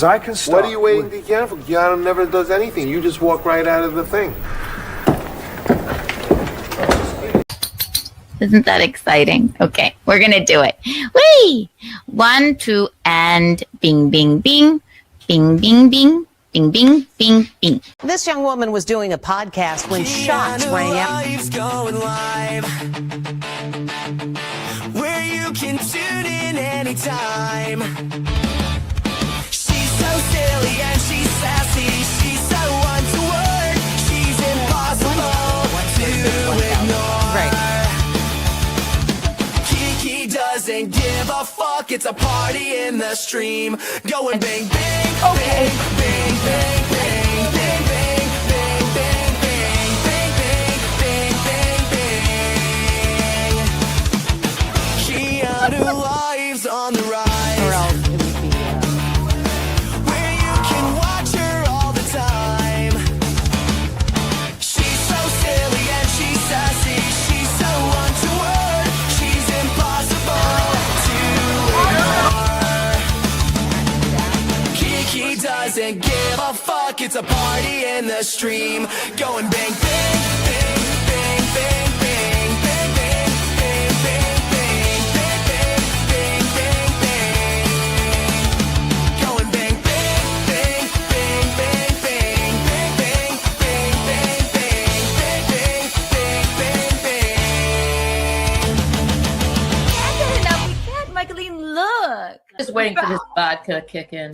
I can start. What are you waiting to Keanu for? Keanu never does anything. You just walk right out of the thing. Isn't that exciting? Okay, we're gonna do it. Whee! 1, 2, and bing, bing, bing, bing, bing, bing, bing, bing, bing, bing. This young woman was doing a podcast when shots rang out. Going live, where you can tune in anytime. She's so silly and she's sassy. She's so untoward. She's impossible to ignore. Right. Kiki doesn't give a fuck. It's a party in the stream. Going bang, bang, Okay. bang, bang, bang, bang, bang, bang, bang, bang, bang, bang, bang, bang, bang, bang. Keanu lives on the rise, Or else it would be, where you can watch her all the time. She's so silly and she's sassy. She's so untoward. She's impossible to ignore. Kiki doesn't give a fuck. It's a party in the stream. Going bang, bang, bang, bang, bang, bang, bang, bang, bang, bang, bang, bang, bang, bang, bang. Going bang, bang, bang, bang, bang, bang, bang, bang, bang, bang, bang, bang, bang, bang, bang. Can't get enough. We can't, Michaeline. Look. Just waiting for this vodka to kick in.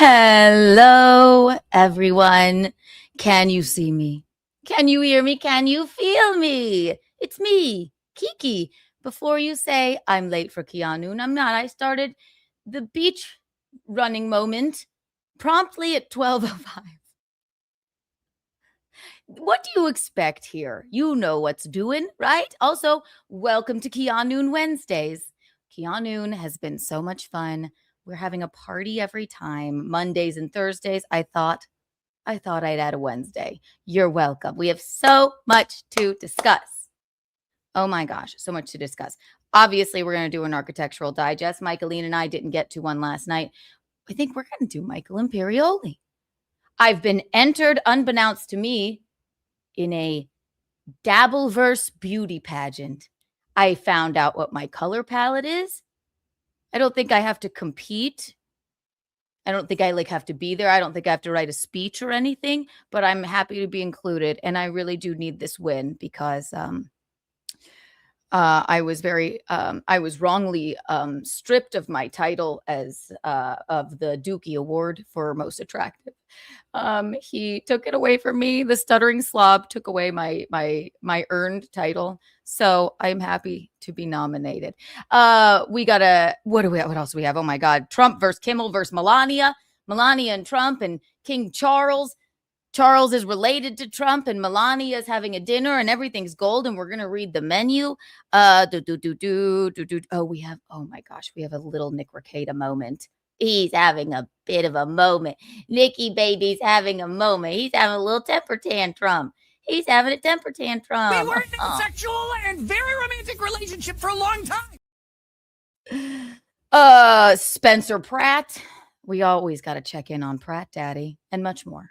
Hello, everyone. Can you see me? Can you hear me? Can you feel me? It's me, Kiki. Before you say I'm late for KeaNOON, I'm not. I started the beach running moment promptly at 12:05. What do you expect here? You know what's doing, right? Also, welcome to KeaNOON Wednesdays. KeaNOON has been so much fun. We're having a party every time, Mondays and Thursdays. I thought I'd add a Wednesday. You're welcome. We have so much to discuss. Oh my gosh, so much to discuss. Obviously, we're going to do an architectural digest. Michaeline and I didn't get to one last night. I think we're going to do Michael Imperioli. I've been entered, unbeknownst to me, in a Dabbleverse beauty pageant. I found out what my color palette is. I don't think I have to compete. I don't think I have to be there. I don't think I have to write a speech or anything, but I'm happy to be included. And I really do need this win because I was wrongly stripped of my title as of the Dookie Award for most attractive. He took it away from me. The stuttering slob took away my earned title. So I'm happy to be nominated. We got what else do we have? Oh my God. Trump versus Kimmel versus Melania and Trump and King Charles. Charles is related to Trump and Melania is having a dinner and everything's gold and we're going to read the menu. Oh, my gosh, we have a little Nick Ricada moment. He's having a bit of a moment. Nicky baby's having a moment. He's having a little temper tantrum. He's having a temper tantrum. We were in a sexual and very romantic relationship for a long time. Spencer Pratt. We always got to check in on Pratt Daddy and much more.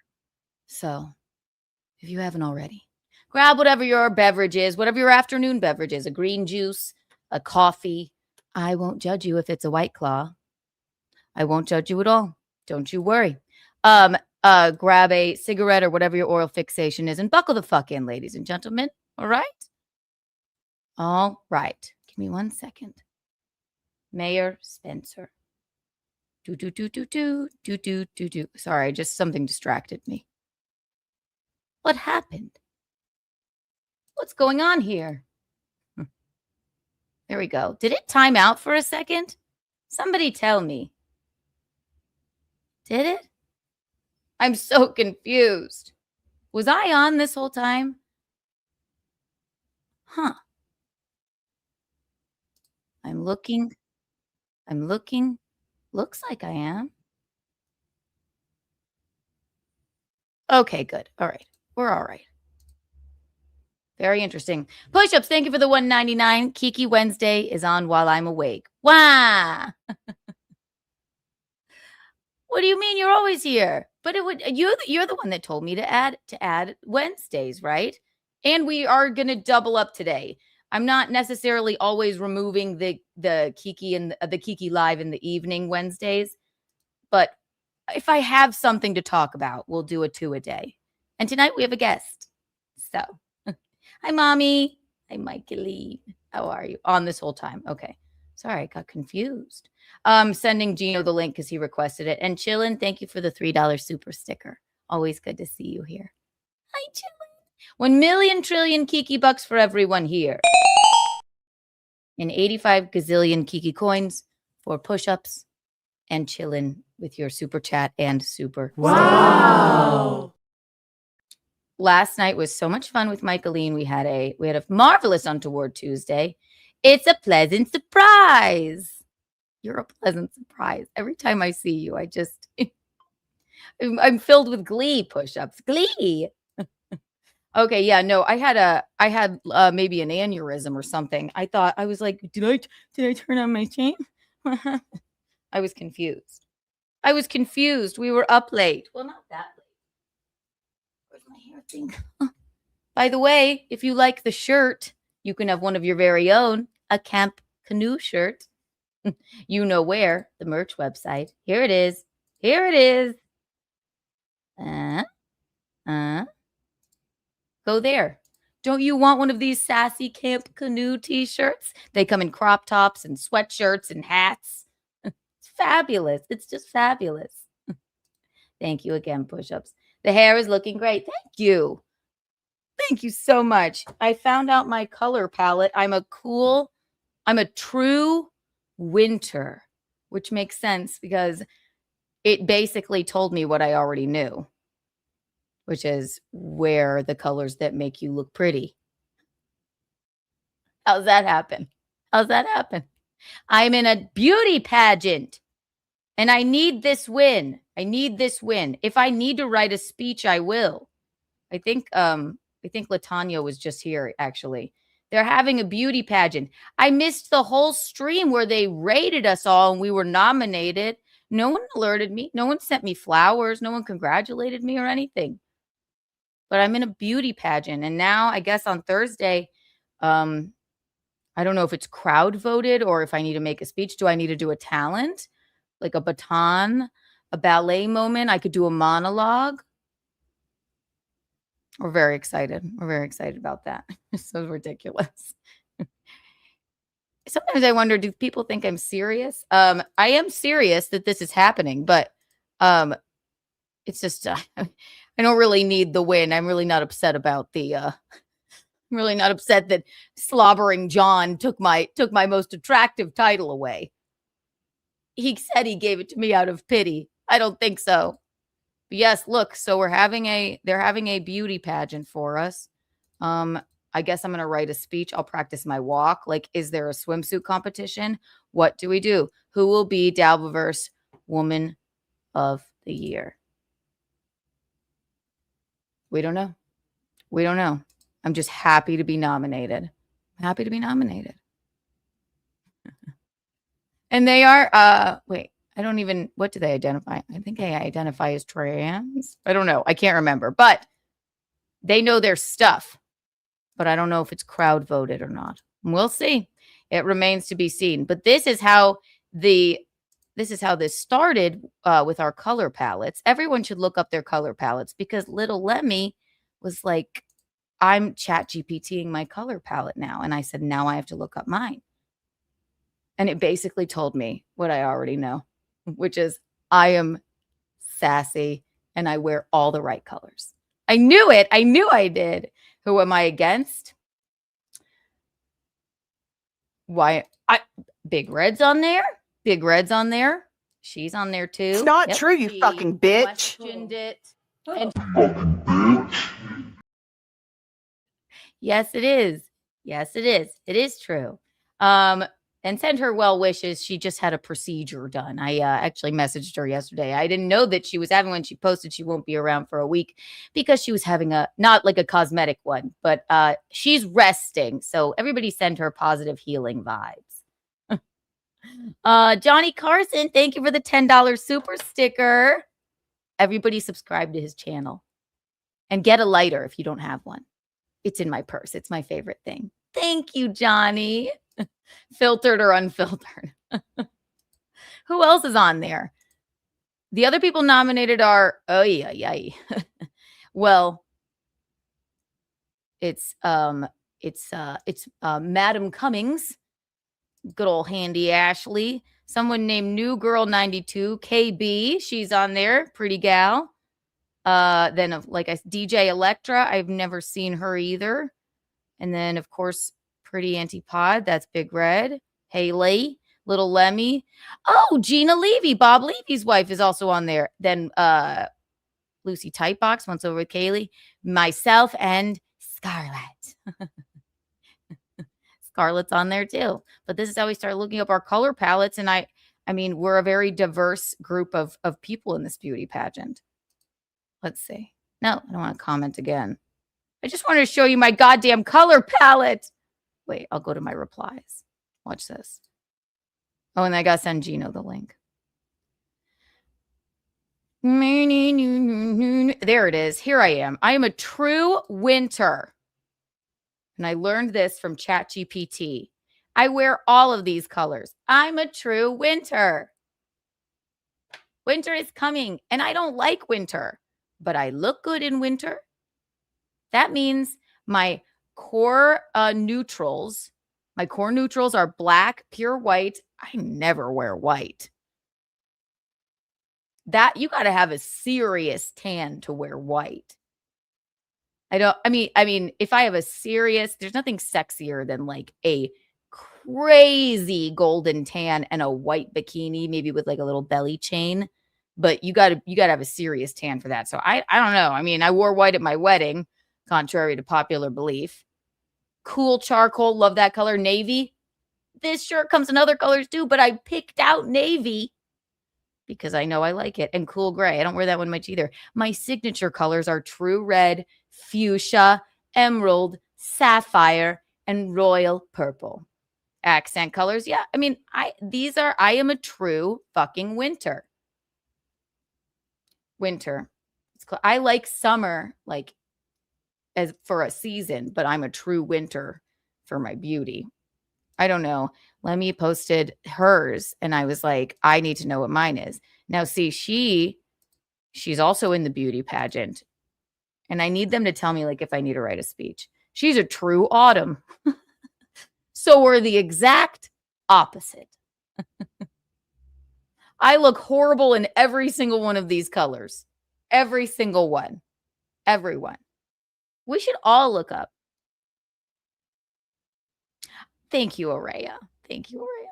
So, if you haven't already, grab whatever your beverage is, whatever your afternoon beverage is, a green juice, a coffee. I won't judge you if it's a White Claw. I won't judge you at all. Don't you worry. Grab a cigarette or whatever your oral fixation is and buckle the fuck in, ladies and gentlemen. All right? All right. Give me 1 second. Mayor Spencer. Do. Sorry, just something distracted me. What happened? What's going on here? There we go. Did it time out for a second? Somebody tell me. Did it? I'm so confused. Was I on this whole time? Huh. I'm looking. Looks like I am. Okay, good. All right. We're all right. Very interesting. Push-ups, thank you for the $1.99. Kiki Wednesday is on while I'm awake. Wow. What do you mean? You're always here. But you're the one that told me to add Wednesdays, right? And we are gonna double up today. I'm not necessarily always removing the Kiki and the Kiki live in the evening Wednesdays, but if I have something to talk about, we'll do a 2 a day. And tonight we have a guest. So, hi, Mommy. Hi, Michaelie. How are you? On this whole time. Okay. Sorry, I got confused. Sending Gino the link because he requested it. And Chillin, thank you for the $3 super sticker. Always good to see you here. Hi, Chillin. 1 million trillion Kiki bucks for everyone here. And 85 gazillion Kiki coins for push-ups and Chillin with your super chat and super. Wow. Last night was so much fun with Michaeline. We had a marvelous Untoward Tuesday. It's a pleasant surprise. You're a pleasant surprise. Every time I see you, I'm filled with glee. Push-ups, glee. Okay, yeah, no, I had maybe an aneurysm or something. I was like, did I turn on my chain? I was confused. We were up late. Well, not that late. Where's my hair thing? By the way, if you like the shirt, you can have one of your very own, a Camp Canoe shirt. You know where, the merch website. Here it is. Go there. Don't you want one of these sassy Camp Canoe t-shirts? They come in crop tops and sweatshirts and hats. It's fabulous. It's just fabulous. Thank you again, push-ups. The hair is looking great. Thank you. Thank you so much. I found out my color palette. I'm a true winter, which makes sense because it basically told me what I already knew, which is wear the colors that make you look pretty. How's that happen? I'm in a beauty pageant and I need this win. If I need to write a speech, I will. I think Latanya was just here, actually. They're having a beauty pageant. I missed the whole stream where they rated us all and we were nominated. No one alerted me. No one sent me flowers. No one congratulated me or anything. But I'm in a beauty pageant. And now, I guess on Thursday, I don't know if it's crowd voted or if I need to make a speech. Do I need to do a talent? Like a baton, a ballet moment? I could do a monologue. We're very excited. About that. It's so ridiculous. Sometimes I wonder, do people think I'm serious? I am serious that this is happening, but it's just I don't really need the win. I'm really not upset about I'm really not upset that Slobbering John took my most attractive title away. He said he gave it to me out of pity. I don't think so. But yes, look, so they're having a beauty pageant for us. I guess I'm going to write a speech. I'll practice my walk. Like, is there a swimsuit competition? What do we do? Who will be Dabbleverse Woman of the Year? We don't know. I'm just happy to be nominated. And they are, wait, what do they identify? I think they identify as trans. I don't know. I can't remember, but they know their stuff. But I don't know if it's crowd voted or not. We'll see. It remains to be seen. But this is how this started with our color palettes. Everyone should look up their color palettes because little Lemmy was like, I'm chat GPTing my color palette now. And I said, now I have to look up mine. And it basically told me what I already know, which is I am sassy and I wear all the right colors. I knew it. I knew I did. Who am I against? Why? Big Red's on there. She's on there too. It's not true, you fucking bitch. Questioned it. And yes, it is. It is true. And send her well wishes. She just had a procedure done. I actually messaged her yesterday. I didn't know that she was having one. She posted she won't be around for a week because she was having not like a cosmetic one, but she's resting. So everybody send her positive healing vibes. Johnny Carson, thank you for the $10 super sticker. Everybody subscribe to his channel and get a lighter if you don't have one. It's in my purse. It's my favorite thing. Thank you, Johnny. Filtered or unfiltered. Who else is on there? The other people nominated are well, it's Madam Cummings, good old handy Ashley, someone named New Girl 92, KB, she's on there, pretty gal. Then like DJ Electra, I've never seen her either. And then of course Pretty Antipod, that's Big Red. Haley, Little Lemmy. Oh, Gina Levy, Bob Levy's wife is also on there. Then Lucy Tightbox, once over with Kaylee. Myself and Scarlett. Scarlett's on there too. But this is how we start looking up our color palettes. And I mean, we're a very diverse group of people in this beauty pageant. Let's see. No, I don't want to comment again. I just wanted to show you my goddamn color palette. Wait, I'll go to my replies. Watch this. Oh, and I got to send Gino the link. There it is. Here I am. I am a true winter. And I learned this from ChatGPT. I wear all of these colors. I'm a true winter. Winter is coming, and I don't like winter, but I look good in winter. That means my core neutrals are black, pure white. I never wear white. That you got to have a serious tan to wear white. I mean, if I have a serious, there's nothing sexier than like a crazy golden tan and a white bikini, maybe with like a little belly chain. But you gotta have a serious tan for that. So I don't know. I mean, I wore white at my wedding, contrary to popular belief. Cool charcoal, love that color. Navy. This shirt comes in other colors too, but I picked out navy because I know I like it. And cool gray. I don't wear that one much either. My signature colors are true red, fuchsia, emerald, sapphire, and royal purple. Accent colors. Yeah, I mean, I am a true fucking winter. Winter. I like summer, like as for a season, but I'm a true winter for my beauty. I don't know. Lemmy posted hers, and I was like, I need to know what mine is. Now, see, she's also in the beauty pageant, and I need them to tell me like if I need to write a speech. She's a true autumn. So we're the exact opposite. I look horrible in every single one of these colors. Every single one. Everyone. We should all look up. Thank you, Araya. Thank you, Araya.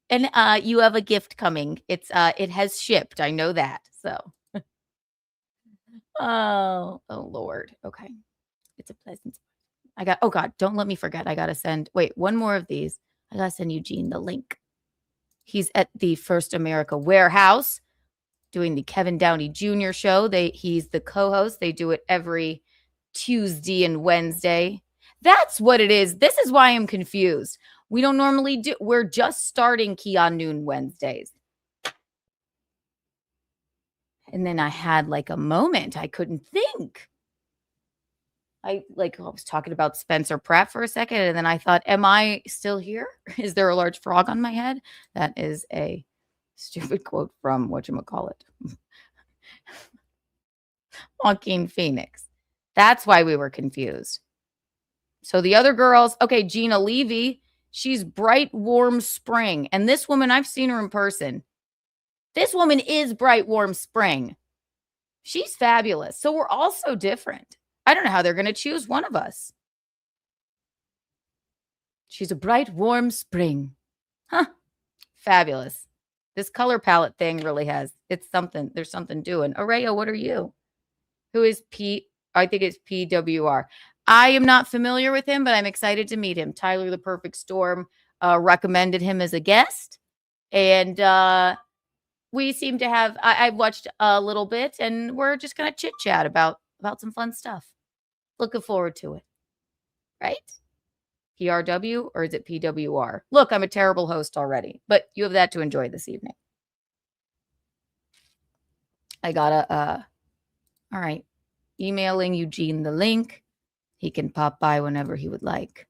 And you have a gift coming. It has shipped. I know that. So. Oh Lord. Okay. It's a pleasant. Oh God, don't let me forget. I gotta send. Wait, one more of these. I gotta send Eugene the link. He's at the First America Warehouse doing the Kevin Downey Jr. show. He's the co-host. They do it every Tuesday and Wednesday. That's what it is. This is why I'm confused. We don't normally do. We're just starting KeaNOON Wednesdays. And then I had like a moment. I couldn't think. I was talking about Spencer Pratt for a second, and then I thought, am I still here? Is there a large frog on my head? That is a stupid quote from whatchamacallit. Joaquin Phoenix. That's why we were confused. So the other girls, okay, Gina Levy, she's bright, warm spring. And this woman, I've seen her in person. This woman is bright, warm spring. She's fabulous. So we're all so different. I don't know how they're going to choose one of us. She's a bright, warm spring. Huh. Fabulous. This color palette thing really it's something. There's something doing. Araya, what are you? Who is P? I think it's PWR. I am not familiar with him, but I'm excited to meet him. Tyler, the Perfect Storm. recommended him as a guest. And we seem to have, I've watched a little bit, and we're just going to chit chat about some fun stuff. Looking forward to it. Right? PRW, or is it PWR? Look, I'm a terrible host already, but you have that to enjoy this evening. I gotta, all right. Emailing Eugene the link. He can pop by whenever he would like.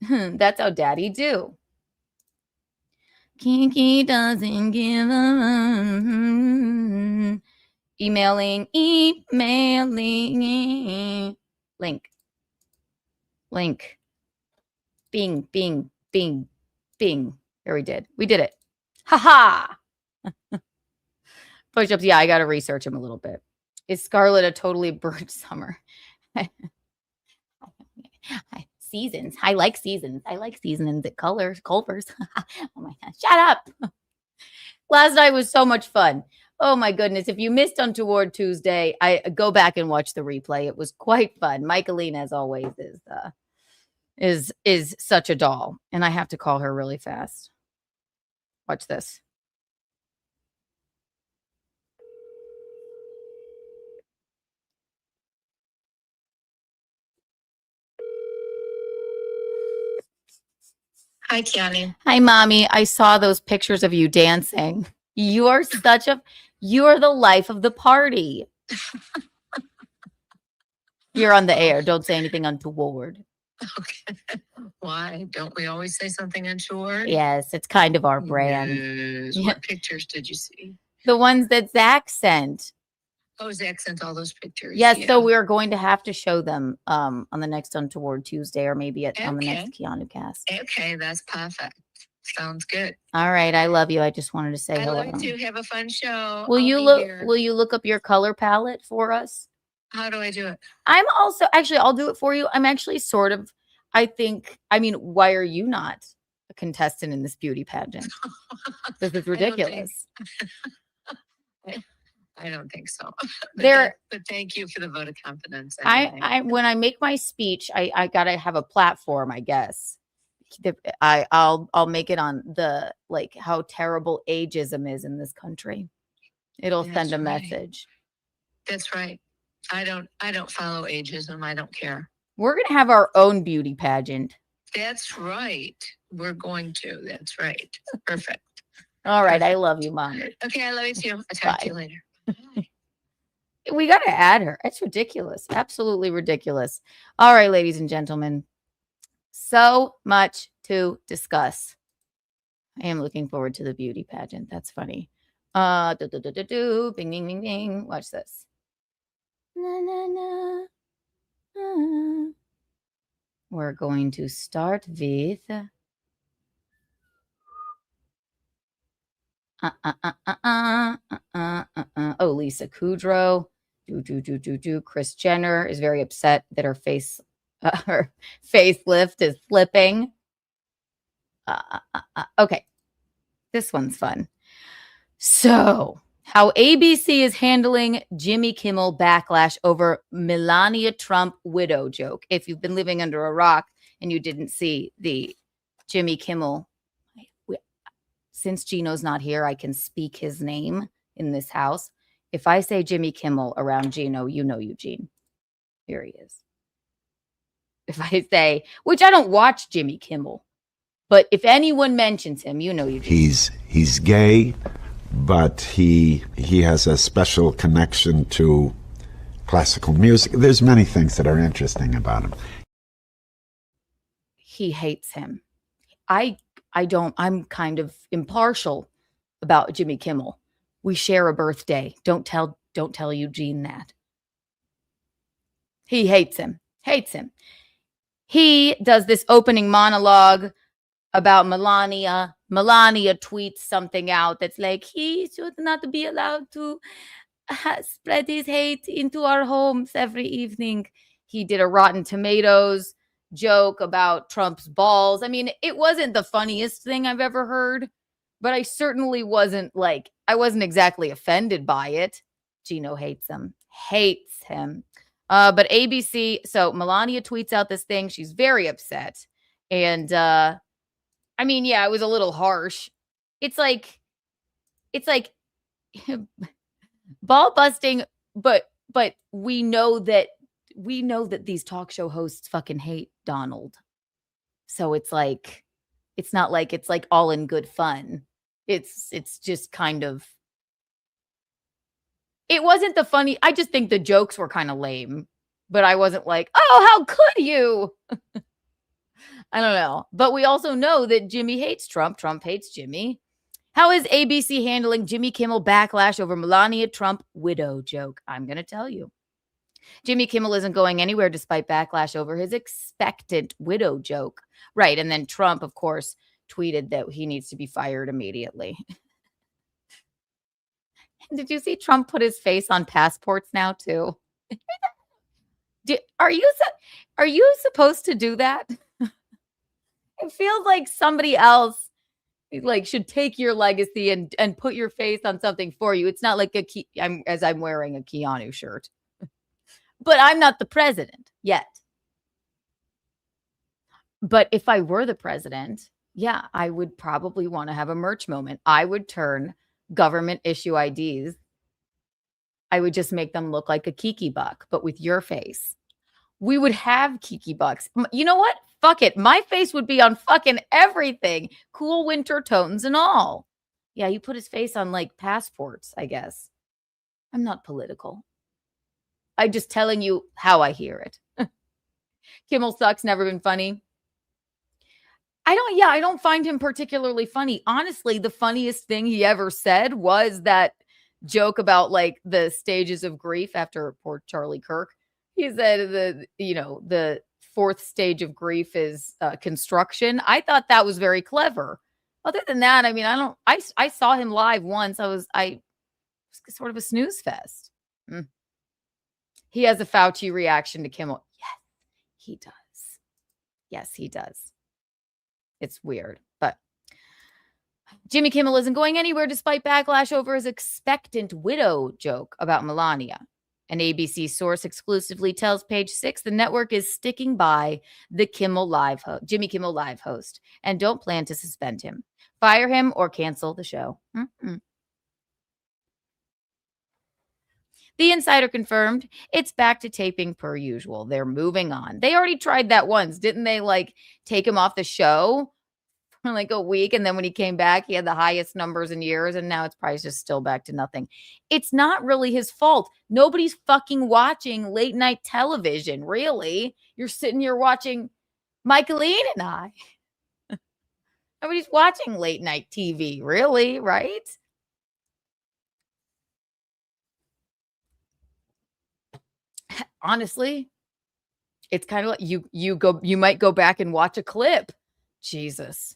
That's how daddy do. Kiki doesn't give a emailing. Link. Bing, bing, bing, bing. There we did. We did it. Ha ha. Push-ups. Yeah, I got to research him a little bit. Is Scarlet a totally burnt summer? Seasons. I like seasons. I like seasons at Culvers. Oh my God. Shut up. Last night was so much fun. Oh my goodness. If you missed Untoward Tuesday, I go back and watch the replay. It was quite fun. Michaeline, as always, is such a doll. And I have to call her really fast. Watch this. Hi, Keanu. Hi, Mommy. I saw those pictures of you dancing. You're the life of the party. You're on the air. Don't say anything untoward. Okay. Why? Don't we always say something untoward? Yes, it's kind of our brand. Yes. What pictures did you see? The ones that Zach sent. Oh, Zach sent all those pictures. Yes, yeah. so we're going to have to show them on the next Untoward Tuesday, or maybe on the next Keanu cast. Okay, that's perfect. Sounds good. All right, I love you. I just wanted to say I hello. love to have a fun show. Will you look up your color palette for us? How do I do it? I'm also I'll do it for you. I'm actually sort of, why are you not a contestant in this beauty pageant? This is ridiculous. I don't think so. But thank you for the vote of confidence. I when I make my speech, I gotta have a platform, I guess. I'll make it on the how terrible ageism is in this country. It'll send a message. That's right. I don't follow ageism. I don't care. We're gonna have our own beauty pageant. That's right. We're going to. That's right. Perfect. All right. I love you, Mommy. Okay, I love you too. I'll talk to you later. We got to add her. It's ridiculous. Absolutely ridiculous. All right, ladies and gentlemen. So much to discuss. I am looking forward to the beauty pageant. That's funny. Bing, bing, bing, bing. Watch this. Na, na, na. We're going to start with... Oh, Lisa Kudrow. Kris Jenner is very upset that her facelift is flipping. Okay. This one's fun. So, how ABC is handling Jimmy Kimmel backlash over Melania Trump widow joke. If you've been living under a rock and you didn't see the Jimmy Kimmel, since Gino's not here, I can speak his name in this house. If I say Jimmy Kimmel around Gino, you know Eugene. Here he is. If I say, which I don't watch Jimmy Kimmel, but if anyone mentions him, you know Eugene. He's gay, but he has a special connection to classical music. There's many things that are interesting about him. He hates him. I'm kind of impartial about Jimmy Kimmel. We share a birthday. Don't tell Eugene that. He hates him. He does this opening monologue about Melania. Melania tweets something out that's like, he should not be allowed to spread his hate into our homes every evening. He did a Rotten Tomatoes joke about Trump's balls. I mean, it wasn't the funniest thing I've ever heard, but I certainly wasn't exactly offended by it. Gino hates him. But ABC, so Melania tweets out this thing. She's very upset. And I mean, yeah, it was a little harsh. It's like ball busting, but we know that these talk show hosts fucking hate Donald. So it's like, it's not like it's like all in good fun. It's just kind of, it wasn't the funny. I just think the jokes were kind of lame, but I wasn't like, oh, how could you? I don't know. But we also know that Jimmy hates Trump. Trump hates Jimmy. How is ABC handling Jimmy Kimmel backlash over Melania Trump widow joke? I'm going to tell you. Jimmy Kimmel isn't going anywhere despite backlash over his expectant widow joke. Right. And then Trump, of course, tweeted that he needs to be fired immediately. Did you see Trump put his face on passports now, too? Are you supposed to do that? It feels like somebody else like should take your legacy and put your face on something for you. It's not like I'm wearing a Keanu shirt. But I'm not the president yet. But if I were the president, yeah, I would probably want to have a merch moment. I would turn government issue IDs. I would just make them look like a Kiki buck, but with your face. We would have Kiki bucks. You know what? Fuck it. My face would be on fucking everything. Cool winter tones and all. Yeah, you put his face on like passports, I guess. I'm not political. I'm just telling you how I hear it. Kimmel sucks, never been funny. I don't find him particularly funny. Honestly, the funniest thing he ever said was that joke about like the stages of grief after poor Charlie Kirk. He said the fourth stage of grief is construction. I thought that was very clever. Other than that, I mean, I saw him live once. I was sort of a snooze fest. He has a Fauci reaction to Kimmel. Yes, he does. Yes, he does. It's weird, but Jimmy Kimmel isn't going anywhere despite backlash over his expectant widow joke about Melania. An ABC source exclusively tells Page Six the network is sticking by the Jimmy Kimmel Live host and don't plan to suspend him, fire him, or cancel the show. The Insider confirmed it's back to taping per usual. They're moving on. They already tried that once. Didn't they like take him off the show for like a week? And then when he came back, he had the highest numbers in years. And now it's probably just still back to nothing. It's not really his fault. Nobody's fucking watching late night television. Really? You're sitting here watching Michaeline and I. Nobody's watching late night TV. Really? Right? Honestly, it's kind of like you might go back and watch a clip. Jesus.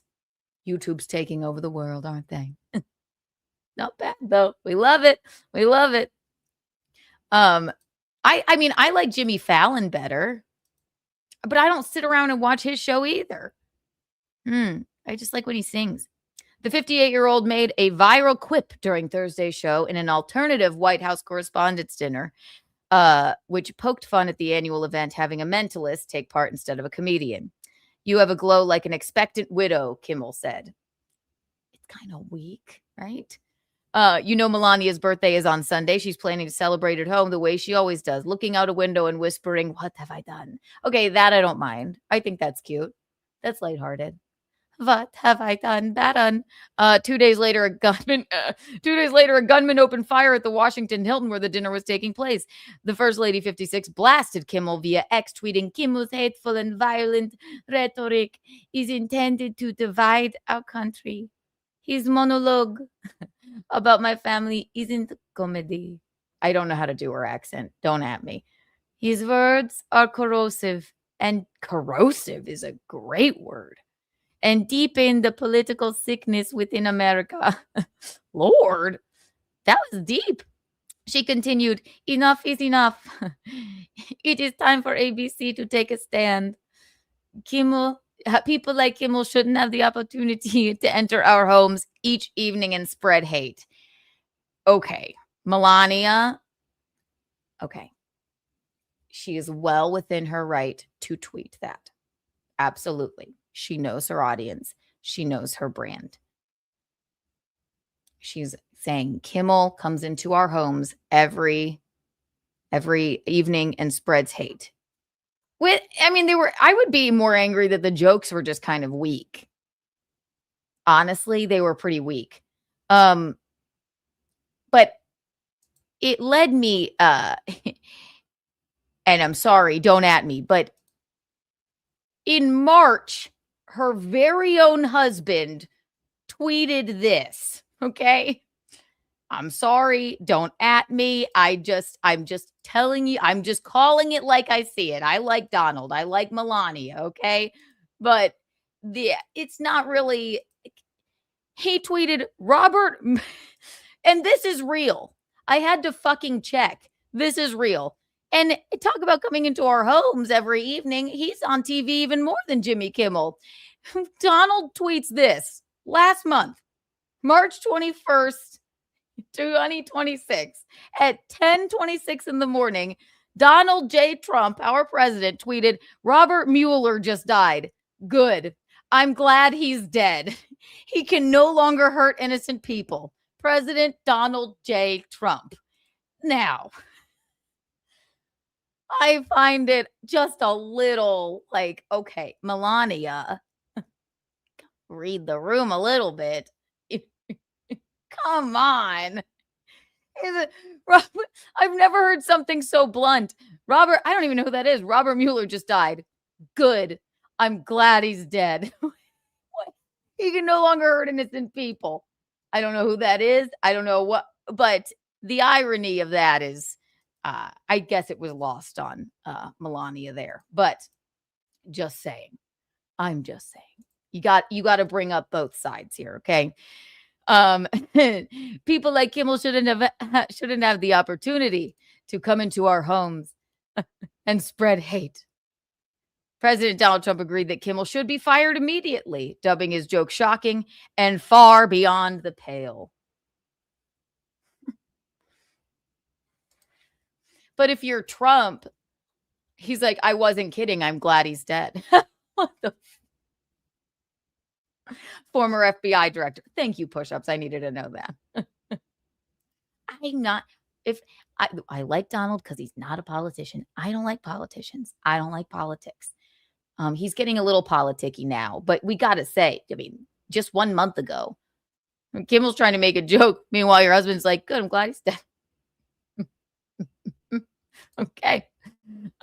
YouTube's taking over the world, aren't they? Not bad though. We love it. We love it. I mean, I like Jimmy Fallon better, but I don't sit around and watch his show either. I just like when he sings. The 58-year-old made a viral quip during Thursday's show in an alternative White House Correspondents' Dinner, which poked fun at the annual event having a mentalist take part instead of a comedian. You have a glow like an expectant widow, Kimmel said. It's kind of weak, right? Melania's birthday is on Sunday. She's planning to celebrate at home the way she always does, looking out a window and whispering, "What have I done?" Okay, that I don't mind. I think that's cute. That's lighthearted. What have I done? Bad on. 2 days later, a gunman opened fire at the Washington Hilton where the dinner was taking place. The First Lady 56 blasted Kimmel via X, tweeting, "Kimmel's hateful and violent rhetoric is intended to divide our country. His monologue about my family isn't comedy." I don't know how to do her accent. Don't at me. "His words are corrosive," and corrosive is a great word, "and deepen the political sickness within America." Lord, that was deep. She continued, "Enough is enough. It is time for ABC to take a stand. People like Kimmel shouldn't have the opportunity to enter our homes each evening and spread hate." Okay, Melania. Okay. She is well within her right to tweet that. Absolutely. She knows her audience. She knows her brand. She's saying Kimmel comes into our homes every evening and spreads hate. I would be more angry that the jokes were just kind of weak. Honestly, they were pretty weak. But it led me, and I'm sorry, don't at me, but in March, her very own husband tweeted this, okay? I'm sorry, don't at me. I'm just telling you, I'm just calling it like I see it. I like Donald. I like Melania, okay? But it's not really. He tweeted, Robert, and this is real. I had to fucking check. This is real. And talk about coming into our homes every evening. He's on TV even more than Jimmy Kimmel. Donald tweets this last month, March 21st, 2026 at 10:26 in the morning. Donald J. Trump, our president, tweeted, Robert Mueller just died. Good. I'm glad he's dead. He can no longer hurt innocent people. President Donald J. Trump. Now, I find it just a little like, okay, Melania, read the room a little bit. Come on. Robert, I've never heard something so blunt. Robert, I don't even know who that is. Robert Mueller just died. Good. I'm glad he's dead. He can no longer hurt innocent people. I don't know who that is. I don't know what, but the irony of that is, I guess it was lost on Melania there. But just saying. I'm just saying. You got to bring up both sides here, okay? People like Kimmel shouldn't have the opportunity to come into our homes and spread hate. President Donald Trump agreed that Kimmel should be fired immediately, dubbing his joke shocking and far beyond the pale. But if you're Trump, he's like, I wasn't kidding. I'm glad he's dead. What the former FBI director. Thank you, push-ups. I needed to know that. I like Donald because he's not a politician. I don't like politicians. I don't like politics. He's getting a little politicky now, but we got to say, I mean, just 1 month ago, Kimmel's trying to make a joke. Meanwhile, your husband's like, good, I'm glad he's dead. Okay.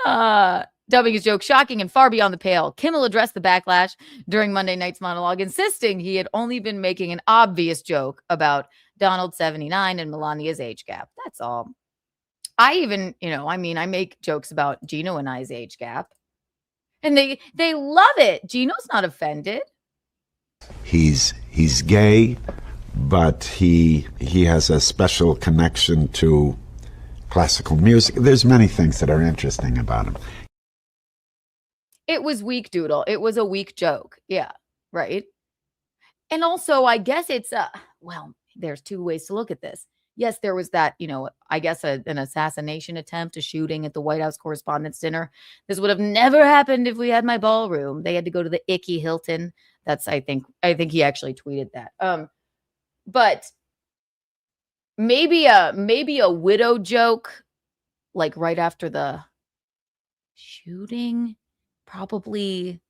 Dubbing his joke shocking and far beyond the pale. Kimmel addressed the backlash during Monday night's monologue, insisting he had only been making an obvious joke about Donald 79 and Melania's age gap. That's all. I even, I make jokes about Gino and I's age gap. And they love it. Gino's not offended. He's gay, but he has a special connection to classical music. There's many things that are interesting about him. It was weak, Doodle. It was a weak joke. Yeah, right. And also, I guess it's there's two ways to look at this. Yes, there was that, I guess an assassination attempt, a shooting at the White House Correspondents' Dinner. This would have never happened if we had my ballroom. They had to go to the icky Hilton. That's, I think he actually tweeted that. But maybe a widow joke, like right after the shooting, probably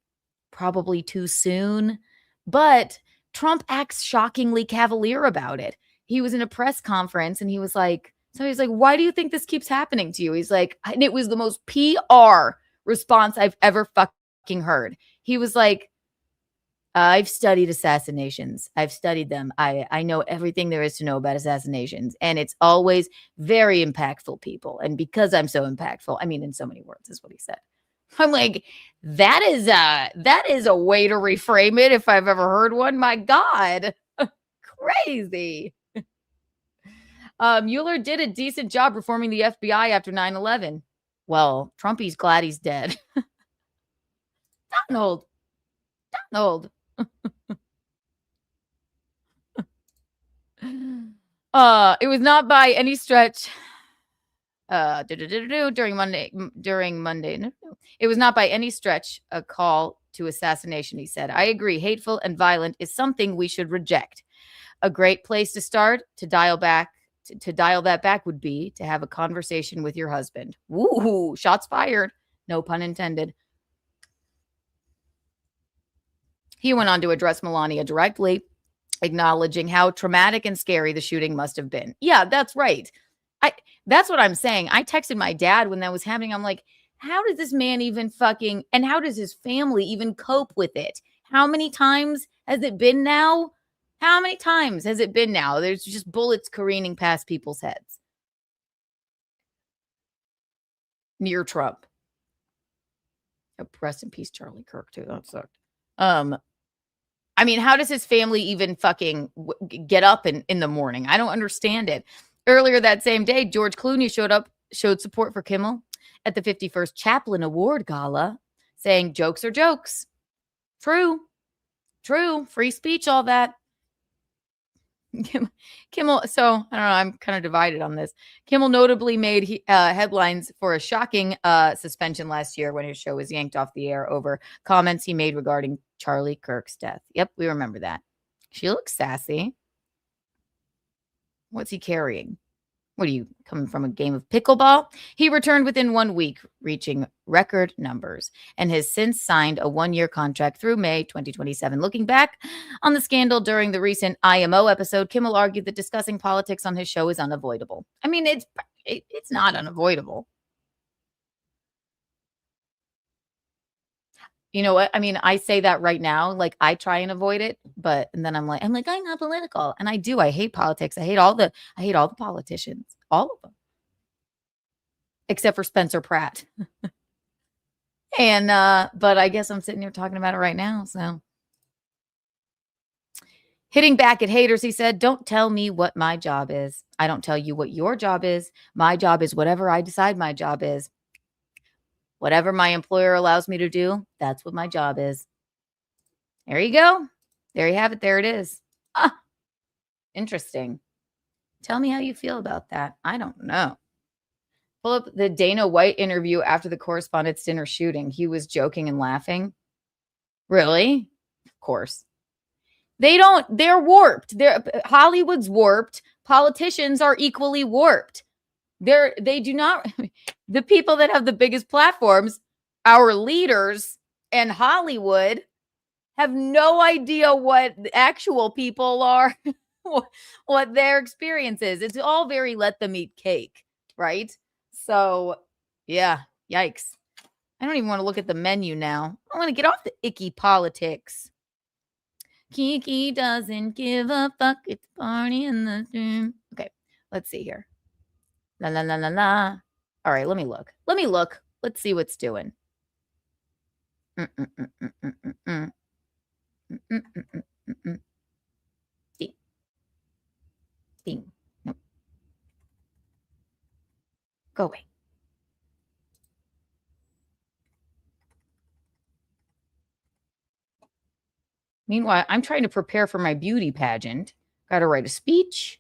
too soon. But Trump acts shockingly cavalier about it. He was in a press conference and he was like, why do you think this keeps happening to you? He's like, and it was the most PR response I've ever fucking heard. He was like, I've studied assassinations. I've studied them. I know everything there is to know about assassinations. And it's always very impactful people. And because I'm so impactful, I mean, in so many words is what he said. I'm like, that is a way to reframe it if I've ever heard one. My God. Crazy. Mueller did a decent job reforming the FBI after 9/11. Well, Trumpy's glad he's dead. Donald. It was not by any stretch during Monday. No. It was not by any stretch a call to assassination, he said. I agree. Hateful and violent is something we should reject. A great place to start to dial that back would be to have a conversation with your husband. Woo, shots fired. No pun intended. He went on to address Melania directly, acknowledging how traumatic and scary the shooting must have been. Yeah, that's right. That's what I'm saying. I texted my dad when that was happening. I'm like, how does this man even and how does his family even cope with it? How many times has it been now? How many times has it been now? There's just bullets careening past people's heads. Near Trump. Oh, rest in peace, Charlie Kirk, too. That sucked. I mean, how does his family even fucking get up in the morning? I don't understand it. Earlier that same day, George Clooney showed support for Kimmel at the 51st Chaplin Award Gala, saying jokes are jokes. True. Free speech, all that. Kimmel, so I don't know, I'm kind of divided on this. Kimmel notably made headlines for a shocking suspension last year when his show was yanked off the air over comments he made regarding Charlie Kirk's death. Yep, we remember that. She looks sassy. What's he carrying? What are you, coming from a game of pickleball? He returned within 1 week, reaching record numbers, and has since signed a 1-year contract through May 2027. Looking back on the scandal during the recent IMO episode, Kimmel argued that discussing politics on his show is unavoidable. I mean, it's not unavoidable. You know what? I mean, I say that right now, like I try and avoid it, and then I'm like, I'm not political. And I do. I hate politics. I hate all the politicians, all of them. Except for Spencer Pratt. But I guess I'm sitting here talking about it right now. So hitting back at haters, he said, don't tell me what my job is. I don't tell you what your job is. My job is whatever I decide my job is. Whatever my employer allows me to do, that's what my job is. There you go. There you have it. There it is. Interesting. Tell me how you feel about that. I don't know. Pull up the Dana White interview after the Correspondents' Dinner shooting. He was joking and laughing. Really? Of course. They're warped. Hollywood's warped. Politicians are equally warped. They do not, the people that have the biggest platforms, our leaders and Hollywood, have no idea what the actual people are, what their experience is. It's all very let them eat cake, right? So, yeah, yikes. I don't even want to look at the menu now. I want to get off the icky politics. Kiki doesn't give a fuck. It's a party in the stream. Okay, let's see here. La, la, la, la, la. All right, let me look. Let's see what's doing. Ding. Nope. Go away. Meanwhile, I'm trying to prepare for my beauty pageant. Got to write a speech.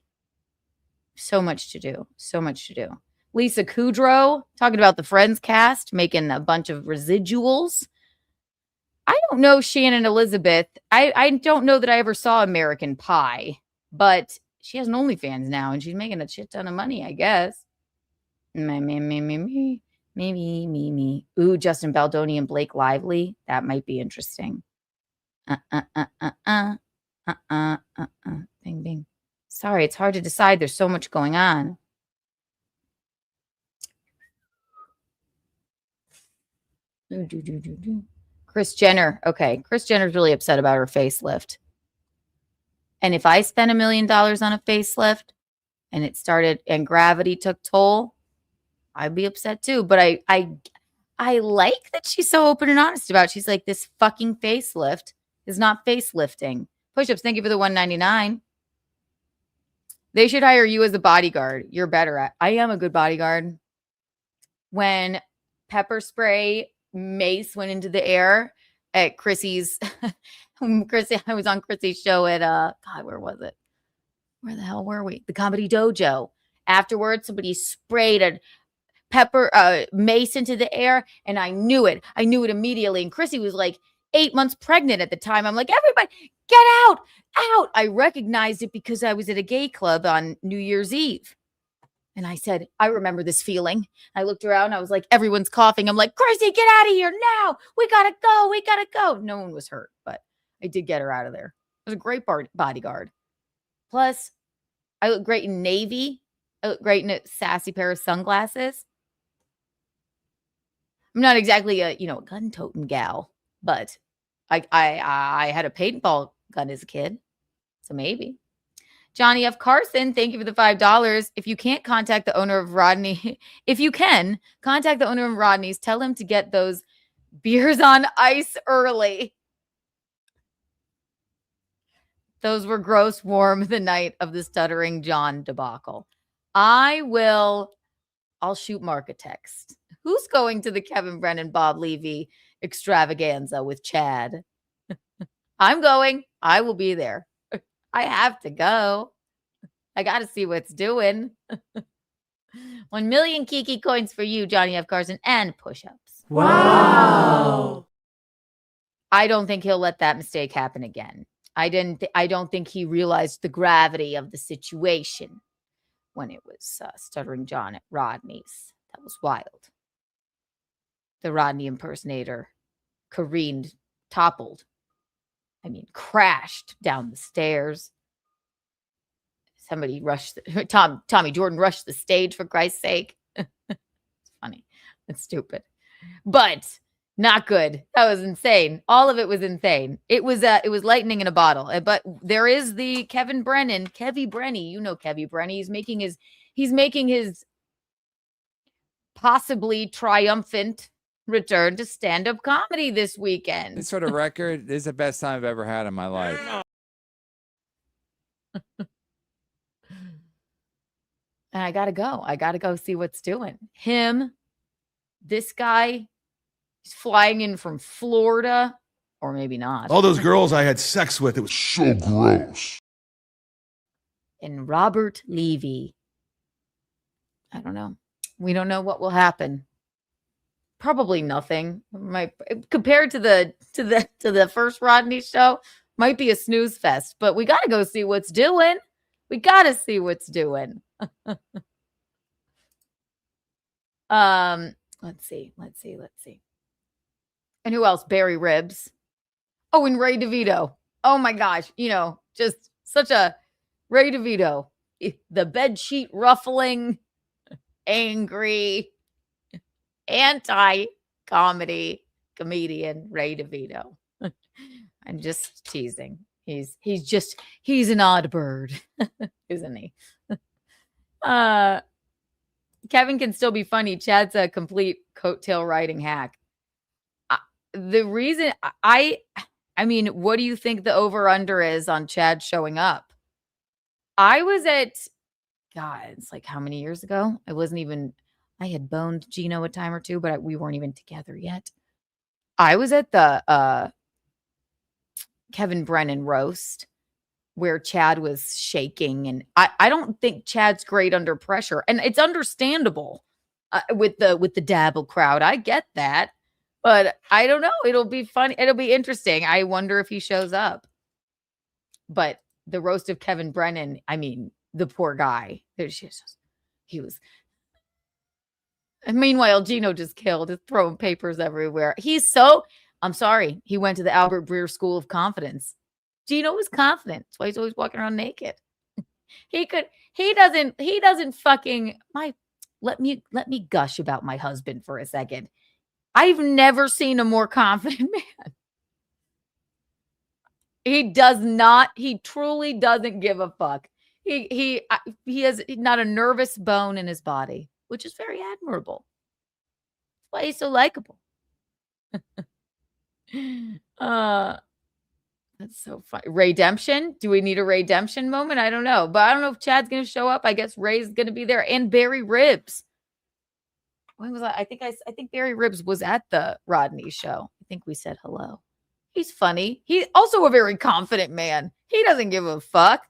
So much to do. Lisa Kudrow talking about the Friends cast, making a bunch of residuals. I don't know Shannon Elizabeth. I don't know that I ever saw American Pie, but she has an OnlyFans now, and she's making a shit ton of money, I guess. Me. Ooh, Justin Baldoni and Blake Lively. That might be interesting. Bing, bing. Sorry, it's hard to decide. There's so much going on. Kris Jenner. Okay, Kris Jenner's really upset about her facelift. And if I spent $1 million on a facelift and gravity took toll, I'd be upset too. But I like that she's so open and honest about it. She's like, this fucking facelift is not facelifting. Push-ups, thank you for the $1.99. They should hire you as a bodyguard. You're better at. I am a good bodyguard. When pepper spray mace went into the air at Chrissy's, I was on Chrissy's show at, God, where was it? Where the hell were we? The Comedy Dojo. Afterwards, somebody sprayed a pepper mace into the air, and I knew it. I knew it immediately. And Chrissy was like, 8 months pregnant at the time. I'm like, everybody, get out, out. I recognized it because I was at a gay club on New Year's Eve. And I said, I remember this feeling. I looked around. I was like, everyone's coughing. I'm like, Chrissy, get out of here now. We got to go. We got to go. No one was hurt, but I did get her out of there. It was a great bodyguard. Plus, I look great in navy. I look great in a sassy pair of sunglasses. I'm not exactly a, a gun-toting gal, but I had a paintball gun as a kid. So maybe. Johnny F. Carson, thank you for the $5. If you can't contact the owner of Rodney, if you can, contact the owner of Rodney's. Tell him to get those beers on ice early. Those were gross warm the night of the Stuttering John debacle. I'll shoot Mark a text. Who's going to the Kevin Brennan, Bob Levy extravaganza with Chad? I'm going. I will be there. I have to go. I got to see what's doing. 1 million Kiki coins for you, Johnny F. Carson, and push-ups. Wow. I don't think he'll let that mistake happen again. I don't think he realized the gravity of the situation when it was Stuttering John at Rodney's. That was wild. The Rodney impersonator crashed down the stairs. Somebody rushed, Tommy Jordan rushed the stage, for Christ's sake. It's funny. It's stupid. But not good. That was insane. All of it was insane. It was lightning in a bottle. But there is the Kevin Brennan, Kevy Brenny. You know Kevy Brenny. He's making his possibly triumphant return to stand-up comedy this weekend. This sort of record is the best time I've ever had in my life. And I gotta go. I gotta go see what's doing. Him, this guy, he's flying in from Florida, or maybe not. All those girls I had sex with, it was so gross. And Robert Levy. I don't know. We don't know what will happen. Probably nothing. Compared to the first Rodney show, might be a snooze fest. But we gotta go see what's doing. We gotta see what's doing. Let's see. And who else? Barry Ribs. Oh, and Ray DeVito. Oh my gosh. Just such a Ray DeVito. The bedsheet ruffling, angry, anti-comedy comedian Ray DeVito. I'm just teasing. He's an odd bird, isn't he? Kevin can still be funny. Chad's a complete coattail riding hack. The reason I mean, what do you think the over-under is on Chad showing up? I was at, God, it's like how many years ago? I had boned Gino a time or two, but we weren't even together yet. I was at the Kevin Brennan roast where Chad was shaking. And I don't think Chad's great under pressure. And it's understandable with the Dabble crowd. I get that. But I don't know. It'll be funny. It'll be interesting. I wonder if he shows up. But the roast of Kevin Brennan, I mean, the poor guy. He was. And meanwhile, Gino just throwing papers everywhere. I'm sorry. He went to the Albert Breer School of Confidence. Gino was confident. That's why he's always walking around naked. He doesn't fucking let me gush about my husband for a second. I've never seen a more confident man. He truly doesn't give a fuck. He has not a nervous bone in his body, which is very admirable. That's why he's so likable. That's so funny. Redemption? Do we need a redemption moment? I don't know. But I don't know if Chad's going to show up. I guess Ray's going to be there. And Barry Ribs. When was I think Barry Ribs was at the Rodney show. I think we said hello. He's funny. He's also a very confident man. He doesn't give a fuck.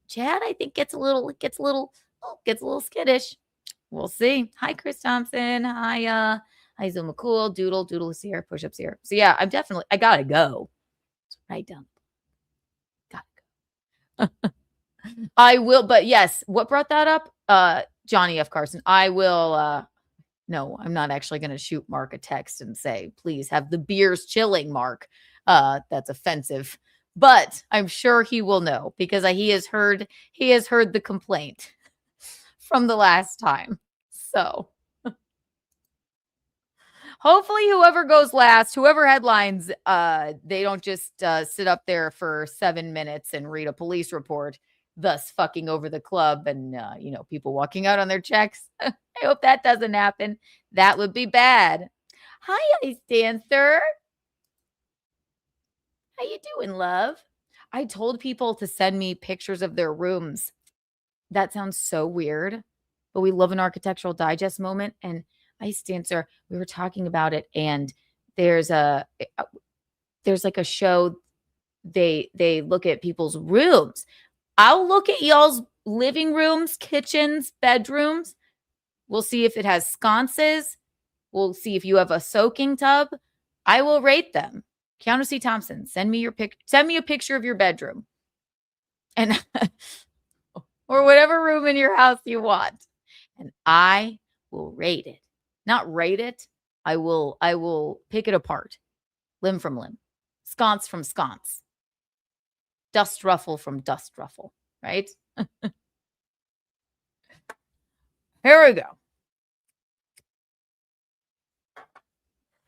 Chad, I think gets a little skittish. We'll see. Hi, Chris Thompson. Hi, Hi, Zoom cool. Doodle is here. Push-ups here. So yeah, I gotta go. Right down. Gotta go. I will, but yes, what brought that up? Johnny F. Carson. I will no, I'm not actually gonna shoot Mark a text and say, please have the beers chilling, Mark. That's offensive. But I'm sure he will know because he has heard the complaint from the last time. So hopefully whoever goes last, whoever headlines, they don't just sit up there for 7 minutes and read a police report, thus fucking over the club and people walking out on their checks. I hope that doesn't happen. That would be bad. Hi, Ice Dancer. How you doing, love? I told people to send me pictures of their rooms. That sounds so weird, but we love an architectural digest moment. And Ice Dancer, we were talking about it, and there's like a show. They look at people's rooms. I'll look at y'all's living rooms, kitchens, bedrooms. We'll see if it has sconces. We'll see if you have a soaking tub. I will rate them. Keanu C. Thompson, send me a picture of your bedroom. And or whatever room in your house you want. And I will rate it. Not rate it. I will pick it apart. Limb from limb. Sconce from sconce. Dust ruffle from dust ruffle. Right? Here we go.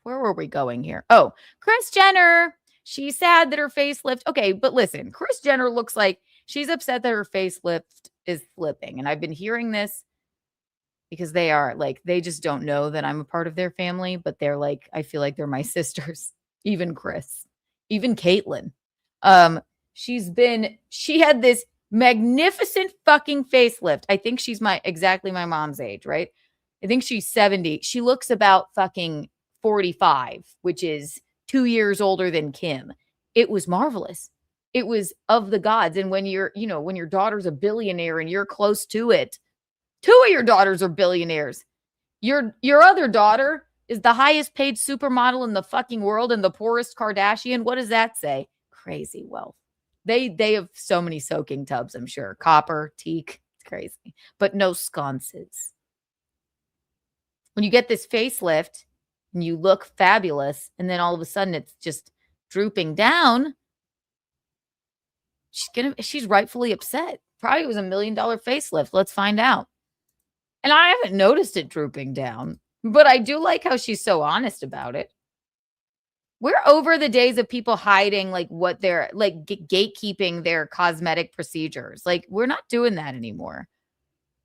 Where were we going here? Oh, Kris Jenner. She's sad that her facelift. Okay, but listen, Kris Jenner looks like she's upset that her facelift is flipping. And I've been hearing this because they just don't know that I'm a part of their family, but they're like, I feel like they're my sisters. Even Kris, even Caitlyn. She had this magnificent fucking facelift. I think she's exactly my mom's age, right? I think she's 70. She looks about fucking 45, which is 2 years older than Kim. It was marvelous. It was of the gods. And when when your daughter's a billionaire and you're close to it, 2 of your daughters are billionaires. Your other daughter is the highest paid supermodel in the fucking world and the poorest Kardashian. What does that say? Crazy wealth. They have so many soaking tubs, I'm sure. Copper, teak, it's crazy. But no sconces. When you get this facelift and you look fabulous, and then all of a sudden it's just drooping down, she's rightfully upset. Probably was $1 million facelift. Let's find out. And I haven't noticed it drooping down, but I do like how she's so honest about it. We're over the days of people hiding what they're gatekeeping their cosmetic procedures. We're not doing that anymore.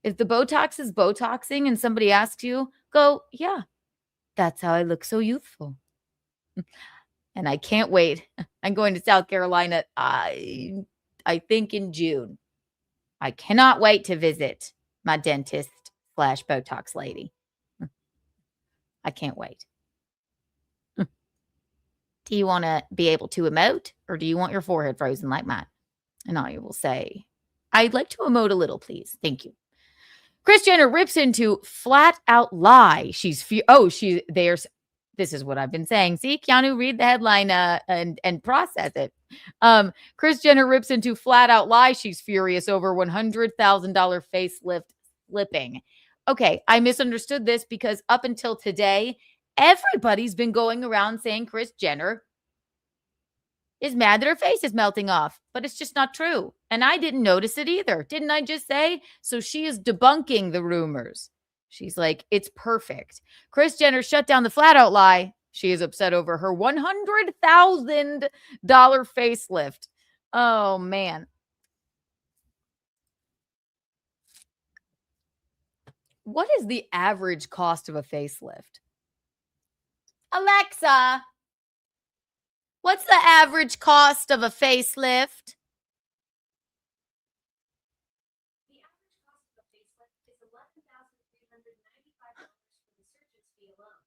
If the Botox is Botoxing and somebody asks you, go, yeah, that's how I look so youthful. And I can't wait. I'm going to South Carolina, I think in June. I cannot wait to visit my dentist / Botox lady. I can't wait. Do you want to be able to emote, or do you want your forehead frozen like mine? And I will say, I'd like to emote a little, please. Thank you. Kris Jenner rips into flat out lie. This is what I've been saying. See, Keanu, read the headline and process it. Kris Jenner rips into flat out lie. She's furious over $100,000 facelift flipping. Okay, I misunderstood this because up until today, everybody's been going around saying Kris Jenner is mad that her face is melting off, but it's just not true. And I didn't notice it either. Didn't I just say? So she is debunking the rumors. She's like, it's perfect. Kris Jenner shut down the flat out lie. She is upset over her $100,000 facelift. Oh, man. What is the average cost of a facelift? Alexa, what's the average cost of a facelift? The average cost of a facelift is $11,395 for the surgeon's fee alone.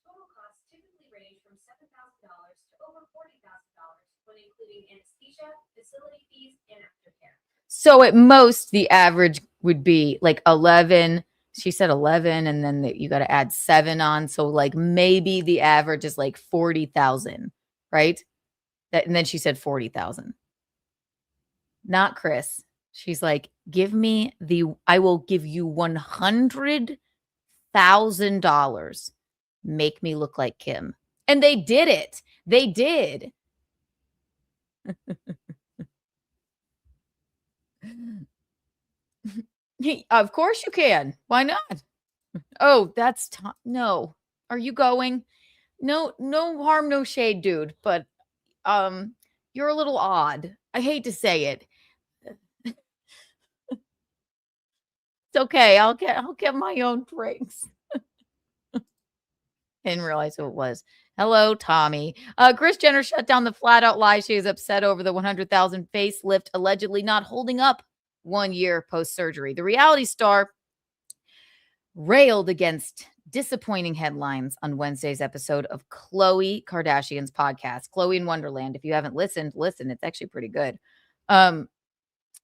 Total costs typically range from $7,000 to over $40,000 when including anesthesia, facility fees, and aftercare. So at most, the average would be like $11,000 she said 11, and then you got to add 7 on. So like maybe the average is like 40,000, right? And then she said 40,000. Not Chris. She's like, I will give you $100,000. Make me look like Kim. And they did it. They did. Of course you can. Why not? Oh, that's no. Are you going? No harm, no shade, dude. But you're a little odd. I hate to say it. It's okay. I'll get my own drinks. Didn't realize who it was. Hello, Tommy. Kris Jenner shut down the flat out lie. She is upset over the 100,000 facelift allegedly not holding up 1 year post surgery. The reality star railed against disappointing headlines on Wednesday's episode of Khloe Kardashian's podcast, Khloe in Wonderland. If you haven't listened, listen. It's actually pretty good.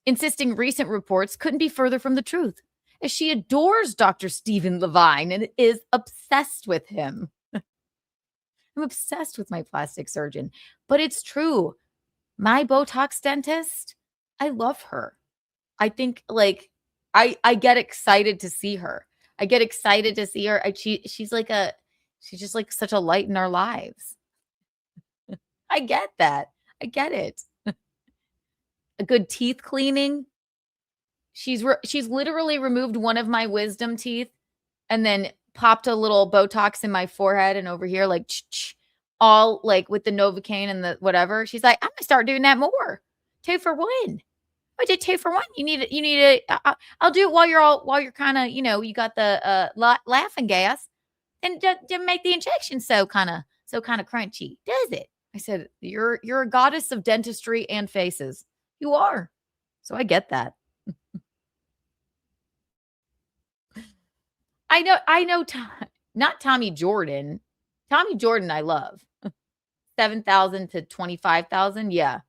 Insisting recent reports couldn't be further from the truth, as she adores Dr. Stephen Levine and is obsessed with him. I'm obsessed with my plastic surgeon, but it's true. My Botox dentist, I love her. I think like I get excited to see her. I get excited to see her. She's just like such a light in our lives. I get that. I get it. A good teeth cleaning. She's literally removed one of my wisdom teeth and then popped a little Botox in my forehead and over here, like all like with the Novocaine and the whatever. She's like, I'm gonna start doing that more. 2 for 1. I did 2 for 1. You need it. I'll do it while you're kind of, you got the laughing gas, and to make the injection so kind of crunchy. Does it? I said, you're a goddess of dentistry and faces. You are. So I get that. I know. Not Tommy Jordan. Tommy Jordan, I love. 7,000 to 25,000. Yeah.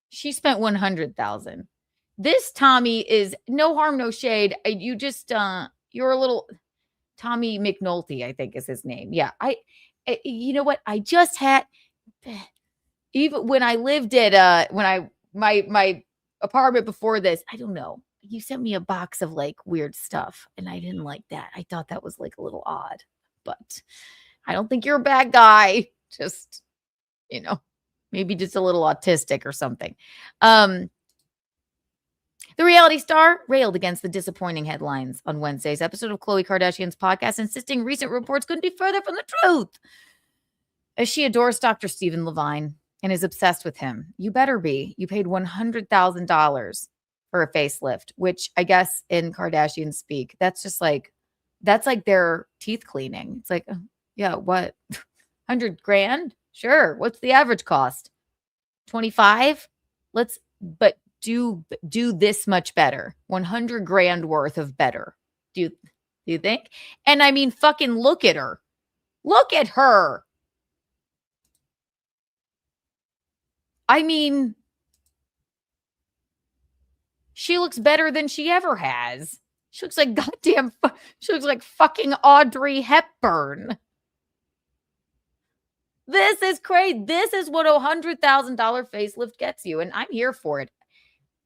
She spent 100,000. This Tommy is no harm, no shade. You just, you're a little Tommy McNulty, I think is his name. Yeah. You know what? I just had, even when I lived at, my apartment before this, I don't know. You sent me a box of like weird stuff and I didn't like that. I thought that was like a little odd, but I don't think you're a bad guy. Just, maybe just a little autistic or something. The reality star railed against the disappointing headlines on Wednesday's episode of Khloe Kardashian's podcast, insisting recent reports couldn't be further from the truth. As she adores Dr. Stephen Levine and is obsessed with him. You better be. You paid $100,000 for a facelift, which I guess in Kardashian speak, that's like their teeth cleaning. It's like, yeah, what? 100 grand? Sure. What's the average cost? 25? But do this much better. 100 grand worth of better. Do you think? And I mean, fucking look at her. Look at her. I mean, she looks better than she ever has. She looks like she looks like fucking Audrey Hepburn. This is crazy. This is what $100,000 facelift gets you. And I'm here for it.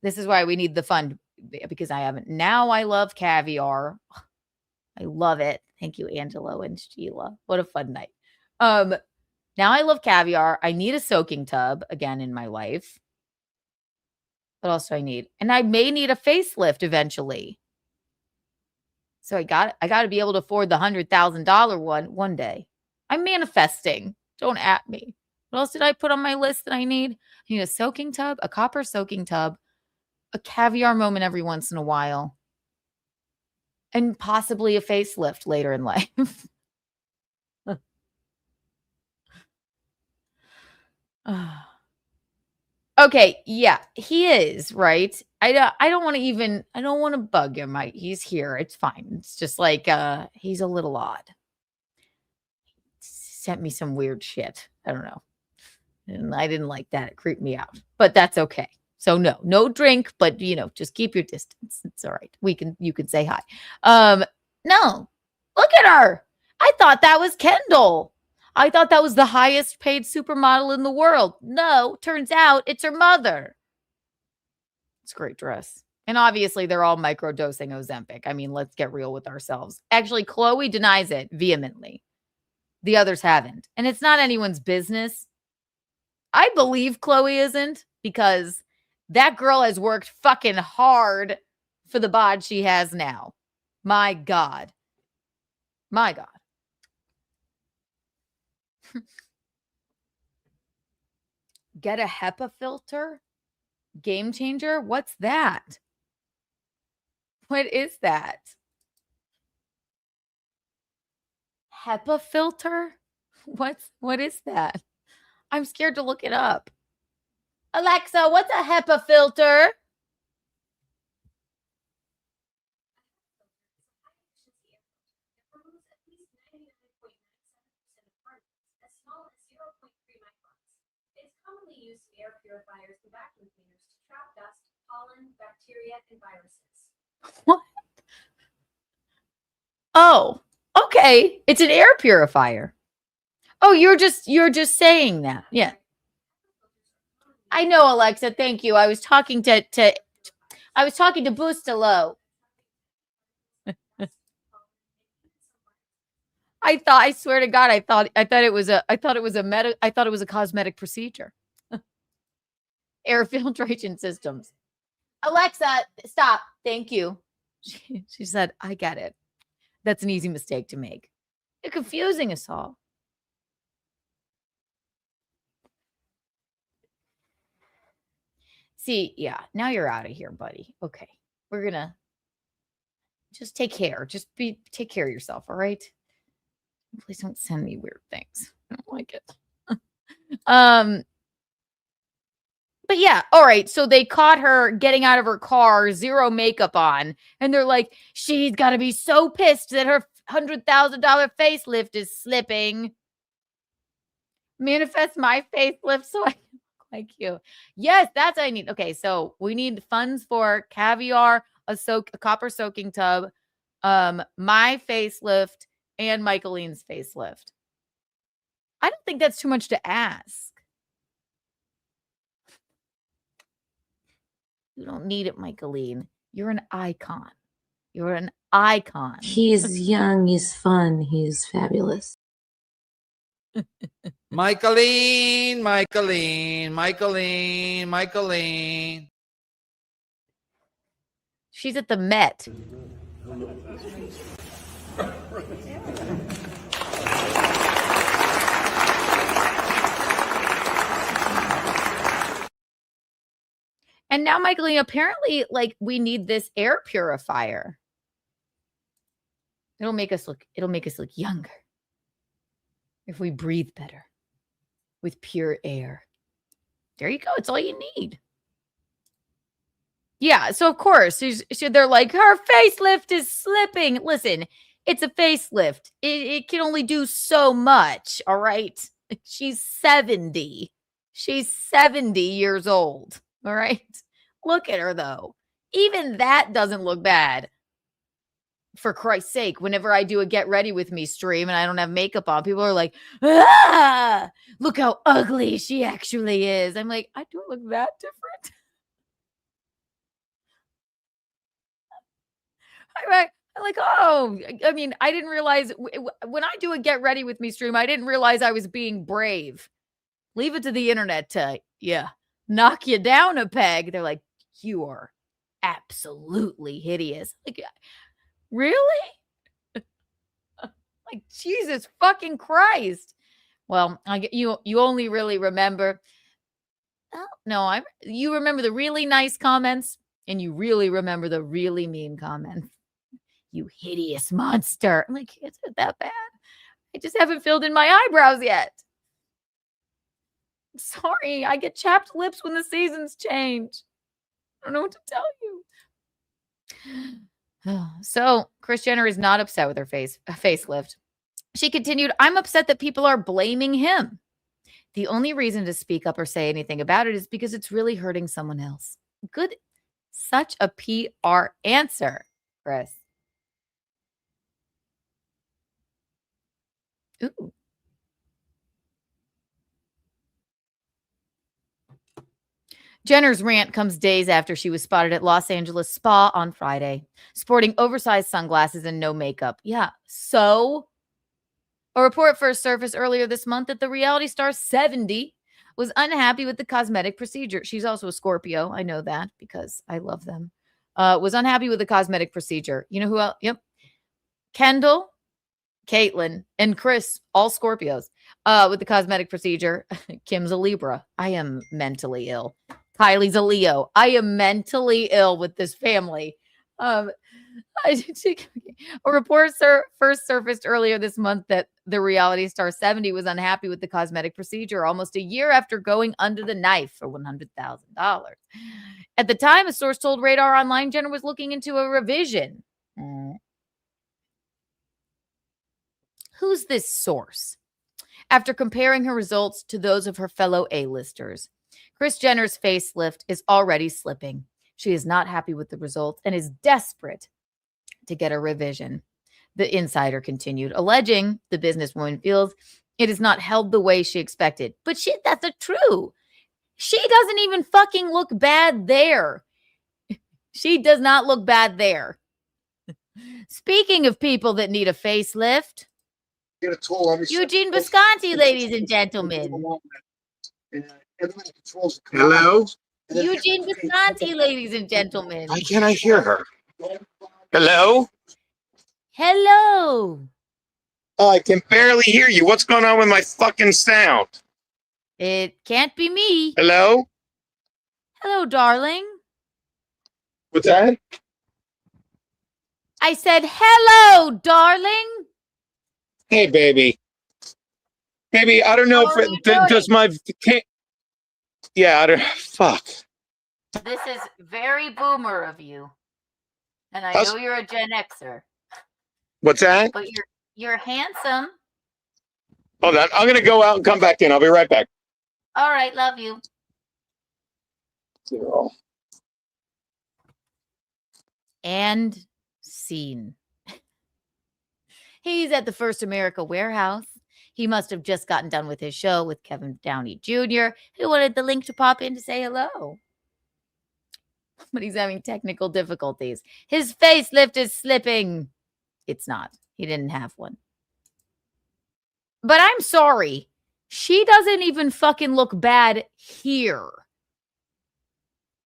This is why we need the fund, because I haven't. Now I love caviar. I love it. Thank you, Angelo and Sheila. What a fun night. Now I love caviar. I need a soaking tub again in my life. What else do I need? And I may need a facelift eventually. So I got to be able to afford the $100,000 one day. I'm manifesting. Don't at me. What else did I put on my list that I need? I need a soaking tub, a copper soaking tub, a caviar moment every once in a while, and possibly a facelift later in life. Okay, yeah, he is, right? I don't want to bug him. He's here. It's fine. It's just like he's a little odd. Sent me some weird shit. I don't know. And I didn't like that. It creeped me out. But that's okay. So no drink, but just keep your distance. It's all right. You can say hi. No, look at her. I thought that was Kendall. I thought that was the highest paid supermodel in the world. No, turns out it's her mother. It's a great dress. And obviously they're all microdosing Ozempic. I mean, let's get real with ourselves. Actually, Chloe denies it vehemently. The others haven't. And it's not anyone's business. I believe Chloe isn't, because that girl has worked fucking hard for the bod she has now. My God. My God. Get a HEPA filter? Game changer? What's that? What is that? HEPA filter? What is that? I'm scared to look it up. Alexa, what's a HEPA filter? Used in air purifiers and vacuum cleaners to trap dust, pollen, bacteria, and viruses. What? Oh, okay. It's an air purifier. Oh, you're just saying that. Yeah. I know, Alexa. Thank you. I was talking to Boostalo. I swear to God, I thought it was a cosmetic procedure. Air filtration systems. Alexa, stop. Thank you. She said, I get it. That's an easy mistake to make. You're confusing us all. See, yeah, now you're out of here, buddy. Okay. We're gonna just take care. Take care of yourself, all right? Please don't send me weird things. I don't like it. But yeah, all right. So they caught her getting out of her car, zero makeup on. And they're like, she's got to be so pissed that her $100,000 facelift is slipping. Manifest my facelift so I can look like you. Yes, that's what I need. Okay, so we need funds for caviar, a copper soaking tub, my facelift, and Michaeline's facelift. I don't think that's too much to ask. You don't need it, Michaeline. You're an icon. You're an icon. He's young. He's fun. He's fabulous. Michaeline. She's at the Met. And now, Michaeline, apparently, we need this air purifier. It'll make us look younger if we breathe better with pure air. There you go. It's all you need. Yeah. So of course, they're like, her facelift is slipping. Listen, it's a facelift. It can only do so much. All right. She's 70. She's 70 years old. All right. Look at her, though. Even that doesn't look bad. For Christ's sake, whenever I do a Get Ready With Me stream and I don't have makeup on, people are like, ah, look how ugly she actually is. I'm like, I don't look that different. I'm like, oh, I mean, I didn't realize when I do a Get Ready With Me stream, I didn't realize I was being brave. Leave it to the internet to, knock you down a peg. They're like, you are absolutely hideous. Like, really? Like, Jesus fucking Christ. Well, you only really remember. Oh, no, you remember the really nice comments and you really remember the really mean comments. You hideous monster. I'm like, is it that bad? I just haven't filled in my eyebrows yet. Sorry, I get chapped lips when the seasons change. I don't know what to tell you. So, Kris Jenner is not upset with her facelift. She continued, I'm upset that people are blaming him. The only reason to speak up or say anything about it is because it's really hurting someone else. Good. Such a PR answer, Chris. Ooh. Jenner's rant comes days after she was spotted at Los Angeles Spa on Friday, sporting oversized sunglasses and no makeup. Yeah, so a report first surfaced earlier this month that the reality star 70 was unhappy with the cosmetic procedure. She's also a Scorpio. I know that because I love them. Was unhappy with the cosmetic procedure. You know who else? Yep. Kendall, Caitlin, and Chris, all Scorpios, with the cosmetic procedure. Kim's a Libra. I am mentally ill. Kylie's a Leo. I am mentally ill with this family. A report first surfaced earlier this month that the reality star 70 was unhappy with the cosmetic procedure almost a year after going under the knife for $100,000. At the time, a source told Radar Online Jenner was looking into a revision. Who's this source? After comparing her results to those of her fellow A-listers, Kris Jenner's facelift is already slipping. She is not happy with the results and is desperate to get a revision. The insider continued, alleging the businesswoman feels it is not held the way she expected. But that's not true. She doesn't even fucking look bad there. She does not look bad there. Speaking of people that need a facelift, Eugene Bisconti, ladies and gentlemen. Hello? Eugene Bisconti, ladies and gentlemen. Why can't I hear her? Hello? Hello. Oh, I can barely hear you. What's going on with my fucking sound? It can't be me. Hello? Hello, darling. What's that? I said, hello, darling. Hey, baby. Baby, I don't know if does my... Yeah, I don't... Fuck. This is very boomer of you. And I know you're a Gen Xer. What's that? But you're handsome. Hold on. I'm going to go out and come back in. I'll be right back. All right. Love you. And scene. He's at the First America warehouse. He must have just gotten done with his show with Kevin Downey Jr., who wanted the link to pop in to say hello. But he's having technical difficulties. His facelift is slipping. It's not. He didn't have one. But I'm sorry. She doesn't even fucking look bad here.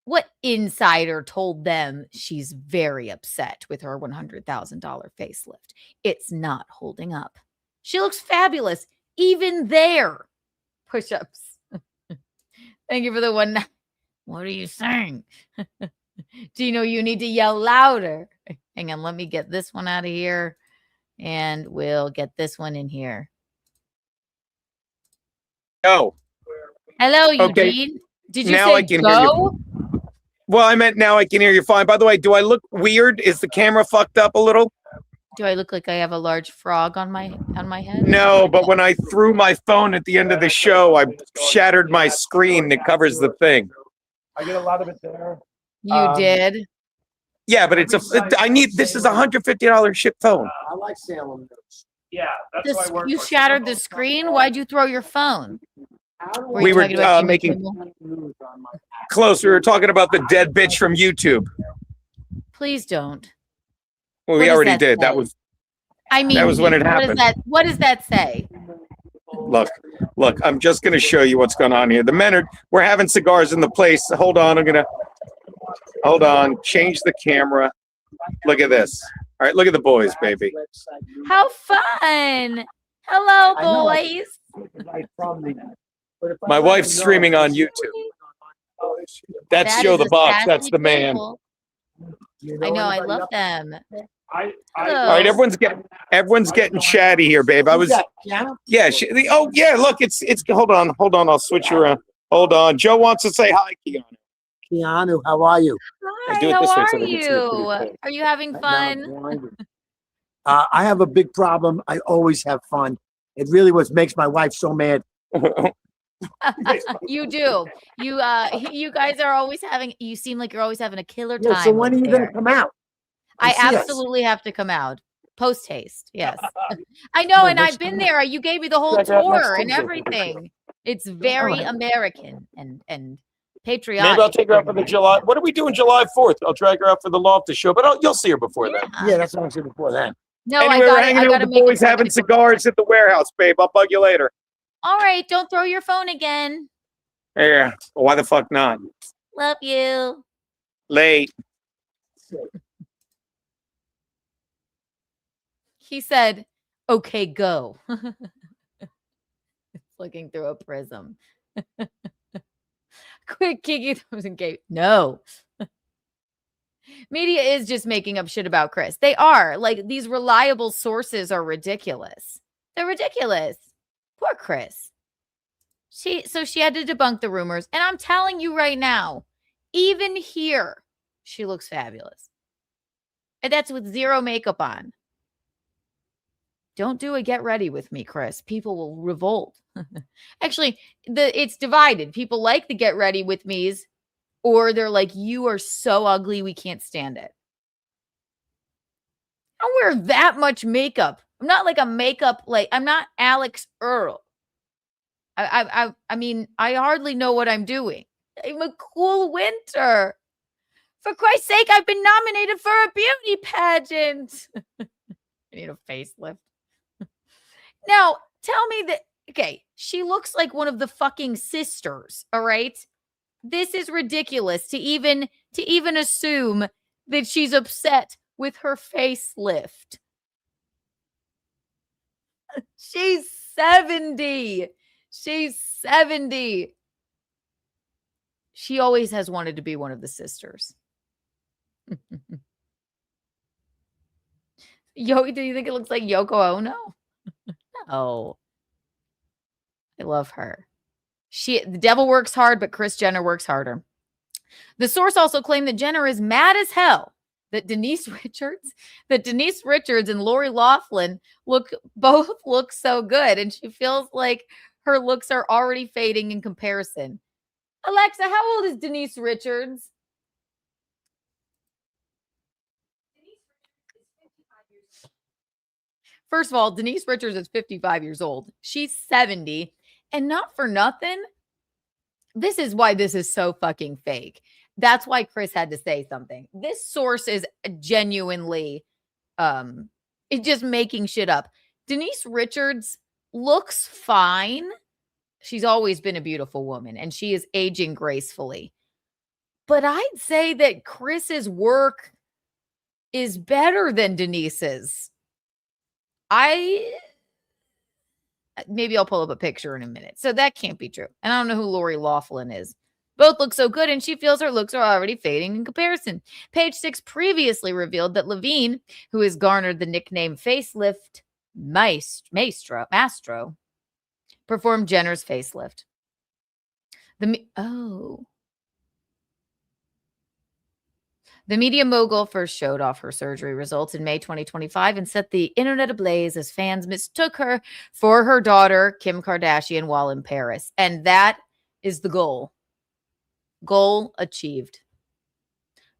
What insider told them she's very upset with her $100,000 facelift? It's not holding up. She looks fabulous, even there. Push-ups. Thank you for the one. What are you saying? Gino, you need to yell louder. Hang on, let me get this one out of here. And we'll get this one in here. Oh. Hello, Okay. Eugene. Did you Now say I can go? hear you. Well, I meant now I can hear you fine. By the way, do I look weird? Is the camera fucked up a little? Do I look like I have a large frog on my head? No, but when I threw my phone at the end of the show, I shattered my screen that covers the thing. I get a lot of it there. You did? Yeah, but this is a $150 ship phone. I like Salem notes. Yeah, that's why I work. You shattered the screen? Why'd you throw your phone? We were making close. We were talking about the dead bitch from YouTube. Please don't. Well, we already did. That was. I mean, that was when it happened. What does that say? Look. I'm just going to show you what's going on here. The men we're having cigars in the place. Hold on. Hold on. Change the camera. Look at this. All right. Look at the boys, baby. How fun. Hello, boys. My wife's streaming on YouTube. That's Joe the Box. That's the man. I know. I love them. All right, everyone's getting chatty here, babe. Yeah. Oh yeah, look, it's. Hold on. I'll switch you around. Hold on. Joe wants to say hi, Keanu. Keanu, how are you? Hi, how are you? Are you having fun? I have a big problem. I always have fun. It really makes my wife so mad. You do. You guys are always having. You seem like you're always having a killer time. Yeah, so when are over you there. going to come out? and I see us? absolutely have to come out post haste. Yes, I know, and I've been there. You gave me the whole Check it out next tour and Tuesday. everything. It's very right. American and patriotic. Maybe I'll take her out for the July. What are we doing July 4th? I'll drag her out for the Loftus show, but you'll see her before then. Yeah, that's what I'm saying before then. No, Anyway, I we're got hanging I out got with to the make boys it. having cigars at the warehouse, babe. I'll bug you later. All right, don't throw your phone again. Yeah. Why the fuck not? Love you. Late. He said, "Okay, go." It's looking through a prism. Quick, Kiki throws in gate. No. Media is just making up shit about Chris. They are. Like, these reliable sources are ridiculous. They're ridiculous. Poor Chris. She had to debunk the rumors. And I'm telling you right now, even here, she looks fabulous. And that's with zero makeup on. Don't do a get ready with me, Chris. People will revolt. Actually, it's divided. People like the get ready with me's, or they're like, you are so ugly, we can't stand it. I don't wear that much makeup. I'm not like a makeup, like, I'm not Alex Earl. I mean, I hardly know what I'm doing. I'm a cool winter. For Christ's sake, I've been nominated for a beauty pageant. I need a facelift. Now, tell me that, okay, she looks like one of the fucking sisters, all right? This is ridiculous to even assume that she's upset with her facelift. She's 70. She's 70. She always has wanted to be one of the sisters. Yo, do you think it looks like Yoko Ono? No. I love her. The devil works hard, but Kris Jenner works harder. The source also claimed that Jenner is mad as hell that Denise Richards and Lori Loughlin both look so good, and she feels like her looks are already fading in comparison. Alexa, how old is Denise Richards? First of all, Denise Richards is 55 years old. She's 70. And not for nothing, this is why this is so fucking fake. That's why Chris had to say something. This source is genuinely it's just making shit up. Denise Richards looks fine. She's always been a beautiful woman, and she is aging gracefully. But I'd say that Chris's work is better than Denise's. Maybe I'll pull up a picture in a minute. So that can't be true. And I don't know who Lori Loughlin is. Both look so good, and she feels her looks are already fading in comparison. Page 6 previously revealed that Levine, who has garnered the nickname Facelift Mastro, performed Jenner's facelift. The media mogul first showed off her surgery results in May 2025 and set the internet ablaze as fans mistook her for her daughter, Kim Kardashian, while in Paris. And that is the goal. Goal achieved.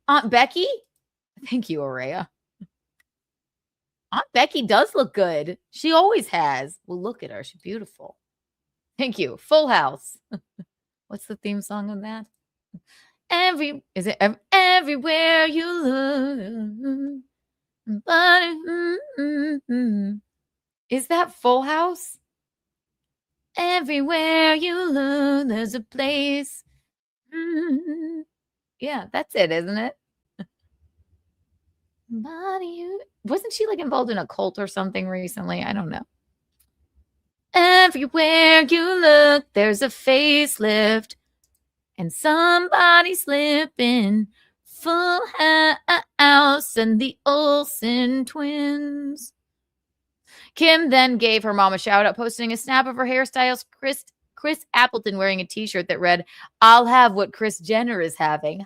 Aunt Becky? Thank you, Aurea. Aunt Becky does look good. She always has. Well, look at her. She's beautiful. Thank you. Full House. What's the theme song on that? Everywhere you look, is that Full House? Everywhere you look, there's a place. Yeah, that's it, isn't it? Wasn't she like involved in a cult or something recently? I don't know. Everywhere you look, there's a facelift. And somebody slipping. Full House and the Olsen twins. Kim then gave her mom a shout out, posting a snap of her hairstylist Chris Appleton wearing a t-shirt that read, "I'll have what Kris Jenner is having."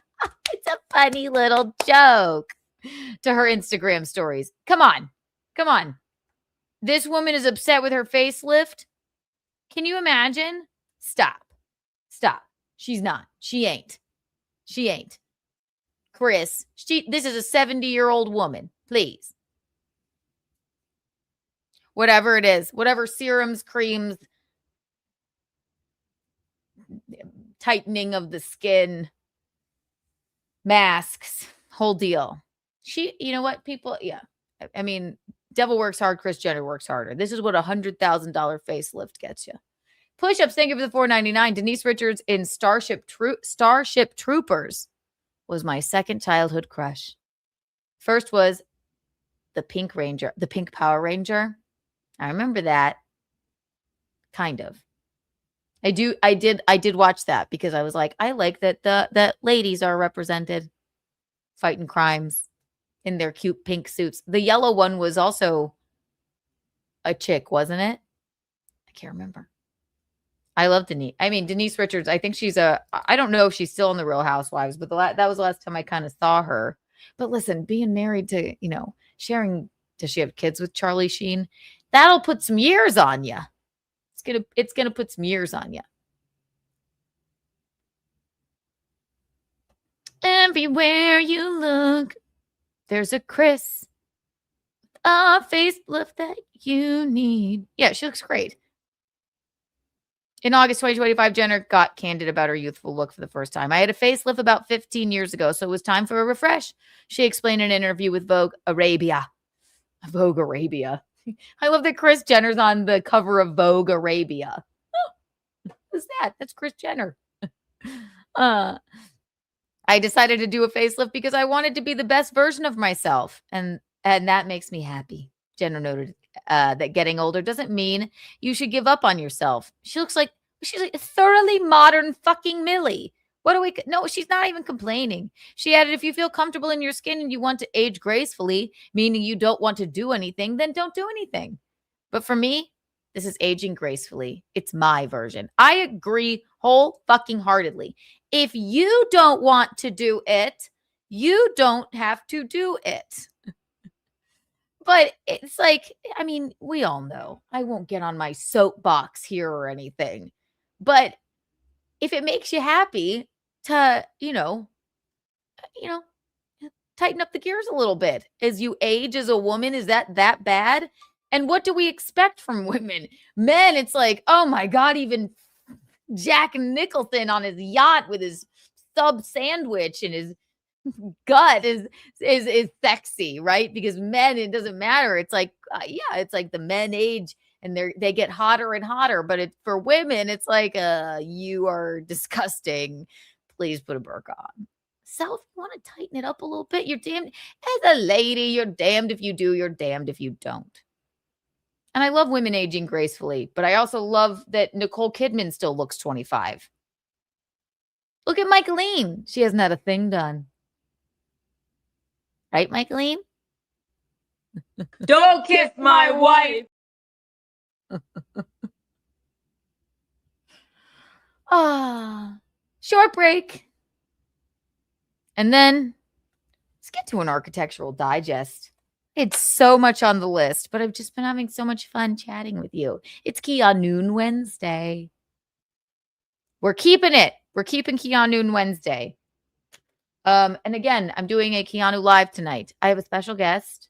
It's a funny little joke to her Instagram stories. Come on. This woman is upset with her facelift. Can you imagine? Stop. Stop. She's not. She ain't. She ain't. Chris, this is a 70-year-old woman. Please. Whatever it is, whatever serums, creams, tightening of the skin, masks, whole deal. You know what, people? Yeah. I mean, devil works hard, Kris Jenner works harder. This is what a $100,000 facelift gets you. Push-ups, thank you for the $4.99. Denise Richards in Starship Troopers was my second childhood crush. First was the Pink Ranger, the Pink Power Ranger. I remember that. Kind of. I did watch that because I was like, I like that the ladies are represented fighting crimes in their cute pink suits. The yellow one was also a chick, wasn't it? I can't remember. I love Denise. I mean, Denise Richards, I think I don't know if she's still in the Real Housewives, but that was the last time I kind of saw her. But listen, being married to, sharing, does she have kids with Charlie Sheen? That'll put some years on you. It's gonna put some years on you. Everywhere you look, there's a Kris, a facelift that you need. Yeah, she looks great. In August 2025, Jenner got candid about her youthful look for the first time. I had a facelift about 15 years ago, so it was time for a refresh. She explained in an interview with Vogue Arabia. Vogue Arabia. I love that Kris Jenner's on the cover of Vogue Arabia. Oh, who's that? That's Kris Jenner. I decided to do a facelift because I wanted to be the best version of myself. And that makes me happy. Jenner noted that getting older doesn't mean you should give up on yourself. She's like a thoroughly modern fucking Millie. No, she's not even complaining. She added, if you feel comfortable in your skin and you want to age gracefully, meaning you don't want to do anything, then don't do anything. But for me, this is aging gracefully. It's my version. I agree whole fucking heartedly. If you don't want to do it, you don't have to do it. But it's like, I mean, we all know. I won't get on my soapbox here or anything. But if it makes you happy to, tighten up the gears a little bit as you age as a woman, is that bad? And what do we expect from women? Men, it's like, oh my God, even Jack Nicholson on his yacht with his sub sandwich and his gut is sexy, right? Because men, it doesn't matter. It's like, it's like the men age and they get hotter and hotter. But for women, it's like, you are disgusting. Please put a burqa on. So if you want to tighten it up a little bit, you're damned. As a lady, you're damned if you do, you're damned if you don't. And I love women aging gracefully, but I also love that Nicole Kidman still looks 25. Look at Michaeline. She hasn't had a thing done. Right, Michaeline? Don't kiss my wife. Short break. And then let's get to an architectural digest. It's so much on the list, but I've just been having so much fun chatting with you. It's KeaNOON Wednesday. We're keeping it. We're keeping KeaNOON Wednesday. And again, I'm doing a Keanu live tonight. I have a special guest.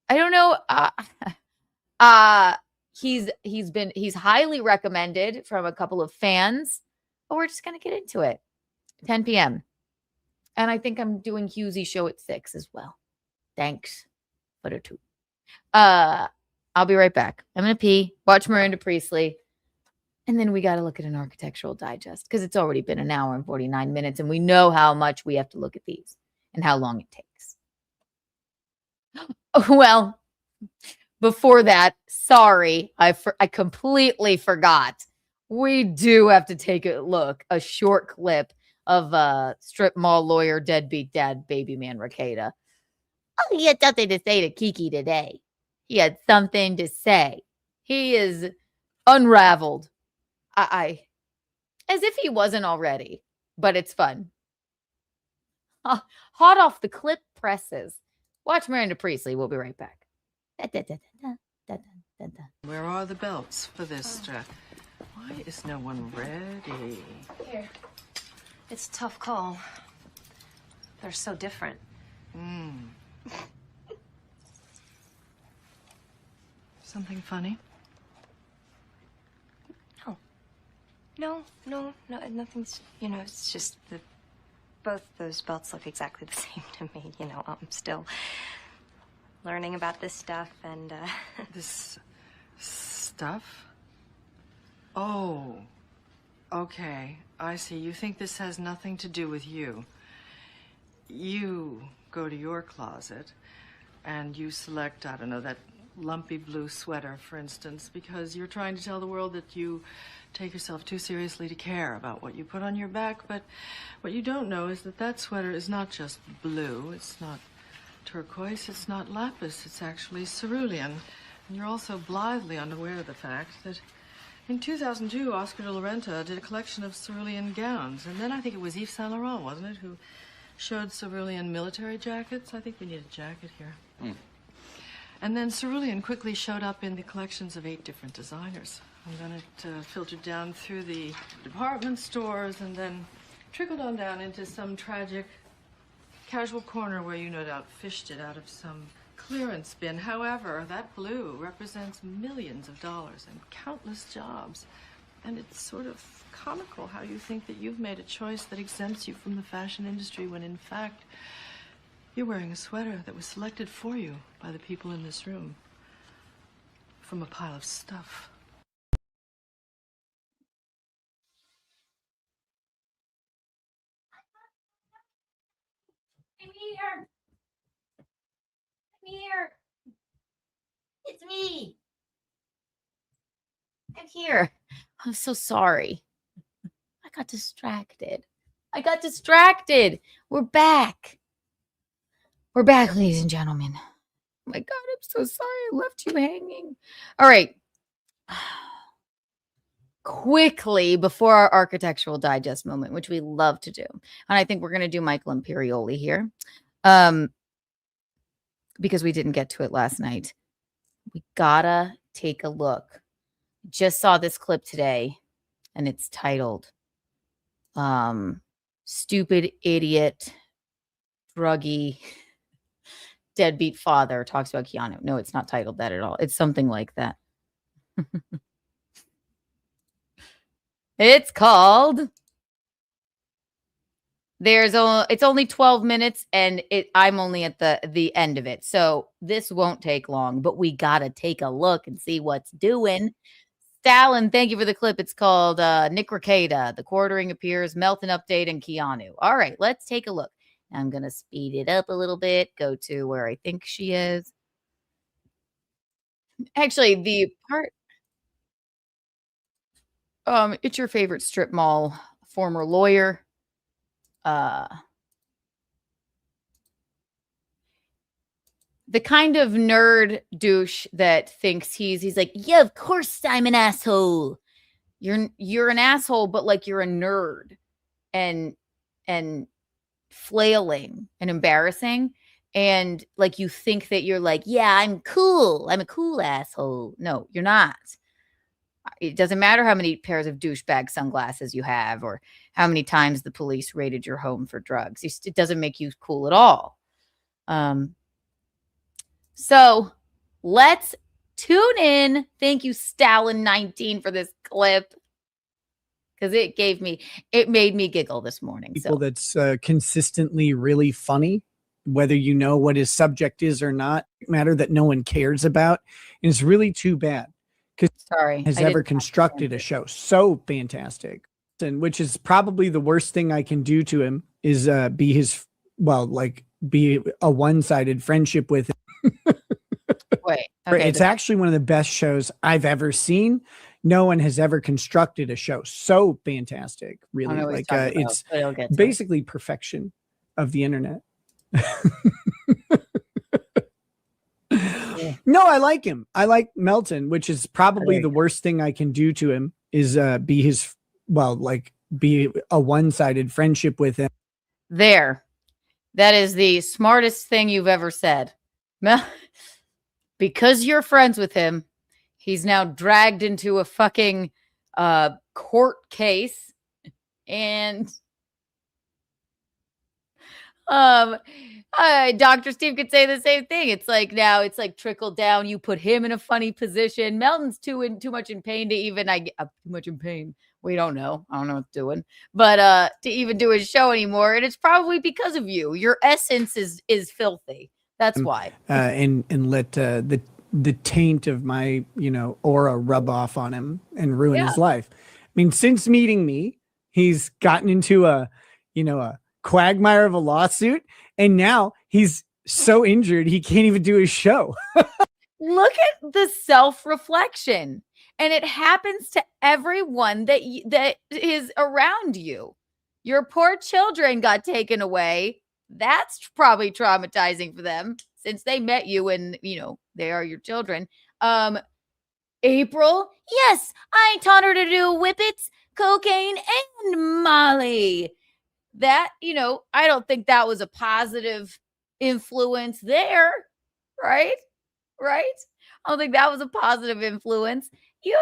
I don't know. He's highly recommended from a couple of fans. But we're just gonna get into it. 10 p.m. And I think I'm doing Hughesy's show at 6 as well. Thanks for the 2. I'll be right back. I'm gonna pee, watch Miranda Priestley, and then we got to look at an architectural digest because it's already been an hour and 49 minutes, and we know how much we have to look at these and how long it takes. Well, before that, sorry, I completely forgot. We do have to take a short clip of strip mall lawyer, deadbeat dad, baby man Rekieta. Oh, he had something to say to Kiki today. He had something to say. He is unraveled. As if he wasn't already, but it's fun. Hot off the clip presses. Watch Miranda Priestley. We'll be right back. Where are the belts for this? Why is no one ready? Here. It's a tough call. They're so different. Something funny? No, nothing's, it's just that both those belts look exactly the same to me. I'm still learning about this stuff and, This stuff? Oh, okay. I see. You think this has nothing to do with you. You go to your closet and you select, I don't know, that lumpy blue sweater, for instance, because you're trying to tell the world that you take yourself too seriously to care about what you put on your back. But what you don't know is that that sweater is not just blue. It's not turquoise. It's not lapis. It's actually cerulean. And you're also blithely unaware of the fact that in 2002, Oscar de la Renta did a collection of cerulean gowns. And then I think it was Yves Saint Laurent, wasn't it, who showed cerulean military jackets? I think we need a jacket here. And then cerulean quickly showed up in the collections of 8 different designers. And then it filtered down through the department stores and then trickled on down into some tragic casual corner where you no doubt fished it out of some clearance bin. However, that blue represents millions of dollars and countless jobs. And it's sort of comical how you think that you've made a choice that exempts you from the fashion industry when in fact you're wearing a sweater that was selected for you by the people in this room from a pile of stuff. I'm here. I'm here. It's me. I'm here. I'm so sorry. I got distracted. We're back. We're back, ladies and gentlemen. Oh my God, I'm so sorry I left you hanging. All right. Quickly, before our architectural digest moment, which we love to do. And I think we're going to do Michael Imperioli here. Because we didn't get to it last night. We gotta take a look. Just saw this clip today, and it's titled Stupid Idiot Druggy Deadbeat Father Talks About Keanu. No, it's not titled that at all. It's something like that. It's called it's only 12 minutes and I'm only at the end of it. So this won't take long, but we got to take a look and see what's doing. Stalin, thank you for the clip. It's called Nick Ricada, The Quartering Appears, Melton Update, and Keanu. All right, let's take a look. I'm going to speed it up a little bit, go to where I think she is. Actually, the part, it's your favorite strip mall former lawyer. The kind of nerd douche that thinks he's like, yeah, of course I'm an asshole. You're an asshole, but like you're a nerd and flailing and embarrassing. And like you think that you're like, yeah, I'm cool. I'm a cool asshole. No, you're not. It doesn't matter how many pairs of douchebag sunglasses you have or how many times the police raided your home for drugs. It doesn't make you cool at all. So let's tune in. Thank you, Stalin19, for this clip. Because it made me giggle this morning. People that's consistently really funny, whether you know what his subject is or not, matter that no one cares about. And it's really too bad. Sorry, has ever constructed a show so fantastic, and which is probably the worst thing I can do to him is be a one-sided friendship with him. Wait, okay, it's actually one of the best shows I've ever seen. No one has ever constructed a show so fantastic. Really, like it's basically perfection of the internet. No, I like him. I like Melton, which is probably the worst thing I can do to him is be a one-sided friendship with him. There. That is the smartest thing you've ever said. Because you're friends with him, he's now dragged into a fucking court case. And Dr. Steve could say the same thing. It's like now it's like trickle down. You put him in a funny position. Melton's too much in pain to even too much in pain. We don't know. I don't know what's doing, but to even do his show anymore, and it's probably because of you. Your essence is filthy. That's why. And let the taint of my aura rub off on him and ruin his life. I mean, since meeting me, he's gotten into a quagmire of a lawsuit, and now he's so injured he can't even do his show. Look at the self-reflection, and it happens to everyone that is around you. Your poor children got taken away. That's probably traumatizing for them since they met you and they are your children. April, yes, I taught her to do whippets, cocaine, and Molly. That, I don't think that was a positive influence there, right? Right? I don't think that was a positive influence. You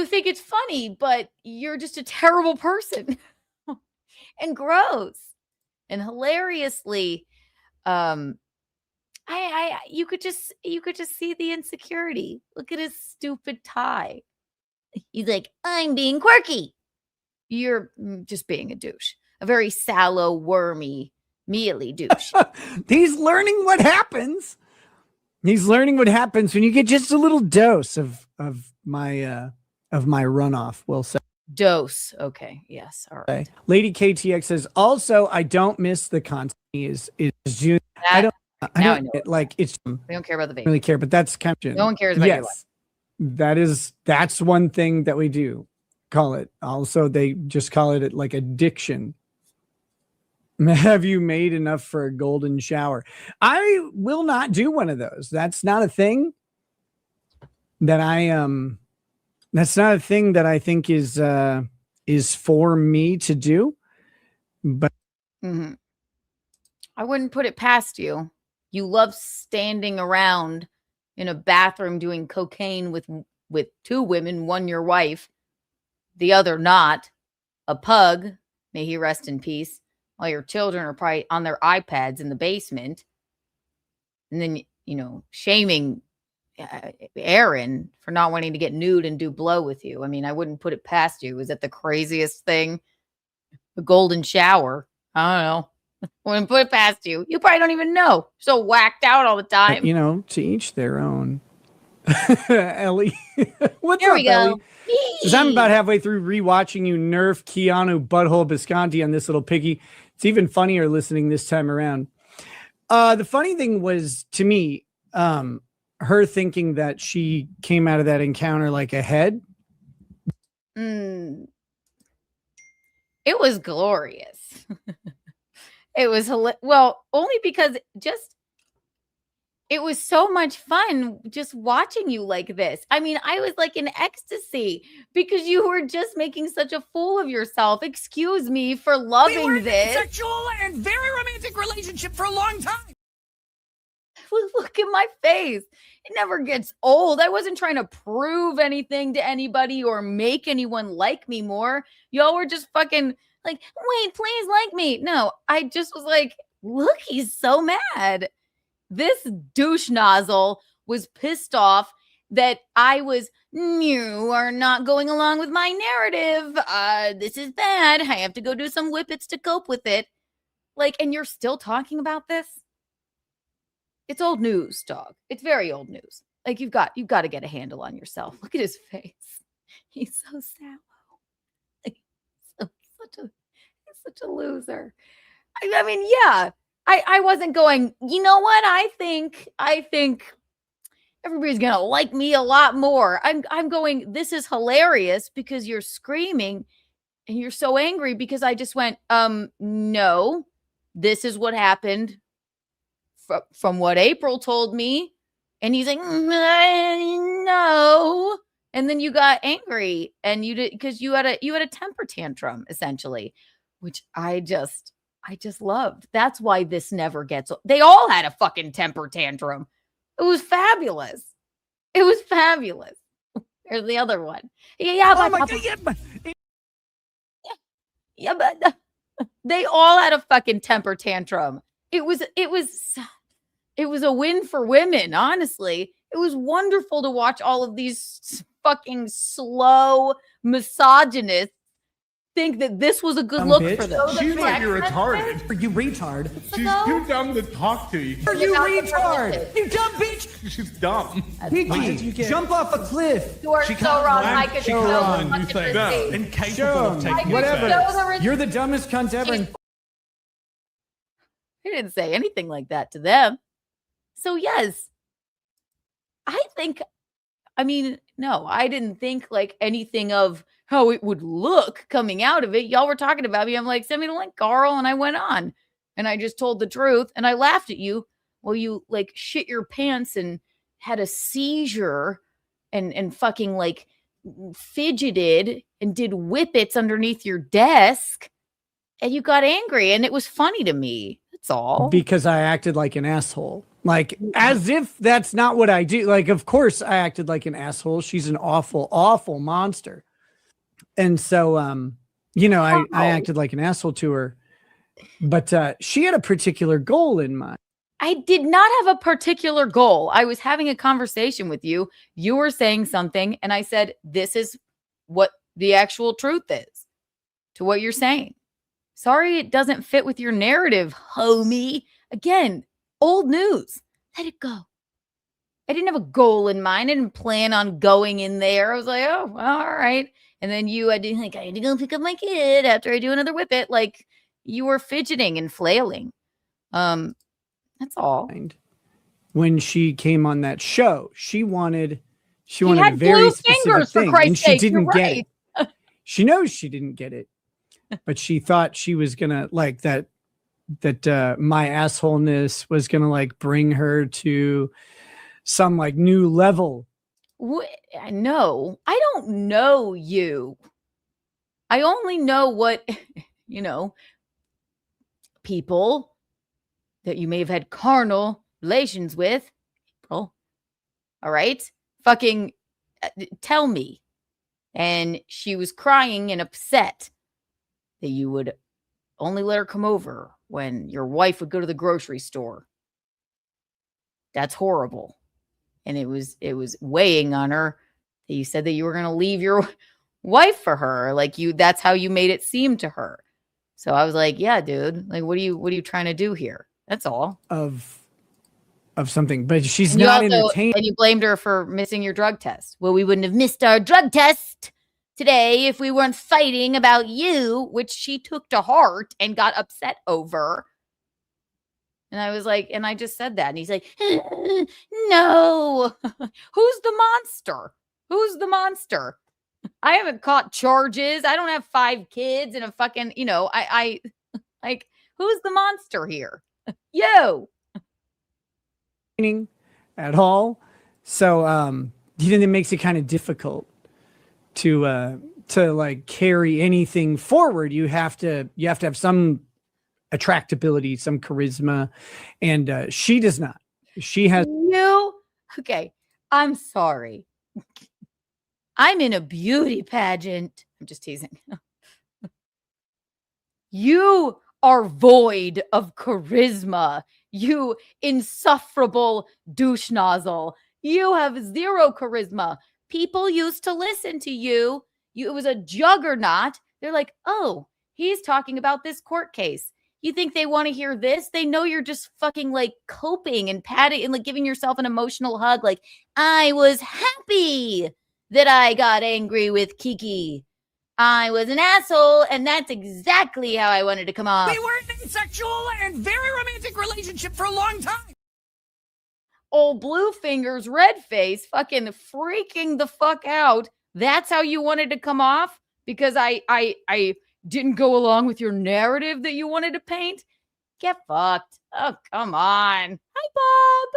think it's funny, but you're just a terrible person and gross and hilariously. You could just see the insecurity. Look at his stupid tie. He's like, I'm being quirky. You're just being a douche, a very sallow, wormy, mealy douche. He's learning what happens. He's learning what happens when you get just a little dose of my runoff. We'll say dose. Okay. Yes. All right. Okay. Lady KTX says, also, I don't miss the content. Is June. I don't know. It's we don't care about the baby. Really care, but that's kind of June. No one cares about your life. That's one thing that we do call it. Also, they just call it like addiction. Have you made enough for a golden shower? I will not do one of those. That's not a thing that that's not a thing that I think is for me to do. But I wouldn't put it past you. You love standing around in a bathroom doing cocaine with two women, one your wife, the other not, a pug, may he rest in peace, while your children are probably on their iPads in the basement. And then, shaming Aaron for not wanting to get nude and do blow with you. I mean, I wouldn't put it past you. Is that the craziest thing? The golden shower. I don't know. Wouldn't put it past you. You probably don't even know. So whacked out all the time. To each their own. Ellie. What's Here up, we go. Ellie? Because I'm about halfway through rewatching you nerf Keanu Butthole Bisconti on this little piggy. It's even funnier listening this time around. The funny thing was, to me, her thinking that she came out of that encounter like a head. It was glorious. It was only because it was so much fun just watching you like this. I mean, I was like in ecstasy because you were just making such a fool of yourself. Excuse me for loving we were this. In a sexual and very romantic relationship for a long time. Look at my face. It never gets old. I wasn't trying to prove anything to anybody or make anyone like me more. Y'all were just fucking like, wait, please like me. No, I just was like, look, he's so mad. This douche nozzle was pissed off that you are not going along with my narrative. This is bad. I have to go do some whippets to cope with it. And you're still talking about this? It's old news, dog. It's very old news. You've got to get a handle on yourself. Look at his face. He's so sallow. He's such a loser. I mean, yeah. I wasn't going, you know what? I think everybody's gonna like me a lot more. I'm going, this is hilarious because you're screaming and you're so angry because I just went, no, this is what happened from what April told me. And he's like, no. And then you got angry and you did because you had a temper tantrum essentially, which I just loved. That's why this never gets old. They all had a fucking temper tantrum. It was fabulous. It was fabulous. There's the other one. Yeah, Oh but my God, yeah, but yeah, but they all had a fucking temper tantrum. It was a win for women, honestly. It was wonderful to watch all of these fucking slow misogynists think that this was a good look for them. She might be retarded. Are you retard? She's too dumb to talk to you. Are you retard? You dumb bitch! She's dumb. Kiki, jump off a cliff. You are so wrong. I could She show can't the run. fucking No, receipt. incapable of taking Whatever. offense. You're the dumbest cunt ever. I didn't say anything like that to them. So yes, I didn't think like anything of how it would look coming out of it. Y'all were talking about me. I'm like, send me the link, Carl. And I went on and I just told the truth and I laughed at you while you like shit your pants and had a seizure and fucking like fidgeted and did whippets underneath your desk and you got angry and it was funny to me. That's all. Because I acted like an asshole. Like, as if that's not what I do. Like, of course I acted like an asshole. She's an awful, awful monster. And so, I acted like an asshole to her. But she had a particular goal in mind. I did not have a particular goal. I was having a conversation with you. You were saying something, and I said, this is what the actual truth is to what you're saying. Sorry, it doesn't fit with your narrative, homie. Again, old news. Let it go. I didn't have a goal in mind. I didn't plan on going in there. I was like, oh, well, all right. And then I had to go pick up my kid after I do another whippet. Like, you were fidgeting and flailing. That's all. When she came on that show, she wanted She a had very blue specific fingers, for thing, Christ's and she sake. didn't You're get right. it. She knows she didn't get it, but she thought she was gonna like that my assholeness was gonna like bring her to some like new level. No, I don't know you. I only know what, people that you may have had carnal relations with. April. All right. Fucking tell me. And she was crying and upset that you would only let her come over when your wife would go to the grocery store. That's horrible. And it was weighing on her that you said that you were going to leave your wife for her. Like that's how you made it seem to her. So I was like, yeah, dude, like, what are you trying to do here? That's all Of something, but she's and not you also, entertained. And you blamed her for missing your drug test. Well, we wouldn't have missed our drug test today if we weren't fighting about you, which she took to heart and got upset over. And I was like, and I just said that. And he's like, no, who's the monster? Who's the monster? I haven't caught charges. I don't have 5 kids and a fucking, I like, who's the monster here? You. At all. So, it makes it kind of difficult to like carry anything forward. You have to have some attractability, some charisma, and she does not. She has okay. I'm sorry. I'm in a beauty pageant. I'm just teasing. You are void of charisma. You insufferable douche nozzle. You have 0 charisma. People used to listen to you. It was a juggernaut. They're like, oh, he's talking about this court case. You think they want to hear this? They know you're just fucking like coping and patting and like giving yourself an emotional hug. Like, I was happy that I got angry with Kiki. I was an asshole, and that's exactly how I wanted to come off. We were in a sexual and very romantic relationship for a long time. Old blue fingers, red face, fucking freaking the fuck out. That's how you wanted to come off? Because I didn't go along with your narrative that you wanted to paint? Get fucked. Oh, come on. Hi, Bob.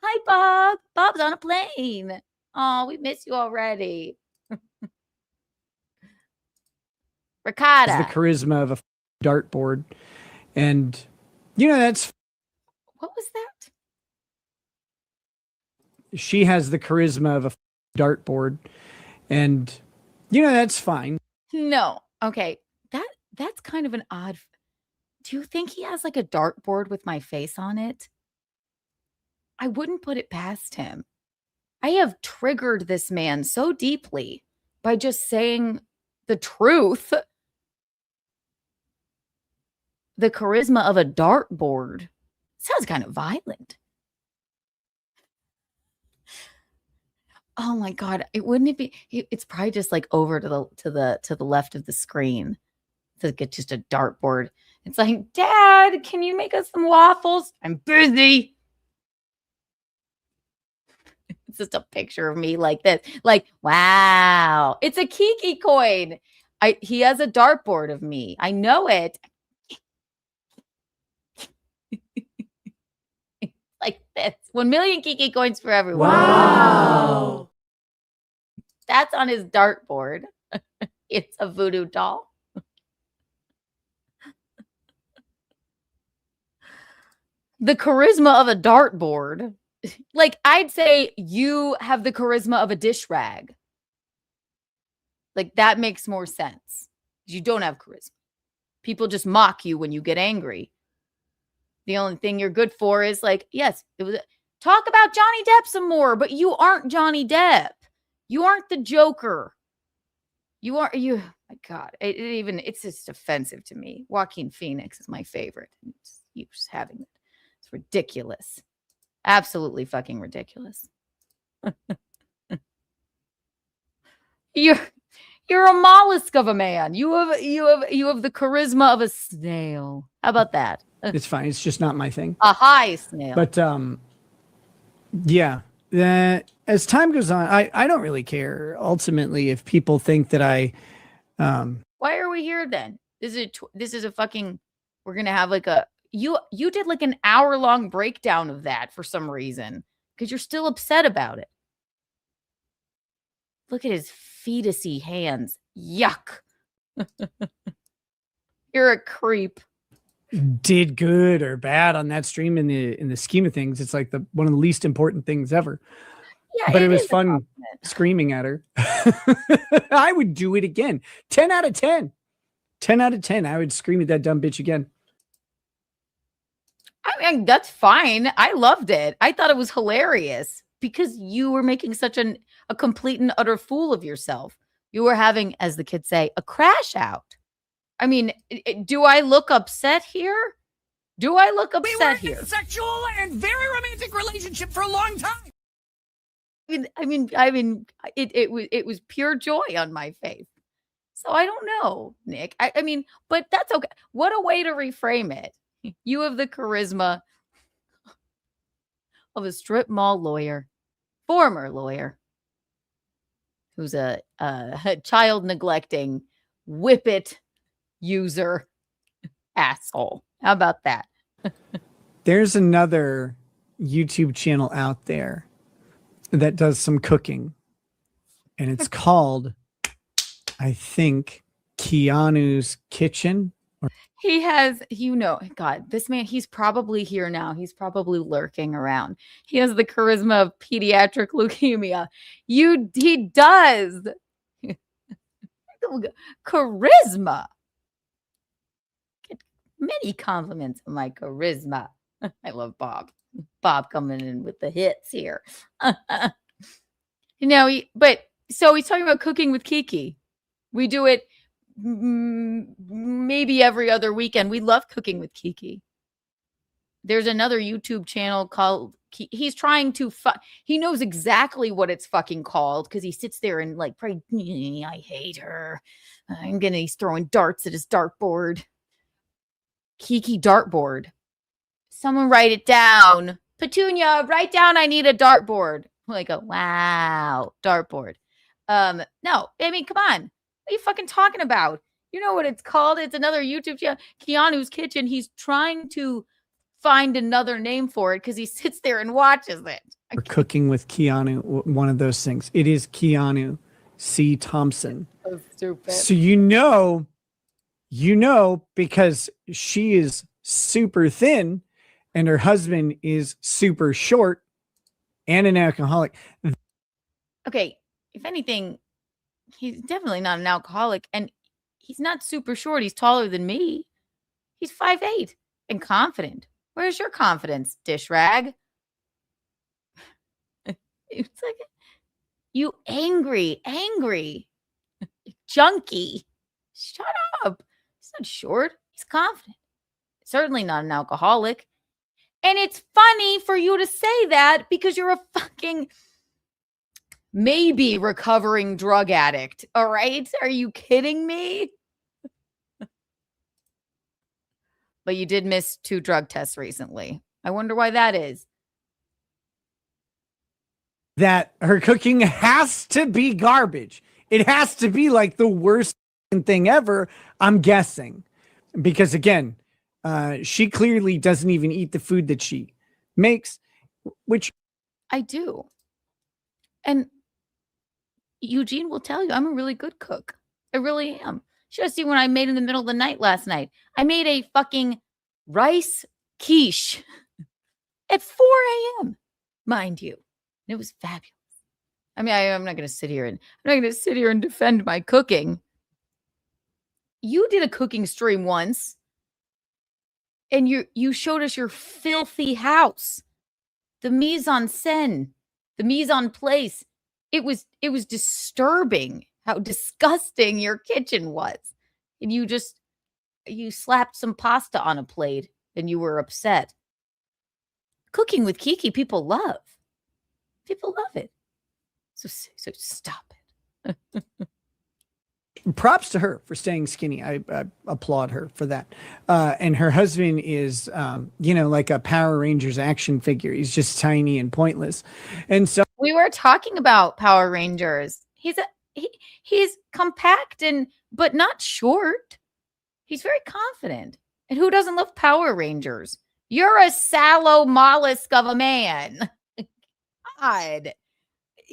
Hi, Bob. Bob's on a plane. Oh, we miss you already. Ricotta. the charisma of a dartboard, and that's what was that? she has the charisma of a dartboard, and that's fine. No. Okay. That's kind of an odd. Do you think he has like a dartboard with my face on it? I wouldn't put it past him. I have triggered this man so deeply by just saying the truth. The charisma of a dartboard sounds kind of violent. Oh my God. Wouldn't it be? It's probably just like over to the left of the screen. To get just a dartboard. It's like, Dad, can you make us some waffles? I'm busy. It's just a picture of me like this. Like, wow. It's a Kiki coin. He has a dartboard of me. I know it. Like this. 1 million Kiki coins for everyone. Wow. That's on his dartboard. It's a voodoo doll. The charisma of a dartboard. Like, I'd say you have the charisma of a dish rag. Like, that makes more sense. You don't have charisma. People just mock you when you get angry. The only thing you're good for is like, yes, it was talk about Johnny Depp some more, but you aren't Johnny Depp. You aren't the Joker. My God, it's just offensive to me. Joaquin Phoenix is my favorite. You're just having it. It's ridiculous. Absolutely fucking ridiculous. You're a mollusk of a man. You have the charisma of a snail. How about that? It's fine. It's just not my thing. A high snail. But yeah. As time goes on, I don't really care ultimately if people think that I Why are we here then? This is a fucking, we're gonna have like a you did like an hour-long breakdown of that for some reason because you're still upset about it. Look at his fetusy hands. Yuck. You're a creep. did good or bad on that stream in the scheme of things. It's like one of the least important things ever. Yeah, but it was fun screaming at her. I would do it again. 10 out of 10. 10 out of 10. I would scream at that dumb bitch again. I mean, that's fine. I loved it. I thought it was hilarious because you were making such a complete and utter fool of yourself. You were having, as the kids say, a crash out. I mean, do I look upset here? Do I look upset here? We were in a sexual and very romantic relationship for a long time. I mean, it was pure joy on my face. So I don't know, Nick. I mean, but that's okay. What a way to reframe it. You have the charisma of a strip mall lawyer, former lawyer, who's a child neglecting, whippet user asshole. How about that? There's another YouTube channel out there that does some cooking, and it's called, I think, Keanu's Kitchen. He has, God, this man, he's probably here now. He's probably lurking around. He has the charisma of pediatric leukemia. He does. Charisma. Get many compliments on my charisma. I love Bob. Bob coming in with the hits here. So he's talking about cooking with Kiki. We do it maybe every other weekend. We love cooking with Kiki. There's another YouTube channel called he's trying to he knows exactly what it's fucking called because he sits there and like pray, I hate her. He's throwing darts at his dartboard. Kiki dartboard. Someone write it down. Petunia, write down I need a dartboard. Like a wow, dartboard. No, I mean, come on. What are you fucking talking about? You know what it's called? It's another YouTube channel, Keanu's Kitchen. He's trying to find another name for it because he sits there and watches it. Or cooking with Keanu, one of those things. It is Keanu C. Thompson. So stupid. So because she is super thin and her husband is super short and an alcoholic. Okay, if anything, he's definitely not an alcoholic, and he's not super short. He's taller than me. He's 5'8" and confident. Where's your confidence, dish rag? It's like, you angry junkie. Shut up. He's not short. He's confident. Certainly not an alcoholic. And it's funny for you to say that because you're a fucking maybe recovering drug addict. All right? Are you kidding me? But you did miss 2 drug tests recently. I wonder why that is. That her cooking has to be garbage. It has to be like the worst thing ever, I'm guessing. Because again, she clearly doesn't even eat the food that she makes, which I do. And Eugene will tell you I'm a really good cook. I really am. Should have seen what I made in the middle of the night last night. I made a fucking rice quiche at 4 a.m., mind you. And it was fabulous. I mean, I'm not going to sit here and defend my cooking. You did a cooking stream once, and you showed us your filthy house, the mise en scène, the mise en place. It was disturbing how disgusting your kitchen was. And you slapped some pasta on a plate and you were upset. Cooking with Kiki, people love. People love it. So stop it. props to her for staying skinny. I applaud her for that. And her husband is, like a Power Rangers action figure. He's just tiny and pointless. And so we were talking about Power Rangers. He's compact but not short. He's very confident. And who doesn't love Power Rangers? You're a sallow mollusk of a man. God.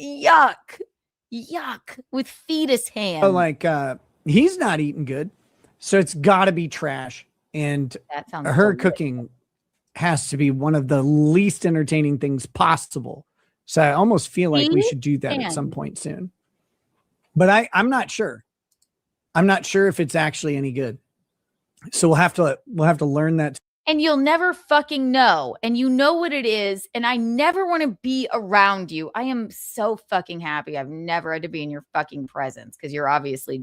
Yuck. With fetus hands. He's not eating good. So it's got to be trash. And that sounds her delicious. cooking has to be one of the least entertaining things possible. So I almost feel like we should do that at some point soon. But I'm not sure. I'm not sure if it's actually any good. So we'll have to learn that. And you'll never fucking know. And you know what it is. And I never want to be around you. I am so fucking happy I've never had to be in your fucking presence. Because you're obviously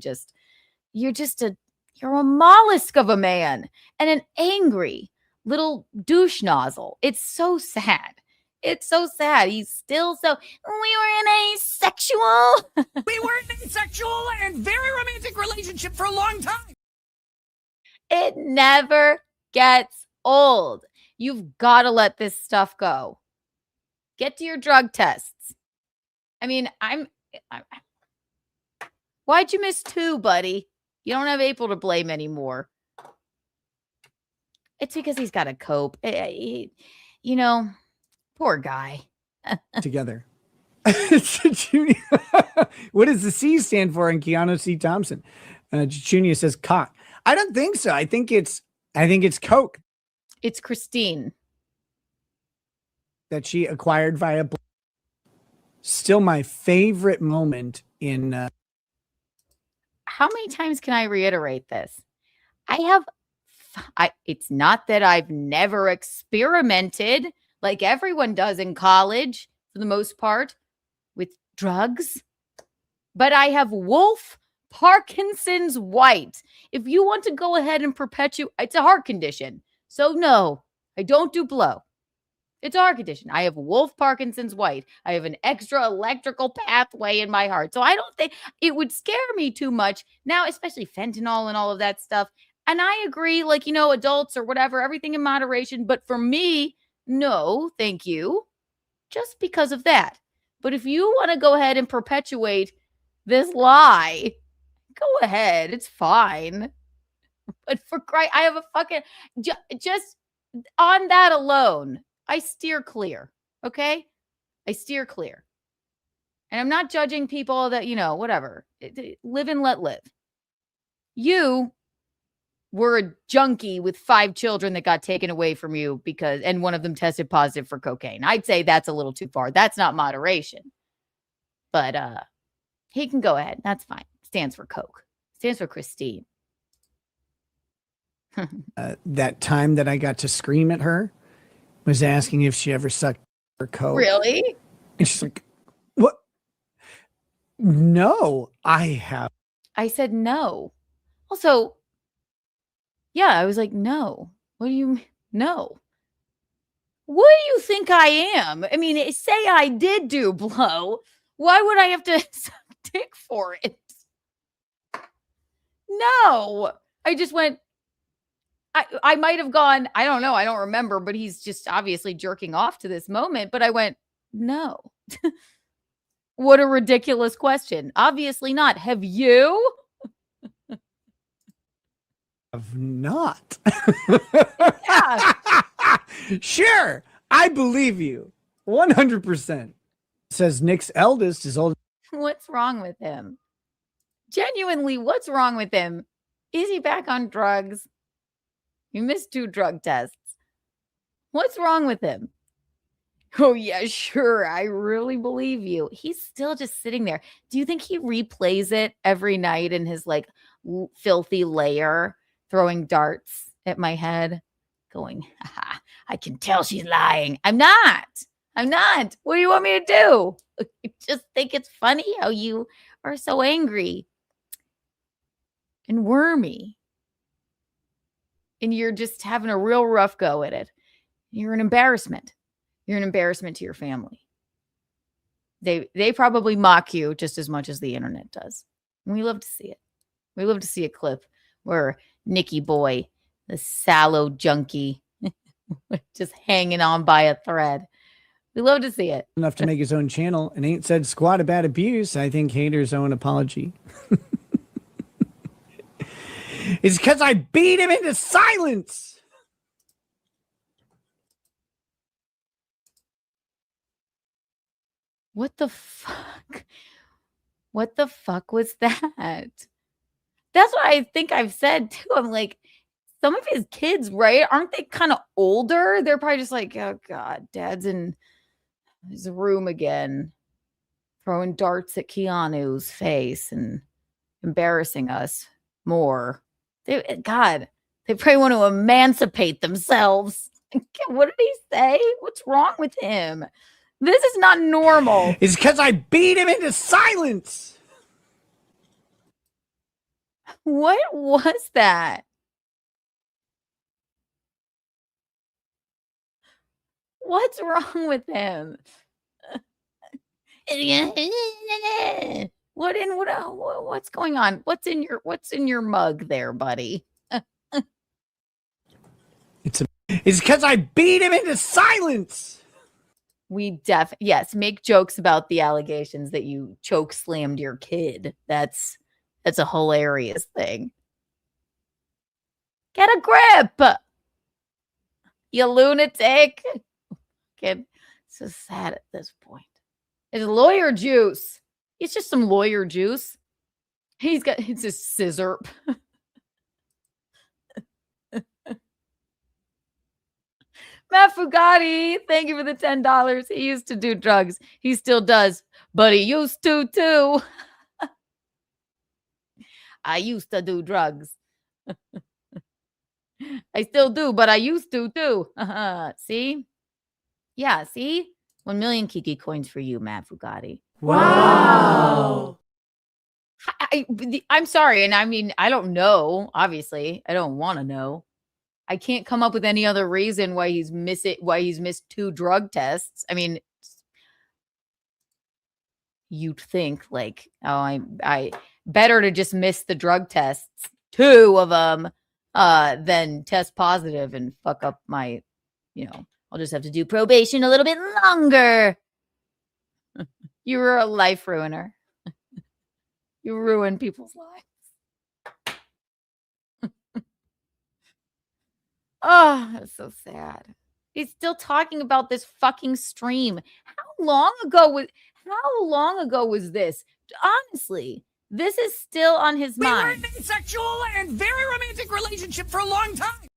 you're a mollusk of a man. And an angry little douche nozzle. It's so sad. It's so sad. He's still so, we were in a sexual. We were in a sexual and very romantic relationship for a long time. It never gets old. You've got to let this stuff go. Get to your drug tests. I mean, why'd you miss 2, buddy? You don't have April to blame anymore. It's because he's got to cope. Poor guy. Together. What does the C stand for in Keanu C. Thompson? Junior says cock. I don't think so. I think it's coke. It's Christine. That she acquired via. Still my favorite moment in. How many times can I reiterate this? It's not that I've never experimented like everyone does in college, for the most part, with drugs. But I have Wolf Parkinson's White. If you want to go ahead and perpetuate, it's a heart condition. So no, I don't do blow. It's a heart condition. I have Wolf Parkinson's White. I have an extra electrical pathway in my heart. So I don't think it would scare me too much now, especially fentanyl and all of that stuff. And I agree, adults or whatever, everything in moderation. But for me, no, thank you. Just because of that. But if you want to go ahead and perpetuate this lie, go ahead. It's fine. But for Christ, I have a fucking, just on that alone, I steer clear. Okay? I steer clear. And I'm not judging people that, whatever. Live and let live. You we're a junkie with 5 children that got taken away from you and one of them tested positive for cocaine. I'd say that's a little too far. That's not moderation. But he can go ahead. That's fine. Stands for Coke. Stands for Christine. That time that I got to scream at her was asking if she ever sucked her Coke. Really? And she's like, what? No, I have. I said no. Also, yeah, I was like, no. What do you mean? No. What do you think I am? I mean, say I did do blow. Why would I have to suck dick for it? No. I just went, I might have gone, I don't know, I don't remember, but he's just obviously jerking off to this moment. But I went, no. What a ridiculous question. Obviously not. Have you? Have not. Yeah. Sure. I believe you. 100%. Says Nick's eldest is old. What's wrong with him? Genuinely, what's wrong with him? Is he back on drugs? You missed 2 drug tests. What's wrong with him? Oh, yeah, sure. I really believe you. He's still just sitting there. Do you think he replays it every night in his like filthy lair, throwing darts at my head, going, haha, I can tell she's lying. I'm not. What do you want me to do? I just think it's funny how you are so angry and wormy. And you're just having a real rough go at it. You're an embarrassment. You're an embarrassment to your family. They probably mock you just as much as the internet does. And we love to see it. We love to see a clip where Nicky Boy, the sallow junkie, just hanging on by a thread. We love to see it. Enough to make his own channel and ain't said squat about abuse. I think haters owe an apology. It's because I beat him into silence. What the fuck? What the fuck was that? That's what I think I've said too. I'm like, some of his kids, right? Aren't they kind of older? They're probably just like, oh God, Dad's in his room again, throwing darts at Keanu's face and embarrassing us more. They probably want to emancipate themselves. What did he say? What's wrong with him? This is not normal. It's because I beat him into silence. What was that? What's wrong with him? What's going on? What's in your mug there, buddy? It's because I beat him into silence. Yes, make jokes about the allegations that you choke slammed your kid. That's a hilarious thing. Get a grip, you lunatic. Kid, so sad at this point. It's lawyer juice. It's just some lawyer juice. It's a scissor. Matt Fugatti, thank you for the $10. He used to do drugs. He still does, but he used to too. I used to do drugs. I still do, but I used to too. See? Yeah, see? 1 million Kiki coins for you, Matt Fugatti. Wow. I'm sorry, and I mean, I don't know. Obviously, I don't want to know. I can't come up with any other reason why he's missed 2 drug tests. I mean, you'd think like, oh, I better to just miss the drug tests, 2 of them, than test positive and fuck up my, I'll just have to do probation a little bit longer. You were a life ruiner. You ruin people's lives. Oh, that's so sad. He's still talking about this fucking stream. How long ago was this? Honestly, This is still on his We were mind. in a sexual and very romantic relationship for a long time.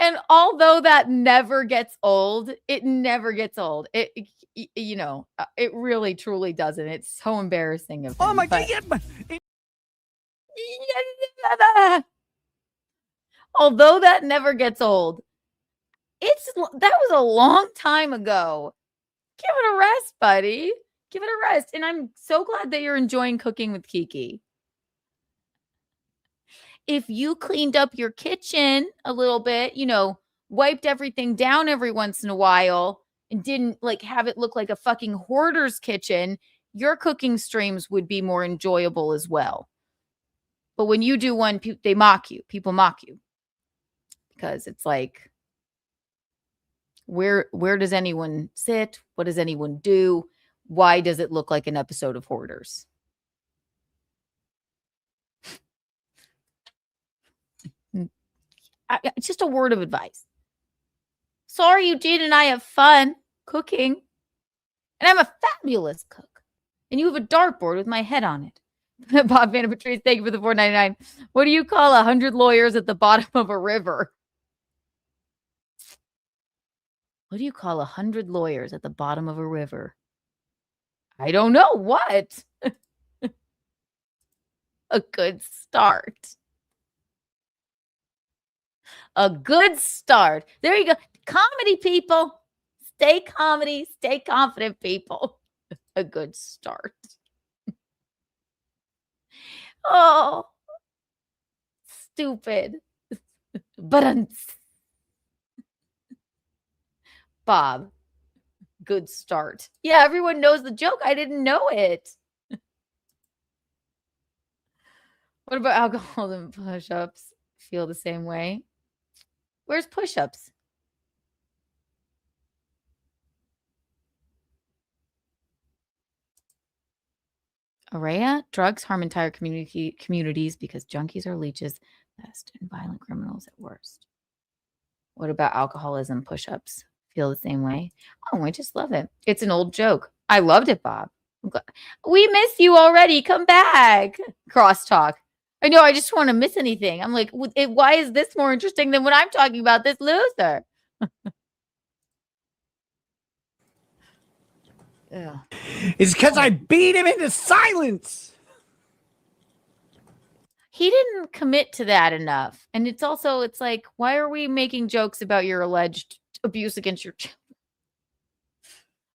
And although that never gets old, it never gets old. It really truly doesn't. It's so embarrassing of him. Oh my but- God. Although that never gets old, that was a long time ago. Give it a rest, buddy. Give it a rest. And I'm so glad that you're enjoying cooking with Kiki. If you cleaned up your kitchen a little bit, wiped everything down every once in a while and didn't have it look like a fucking hoarder's kitchen, your cooking streams would be more enjoyable as well. But when you do one, they mock you. People mock you because it's like, where does anyone sit? What does anyone do? Why does it look like an episode of Hoarders? Just a word of advice. Sorry, Eugene and I have fun cooking. And I'm a fabulous cook. And you have a dartboard with my head on it. Bob Vanna Patrice, thank you for the $4.99. What do you call 100 lawyers at the bottom of a river? What do you call 100 lawyers at the bottom of a river? I don't know. What? A good start. A good start. There you go. Comedy, people. Stay comedy. Stay confident, people. A good start. Oh, stupid. But Bob, good start. Yeah, everyone knows the joke. I didn't know it. What about alcohol and push-ups? Feel the same way? Where's push-ups? Araya, drugs harm entire communities because junkies are leeches best and violent criminals at worst. What about alcoholism push-ups? Feel the same way? Oh, I just love it. It's an old joke. I loved it, Bob. We miss you already. Come back. Crosstalk. I know. I just don't want to miss anything. I'm like, why is this more interesting than what I'm talking about? This loser. Yeah. It's because I beat him into silence. He didn't commit to that enough. And it's like, why are we making jokes about your alleged abuse against your children?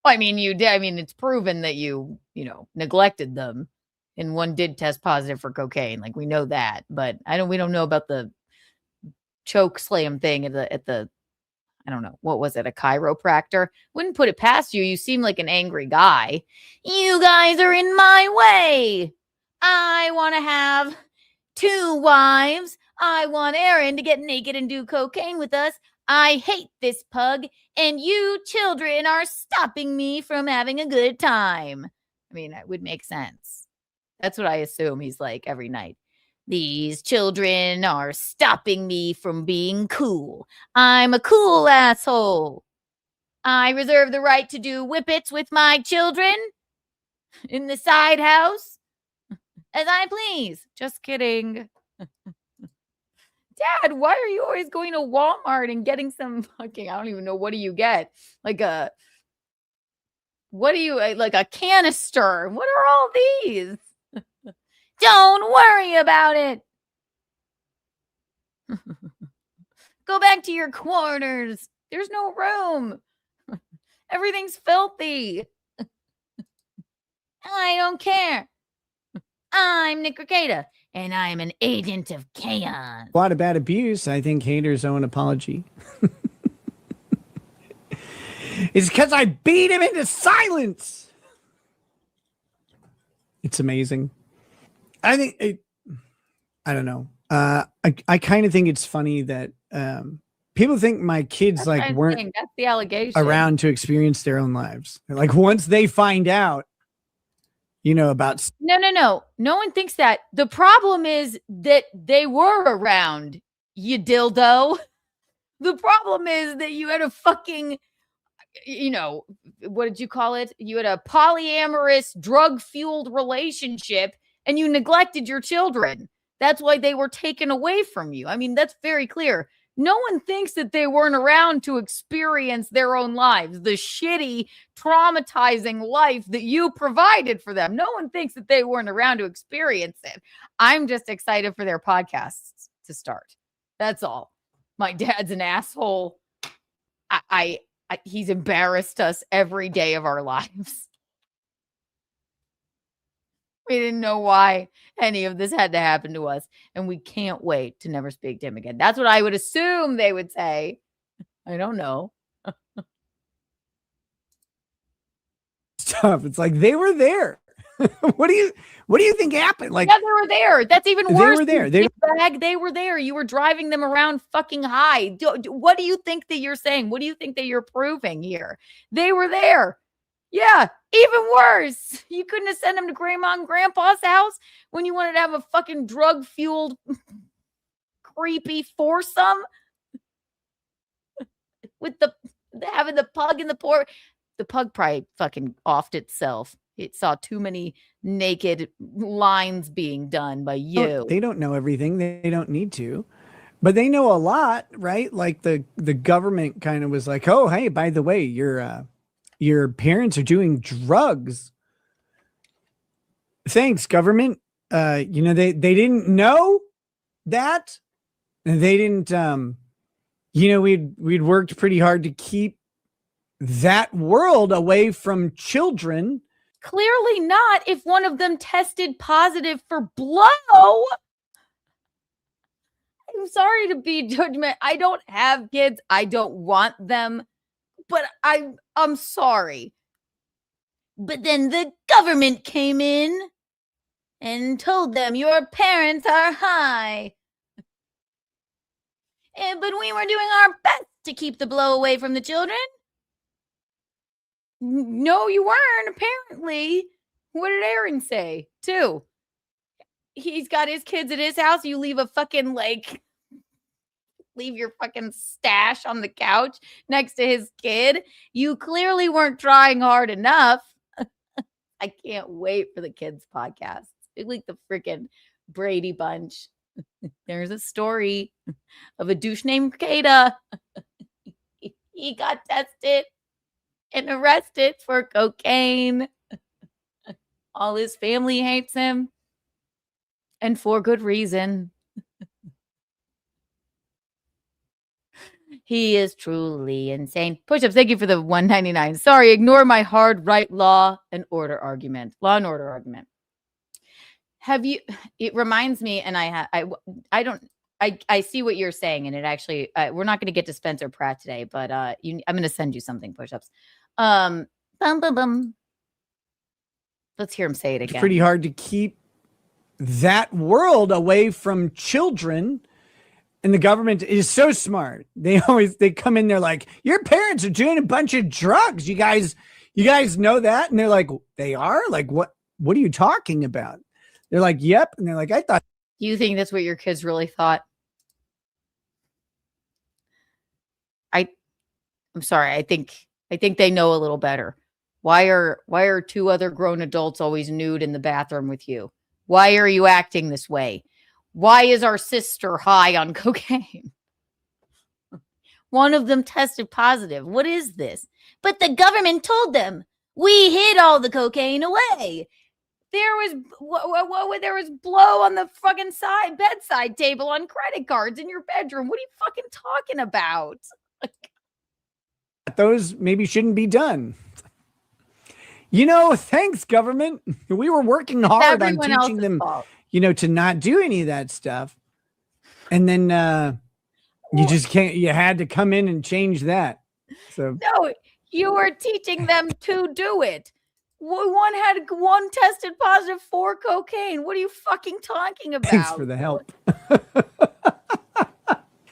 Well, I mean, you did. I mean, it's proven that you neglected them. And one did test positive for cocaine. Like, we know that. But we don't know about the choke slam thing at the I don't know, what was it, a chiropractor? Wouldn't put it past you. You seem like an angry guy. You guys are in my way. I want to have 2 wives. I want Aaron to get naked and do cocaine with us. I hate this pug, and you children are stopping me from having a good time. I mean, it would make sense. That's what I assume he's like every night. These children are stopping me from being cool. I'm a cool asshole. I reserve the right to do whippets with my children in the side house as I please. Just kidding. Dad, why are you always going to Walmart and getting some fucking, I don't even know, what do you get? Like a canister? What are all these? Don't worry about it. Go back to your quarters. There's no room. Everything's filthy. I don't care. I'm Nick Ricada, and I'm an agent of chaos. A lot of bad abuse. I think haters owe an apology. It's because I beat him into silence. It's amazing. I think I don't know. I kind of think it's funny that people think my kids weren't that's the allegation around to experience their own lives. Like once they find out, about No one thinks that. The problem is that they were around, you dildo. The problem is that you had a fucking, what did you call it? You had a polyamorous, drug-fueled relationship and you neglected your children. That's why they were taken away from you. I mean, that's very clear. No one thinks that they weren't around to experience their own lives, the shitty, traumatizing life that you provided for them. No one thinks that they weren't around to experience it. I'm just excited for their podcasts to start. That's all. My dad's an asshole. He's embarrassed us every day of our lives. We didn't know why any of this had to happen to us, and we can't wait to never speak to him again. That's what I would assume they would say. I don't know. Stuff. It's like they were there. What do you think happened? Like, yeah, they were there. That's even worse. They were there. They were there. You were driving them around fucking high. What do you think that you're saying? What do you think that you're proving here? They were there. Yeah, even worse. You couldn't have sent them to grandma and grandpa's house when you wanted to have a fucking drug-fueled, creepy foursome with having the pug in the port. The pug probably fucking offed itself. It saw too many naked lines being done by you. They don't know everything. They don't need to, but they know a lot, right? Like the government kind of was like, oh, hey, by the way, your parents are doing drugs. Thanks, government. They didn't know that. They didn't, we'd worked pretty hard to keep that world away from children. Clearly not if one of them tested positive for blow. I'm sorry to be judgment. I don't have kids. I don't want them. But I'm sorry. But then the government came in and told them your parents are high. But we were doing our best to keep the blow away from the children. No, you weren't, apparently. What did Aaron say, too? He's got his kids at his house. You leave a fucking, leave your fucking stash on the couch next to his kid. You clearly weren't trying hard enough. I can't wait for the kids' podcast. It's like the freaking Brady Bunch. There's a story of a douche named Ricada. He got tested and arrested for cocaine. All his family hates him. And for good reason. He is truly insane. Push-ups, thank you for the $1.99. Sorry, ignore my hard right law and order argument. Law and order argument. It reminds me, and I see what you're saying, and it actually, we're not going to get to Spencer Pratt today, but I'm going to send you something, Push-ups. Bum, bum, bum. Let's hear him say it again. It's pretty hard to keep that world away from children. And the government is so smart. They come in there like, your parents are doing a bunch of drugs. You guys know that? And they're like, they are? Like, what are you talking about? They're like, yep. And they're like, I thought. Do you think that's what your kids really thought? I'm sorry. I think they know a little better. Why are two other grown adults always nude in the bathroom with you? Why are you acting this way? Why is our sister high on cocaine? One of them tested positive. What is this? But the government told them. We hid all the cocaine away. There was blow on the fucking bedside table on credit cards in your bedroom. What are you fucking talking about? Those maybe shouldn't be done. Thanks, government. We were working hard on teaching them. Fault. To not do any of that stuff. And then you just can't, you had to come in and change that. So no, you were teaching them to do it. One tested positive for cocaine. What are you fucking talking about? Thanks for the help.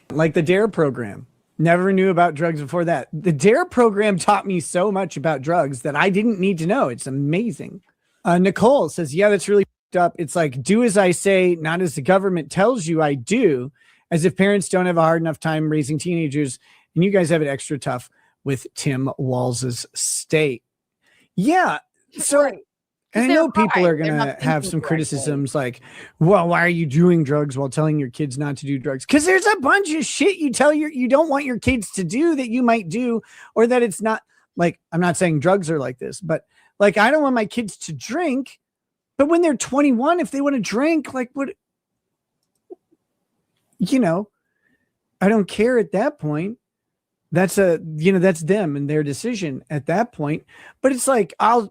Like the DARE program. Never knew about drugs before that. The DARE program taught me so much about drugs that I didn't need to know. It's amazing. Nicole says, yeah, that's really up. It's like, do as I say, not as the government tells you I do, as if parents don't have a hard enough time raising teenagers, and you guys have it extra tough with Tim Walls's state. Yeah. So And I they're know people high. are They're going not to have thinking some correctly. criticisms like, well, why are you doing drugs while telling your kids not to do drugs? Because there's a bunch of shit you don't want your kids to do that you might do, or that it's not like, I'm not saying drugs are like this, but like, I don't want my kids to drink, but when they're 21, if they want to drink, like what, you know, I don't care at that point. That's that's them and their decision at that point. But it's like, I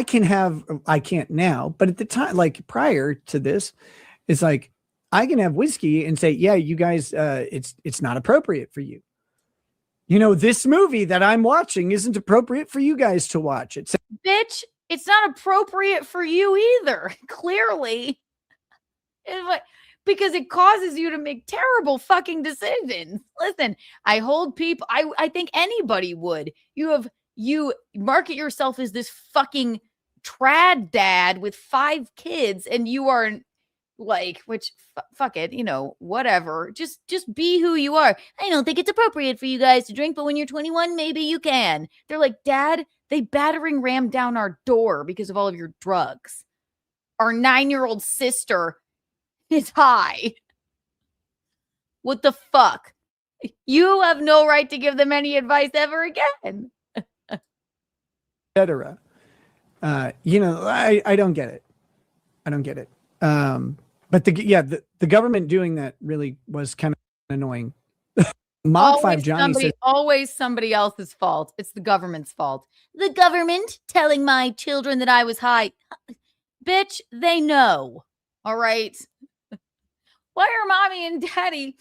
can't now, but at the time, like prior to this, it's like, I can have whiskey and say, yeah, you guys, it's not appropriate for you. You know, this movie that I'm watching isn't appropriate for you guys to watch. It's Bitch, it's not appropriate for you either. Clearly. It's like, because it causes you to make terrible fucking decisions. Listen, I hold people, I think anybody would. You market yourself as this fucking trad dad with 5 kids, and you are like, which fuck it, you know, whatever. Just be who you are. I don't think it's appropriate for you guys to drink, but when you're 21, maybe you can. They're like, Dad, they battering rammed down our door because of all of your drugs. Our 9-year-old sister is high. What the fuck? You have no right to give them any advice ever again. etc. You know, I don't get it. I don't get it. But the government doing that really was kind of annoying. Mod 5 Johnny says, always somebody else's fault. It's the government's fault. The government telling my children that I was high. Bitch, they know. All right. Why are mommy and daddy?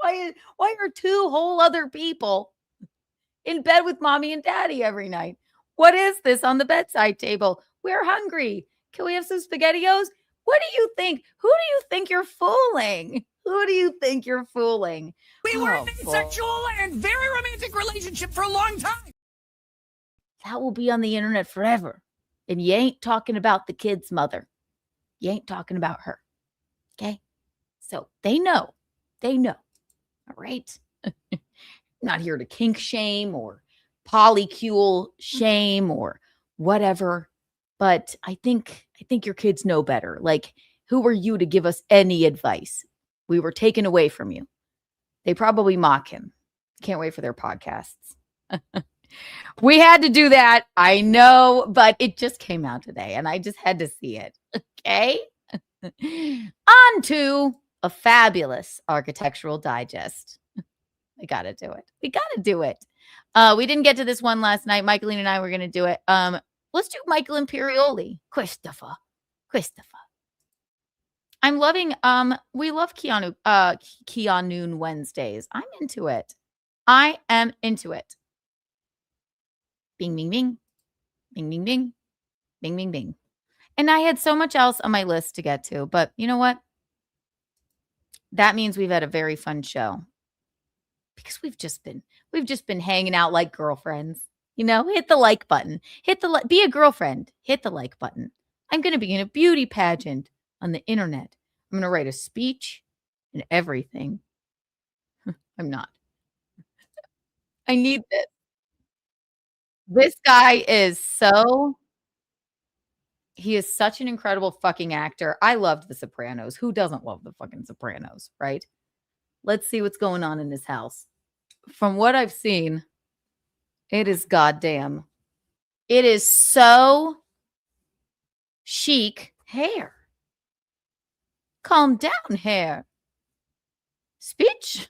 Why are 2 whole other people in bed with mommy and daddy every night? What is this on the bedside table? We're hungry. Can we have some SpaghettiOs? What do you think? Who do you think you're fooling? Who do you think you're fooling? We were in a sexual and very romantic relationship for a long time. That will be on the internet forever. And you ain't talking about the kid's mother. You ain't talking about her. Okay? So they know. They know. All right? Not here to kink shame or polycule shame or whatever. But I think your kids know better. Like, who are you to give us any advice? We were taken away from you. They probably mock him. Can't wait for their podcasts. We had to do that. I know, but it just came out today and I just had to see it. Okay. On to a fabulous architectural digest. We got to do it. We got to do it. We didn't get to this one last night. Michaeline and I were going to do it. Let's do Michael Imperioli. Christopher. I'm loving, we love KeaNOON Wednesdays. I'm into it. I am into it. Bing, bing, bing. Bing, bing, bing. Bing, bing, bing. And I had so much else on my list to get to, but you know what? That means we've had a very fun show because we've just been hanging out like girlfriends. You know, hit the like button. Be a girlfriend. Hit the like button. I'm going to be in a beauty pageant on the internet. I'm going to write a speech and everything. I'm not. I need this. This guy is he is such an incredible fucking actor. I loved The Sopranos. Who doesn't love the fucking Sopranos, right? Let's see what's going on in this house. From what I've seen, it is goddamn. It is so chic hair. Calm down, hair. Speech.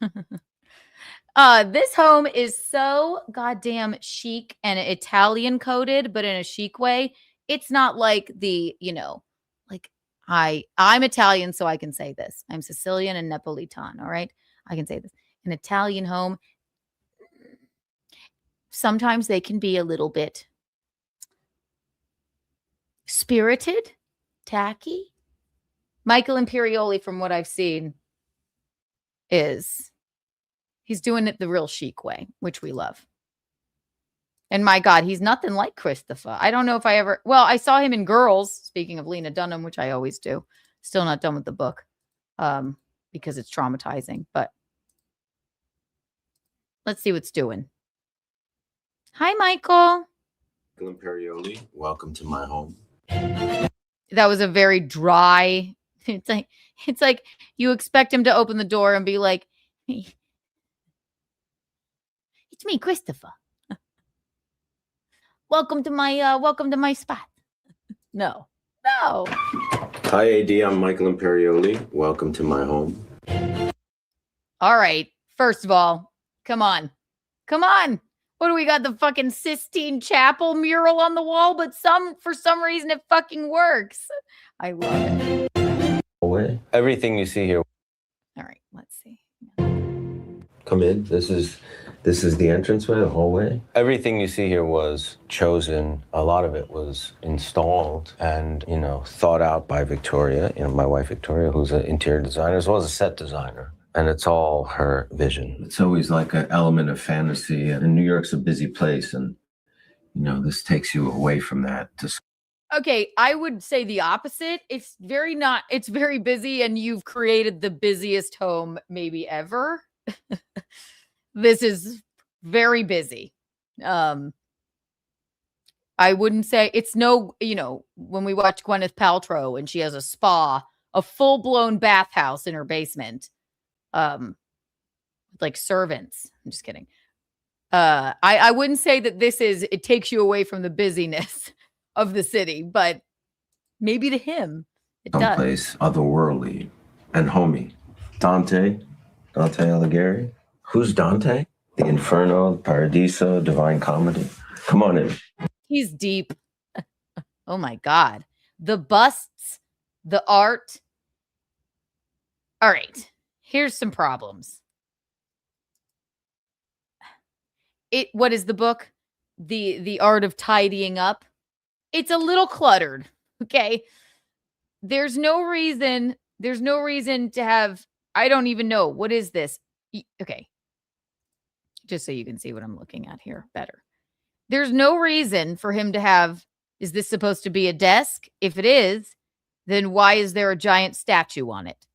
This home is so goddamn chic and Italian coded, but in a chic way. It's not like the, you know, like I'm Italian, so I can say this. I'm Sicilian and Neapolitan, all right? I can say this. An Italian home, sometimes they can be a little bit spirited, tacky. Michael Imperioli, from what I've seen, he's doing it the real chic way, which we love. And my God, he's nothing like Christopher. I don't know if I saw him in Girls, speaking of Lena Dunham, which I always do. Still not done with the book because it's traumatizing. But let's see what's doing. Hi, Michael. Michael Imperioli. Welcome to my home. That was a very dry. It's like you expect him to open the door and be like, "It's me, Christopher. Welcome to my spot." No. Hi, AD. I'm Michael Imperioli. Welcome to my home. All right. First of all, come on. What do we got? The fucking Sistine Chapel mural on the wall, but for some reason it fucking works. I love it. Hallway. Everything you see here. All right, let's see. Come in. This is the entranceway, the hallway. Everything you see here was chosen. A lot of it was installed and, thought out by Victoria, my wife Victoria, who's an interior designer as well as a set designer. And it's all her vision. It's always like an element of fantasy. And New York's a busy place. And, this takes you away from that. Okay, I would say the opposite. It's very busy, and you've created the busiest home maybe ever. This is very busy. I wouldn't say it's when we watch Gwyneth Paltrow and she has a spa, a full-blown bathhouse in her basement. Like servants. I'm just kidding. I wouldn't say that it takes you away from the busyness of the city, but maybe to him it does. Someplace otherworldly and homey. Dante Alighieri. Who's Dante? The Inferno, Paradiso, Divine Comedy. Come on in. He's deep. Oh my God. The busts, the art. All right. Here's some problems. What is the book? The Art of Tidying Up. It's a little cluttered. Okay. There's no reason to have, I don't even know. What is this? Okay. Just so you can see what I'm looking at here better. There's no reason for him to have, is this supposed to be a desk? If it is, then why is there a giant statue on it?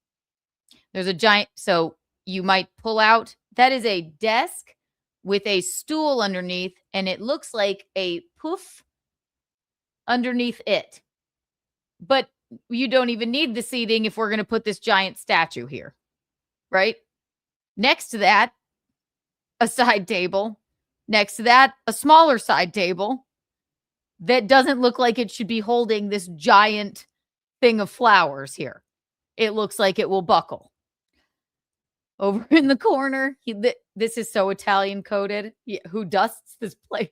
There's a giant, so you might pull out, that is a desk with a stool underneath, and it looks like a poof underneath it. But you don't even need the seating if we're going to put this giant statue here, right? Next to that, a side table. Next to that, a smaller side table that doesn't look like it should be holding this giant thing of flowers here. It looks like it will buckle. Over in the corner, this is so Italian coded. Yeah, who dusts this place?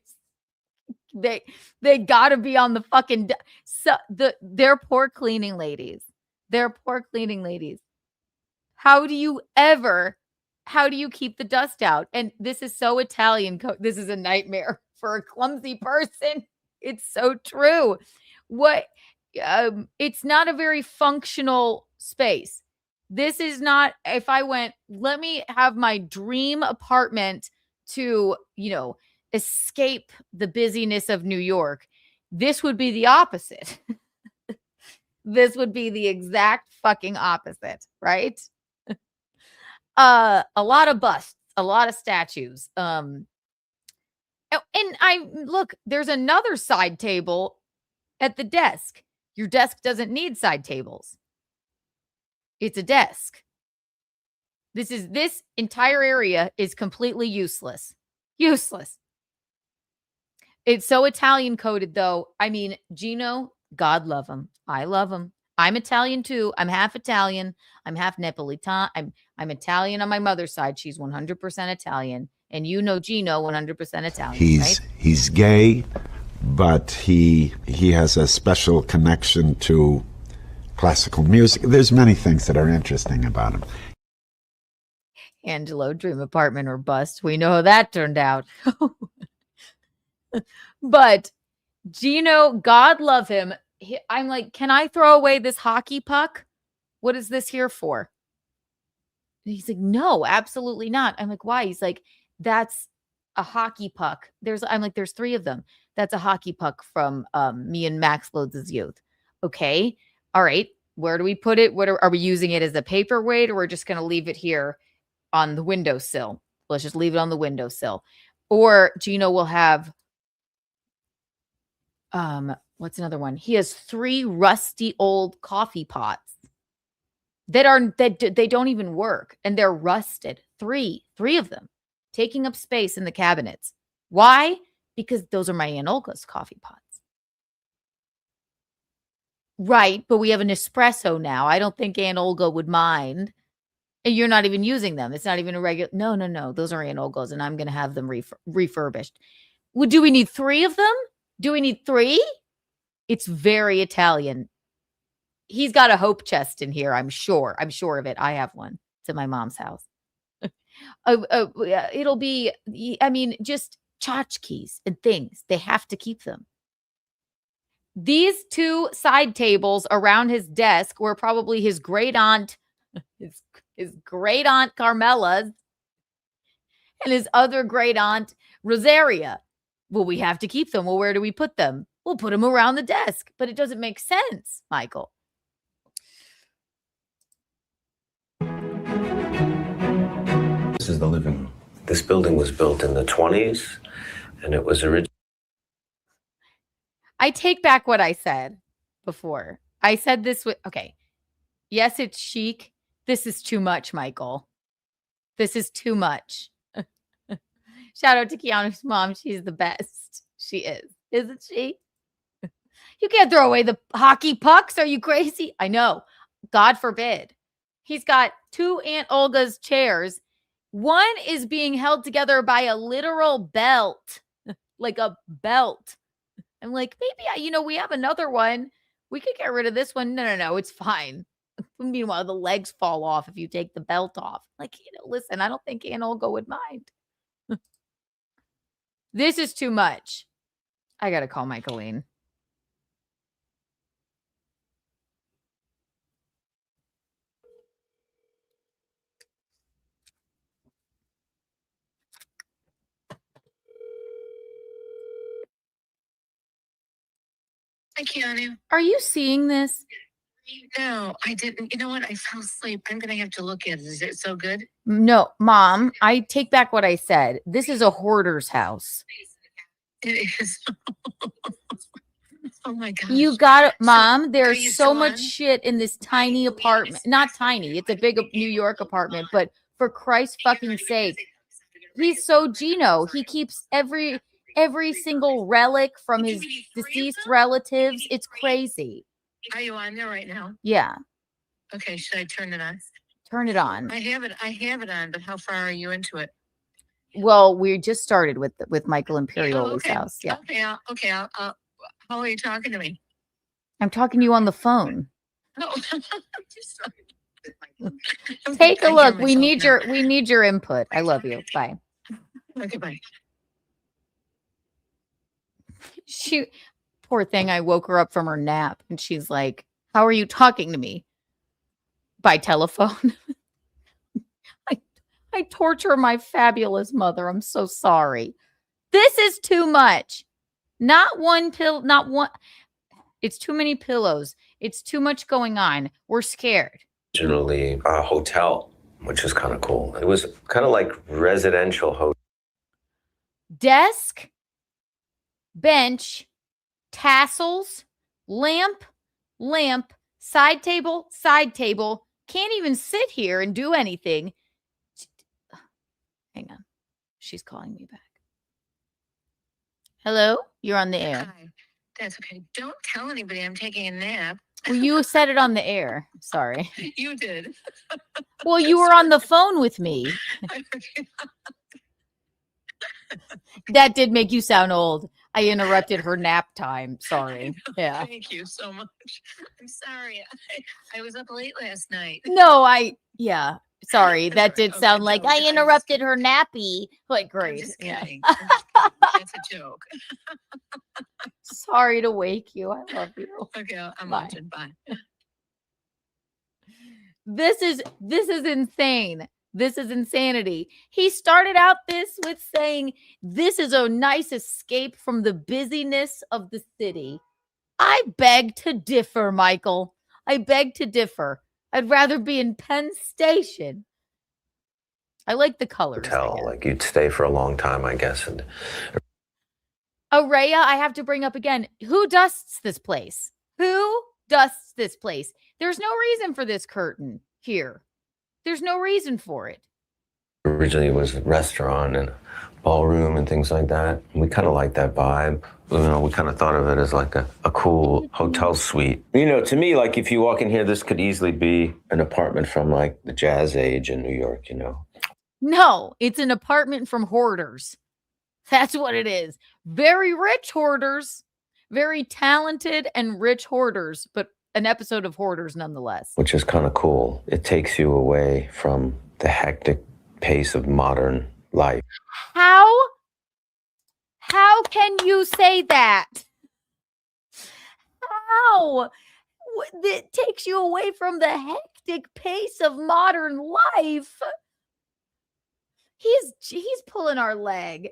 They gotta be on the fucking they're poor cleaning ladies. How do you keep the dust out? And this is so Italian code. This is a nightmare for a clumsy person. It's so true. It's not a very functional space. This is not, if I went, let me have my dream apartment to, escape the busyness of New York. This would be the opposite. This would be the exact fucking opposite, right? A lot of busts, a lot of statues. And there's another side table at the desk. Your desk doesn't need side tables. It's a desk. This entire area is completely useless. It's so Italian coded though. I mean, Gino, God love him. I love him. I'm Italian too. I'm half Italian. I'm half Napolitan. I'm Italian on my mother's side. She's 100% Italian. And Gino, 100% Italian. He's gay, but he has a special connection to classical music. There's many things that are interesting about him. Angelo, dream apartment or bust. We know how that turned out. But Gino, God love him. I'm like, can I throw away this hockey puck? What is this here for? And he's like, no, absolutely not. I'm like, why? He's like, that's a hockey puck. I'm like, there's 3 of them. That's a hockey puck from me and Max Loads' youth. Okay. All right. Where do we put it? Are we using it as a paperweight, or we're just going to leave it here on the What's another one? He has 3 rusty old coffee pots that they don't even work, and they're rusted. 3 of them taking up space in the cabinets. Why? Because those are my Aunt Olga's coffee pots. Right, but we have an espresso now. I don't think Aunt Olga would mind. And you're not even using them. It's not even a regular. No. Those are Aunt Olga's, and I'm going to have them refurbished. Well, do we need 3 of them? Do we need 3? It's very Italian. He's got a hope chest in here, I'm sure. I'm sure of it. I have one. It's at my mom's house. It'll be, I mean, just tchotchkes and things. They have to keep them. These 2 side tables around his desk were probably his great aunt, his great aunt Carmela's, and his other great aunt Rosaria. Well, we have to keep them. Well, where do we put them? We'll put them around the desk, but it doesn't make sense, Michael. This is the living room. This building was built in the 20s, and it was originally. I take back what I said before. I said this with, okay. Yes, it's chic. This is too much, Michael. This is too much. Shout out to Keanu's mom. She's the best. She is. Isn't she? You can't throw away the hockey pucks. Are you crazy? I know. God forbid. He's got 2 Aunt Olga's chairs. One is being held together by a literal belt, like a belt. I'm like, maybe, we have another one. We could get rid of this one. No, it's fine. Meanwhile, the legs fall off if you take the belt off. Like, listen, I don't think Aunt Olga would mind. This is too much. I got to call Michaeline. Hi, Keanu. Are you seeing this? No, I didn't. You know what? I fell asleep. I'm going to have to look at it. Is it so good? No, Mom, I take back what I said. This is a hoarder's house. It is. Oh my gosh. You got it, Mom. There's you so still much on? shit in this tiny apartment. Not tiny. It's a big New York apartment, but for Christ's fucking sake. He's so Gino. He keeps every single relic from his deceased relatives. It's crazy. Are you on there right now? Yeah. Okay, should I turn it on? Turn it on. I have it on, but how far are you into it? Well, we just started with Michael Imperioli's okay. house. Yeah. Okay. How are you talking to me? I'm talking to you on the phone. No. Take a look. We need your input. I love you. Bye. Okay, bye. She, poor thing, I woke her up from her nap and she's like, how are you talking to me? By telephone. I torture my fabulous mother. I'm so sorry. This is too much. Not one pill, not one. It's too many pillows. It's too much going on. We're scared. Originally a hotel, which is kind of cool. It was kind of like residential hotel. Desk, bench, tassels, lamp, side table. Can't even sit here and do anything. Hang on. She's calling me back. Hello? You're on the air. Hi. That's okay. Don't tell anybody I'm taking a nap. Well, you said it on the air. Sorry. You did. Well, you were on the phone with me. That did make you sound old. I interrupted her nap time. Sorry. Yeah. Thank you so much. I'm sorry. I was up late last night. No, yeah. Sorry. That did sound like I interrupted her nappy. Like, great. Just Yeah. kidding. That's a joke. Sorry to wake you. I love you. Okay, I'm Bye. watching. Bye. This is insane. This is insanity. He started out this with saying, this is a nice escape from the busyness of the city. I beg to differ, Michael. I beg to differ. I'd rather be in Penn Station. I like the colors. Hotel, like you'd stay for a long time, I guess. And Araya, I have to bring up again. Who dusts this place? Who dusts this place? There's no reason for this curtain here. There's no reason for it. Originally, it was a restaurant and ballroom and things like that. We kind of liked that vibe. You know, we kind of thought of it as like a cool hotel suite. You know, to me, like if you walk in here, this could easily be an apartment from like the Jazz Age in New York, you know? No, it's an apartment from hoarders. That's what it is. Very rich hoarders, very talented and rich hoarders, but an episode of hoarders nonetheless. Which is kind of cool. It takes you away from the hectic pace of modern life. How can you say that? How? It takes you away from the hectic pace of modern life. He's pulling our leg.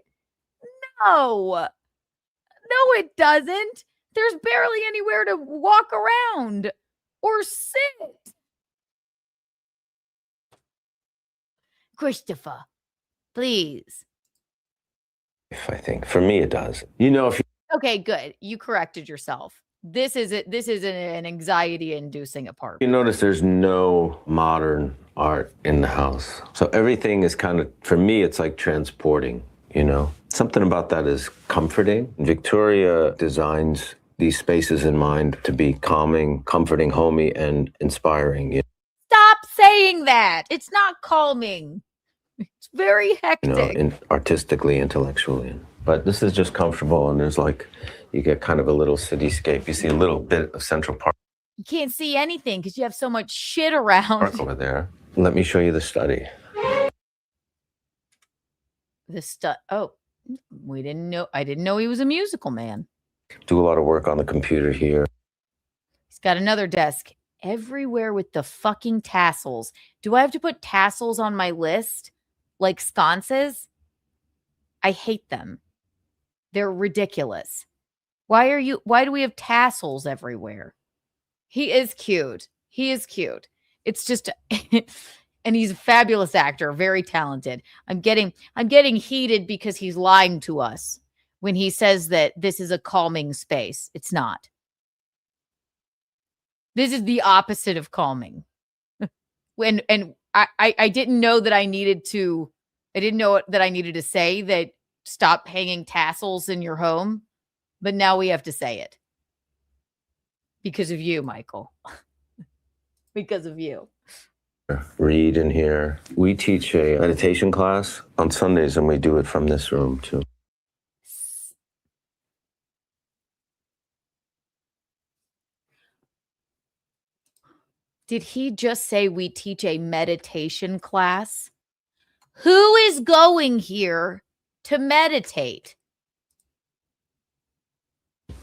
No, it doesn't. There's barely anywhere to walk around or sit. Christopher, please. I think for me, it does. You know, if you Okay, good. You corrected yourself. This is an anxiety-inducing apartment. notice, there's no modern art in the house. So everything is kind of, for me, it's like transporting, you know? Something about that is comforting. Victoria designs these spaces in mind to be calming, comforting, homey, and inspiring. Stop saying that. It's not calming. It's very hectic. Artistically, intellectually. But this is just comfortable, and there's like, you get kind of a little cityscape. You see a little bit of Central Park You can't see anything because you have so much shit around. over there. Let me show you the study. Oh, we didn't know. I didn't know he was a musical man. Do a lot of work on the computer here. He's got another desk everywhere with the fucking tassels. Do I have to put tassels on my list? Like sconces? I hate them. They're ridiculous. Why do we have tassels everywhere? He is cute. It's just and he's a fabulous actor, very talented. I'm getting heated because he's lying to us when he says that this is a calming space. It's not. This is the opposite of calming. I didn't know that I needed to say that stop hanging tassels in your home, but now we have to say it. Because of you, Michael. Because of you. Read in here. We teach a meditation class on Sundays, and we do it from this room too. Did he just say we teach a meditation class? Who is going here to meditate?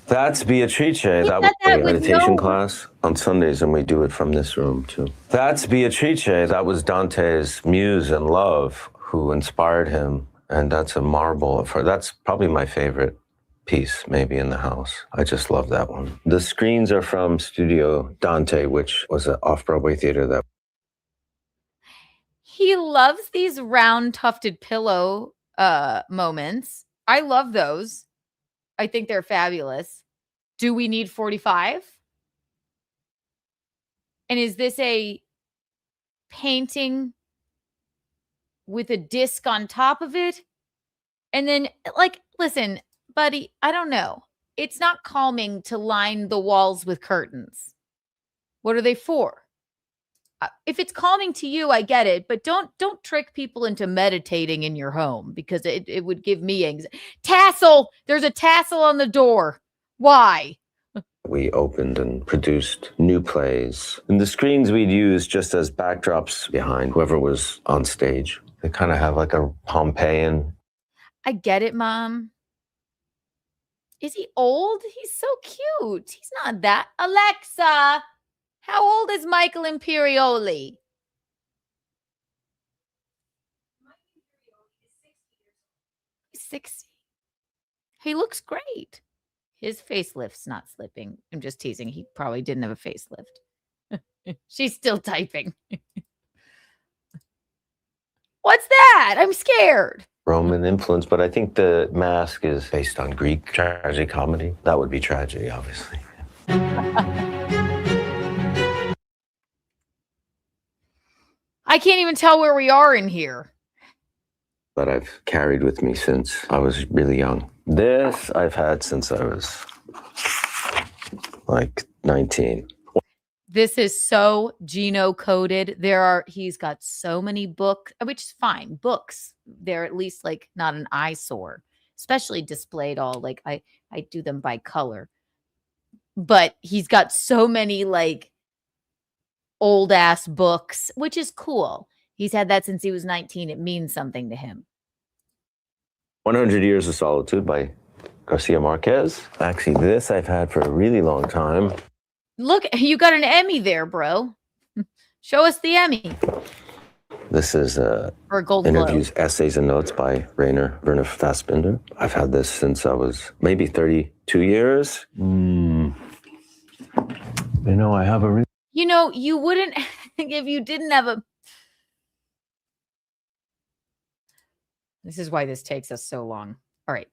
That's Beatrice. That was a meditation class on Sundays, and we do it from this room too. That's Beatrice. That was Dante's muse and love, who inspired him, and that's a marble. That's probably my favorite piece, maybe in the house. I just love that one. The screens are from Studio Dante, which was an off-Broadway theater that. He loves these round tufted pillow moments. I love those. I think they're fabulous. Do we need 45? And is this a painting with a disc on top of it? And then, like, listen, buddy, I don't know. It's not calming to line the walls with curtains. What are they for? If it's calming to you, I get it, but don't trick people into meditating in your home, because it would give me anxiety. Tassel! There's a tassel on the door. Why? We opened and produced new plays. And the screens we'd use just as backdrops behind whoever was on stage. They kind of have like a Pompeian. I get it, Mom. Is he old? He's so cute. He's not that. Alexa! How old is Michael Imperioli? 60. He looks great. His facelift's not slipping. I'm just teasing. He probably didn't have a facelift. She's still typing. What's that? I'm scared. Roman influence, but I think the mask is based on Greek tragedy comedy. That would be tragedy, obviously. I can't even tell where we are in here. But I've carried with me since I was really young. This I've had since I was like 19. This is so Gino coded. He's got so many books, which is fine. Books, they're at least like not an eyesore, especially displayed all like I do them by color. But he's got so many like old ass books, which is cool. He's had that since he was 19. It means something to him. 100 Years of Solitude by Garcia Marquez. Actually, this I've had for a really long time. Look, you got an Emmy there, bro. Show us the Emmy. This is Or a Gold Globe. Interviews, Essays, and Notes by Werner Fassbinder. I've had this since I was maybe 32 years. You know, I have a really... You know, you wouldn't, if you didn't have a... This is why this takes us so long. All right.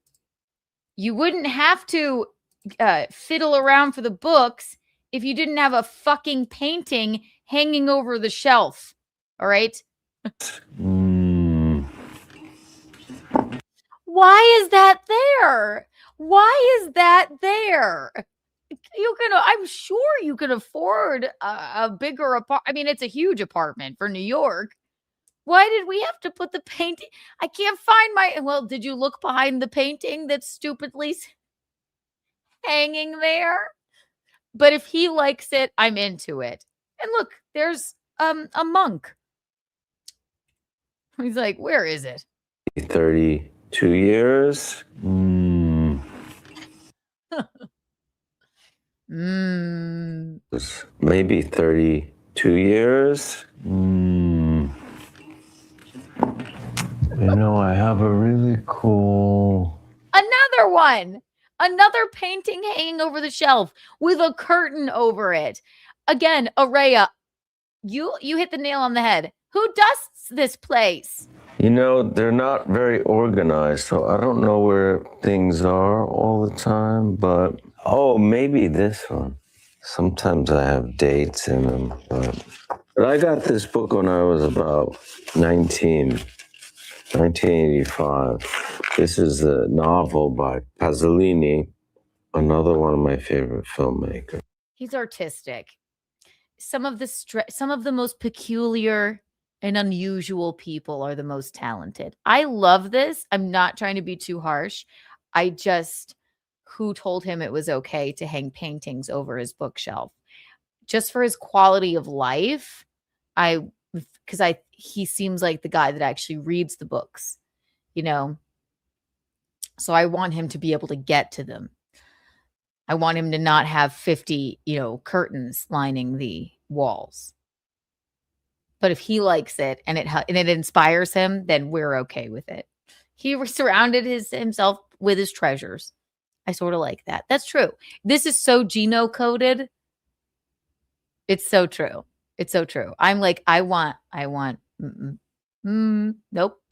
You wouldn't have to fiddle around for the books if you didn't have a fucking painting hanging over the shelf. All right? Why is that there? Why is that there? I'm sure you can afford a bigger apartment. I mean, it's a huge apartment for New York. Why did we have to put the painting? I can't find my... Well, did you look behind the painting that's stupidly hanging there? But if he likes it, I'm into it. And look, there's a monk. He's like, where is it? 32 years. Maybe 32 years. You know, I have a really cool... Another one. Another painting hanging over the shelf with a curtain over it. Again, Araya, you hit the nail on the head. Who dusts this place? You know, they're not very organized, so I don't know where things are all the time, but... Oh, maybe this one. Sometimes I have dates in them, but I got this book when I was about 1985. This is a novel by Pasolini, another one of my favorite filmmakers. He's artistic. Some of the most peculiar and unusual people are the most talented. I love this. I'm not trying to be too harsh. Who told him it was okay to hang paintings over his bookshelf? Just for his quality of life, he seems like the guy that actually reads the books, you know? So I want him to be able to get to them. I want him to not have 50, curtains lining the walls. But if he likes it and it inspires him, then we're okay with it. He surrounded himself with his treasures. I sort of like that. That's true. This is so Gino coded. It's so true. It's so true. I'm like, I want, nope.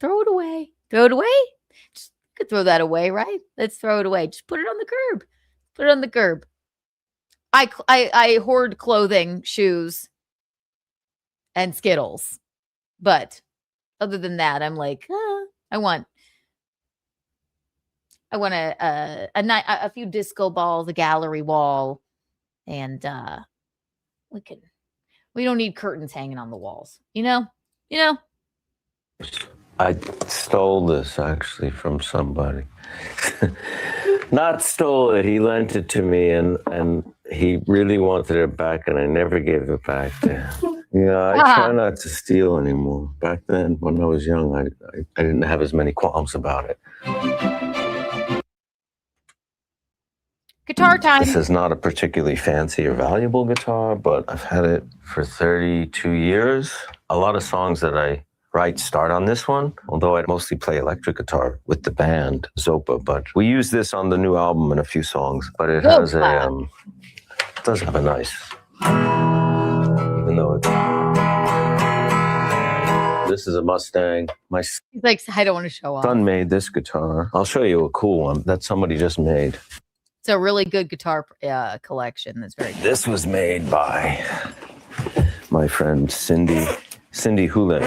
Throw it away. Throw it away. Just could throw that away, right? Let's throw it away. Just put it on the curb. Put it on the curb. I hoard clothing, shoes, and Skittles. But other than that, I'm like, I want a few disco balls, a gallery wall, and we don't need curtains hanging on the walls. You know? I stole this actually from somebody. Not stole it, he lent it to me and he really wanted it back and I never gave it back to him. Yeah, I try not to steal anymore. Back then, when I was young, I didn't have as many qualms about it. Guitar time. This is not a particularly fancy or valuable guitar, but I've had it for 32 years. A lot of songs that I write start on this one, although I mostly play electric guitar with the band, Zopa, but we use this on the new album in a few songs, but it has it does have a nice, even though it's, This is a Mustang. My He's like, I don't want to show off. son made this guitar. I'll show you a cool one that somebody just made. It's a really good guitar collection. That's very good. This was made by my friend Cindy Houlet,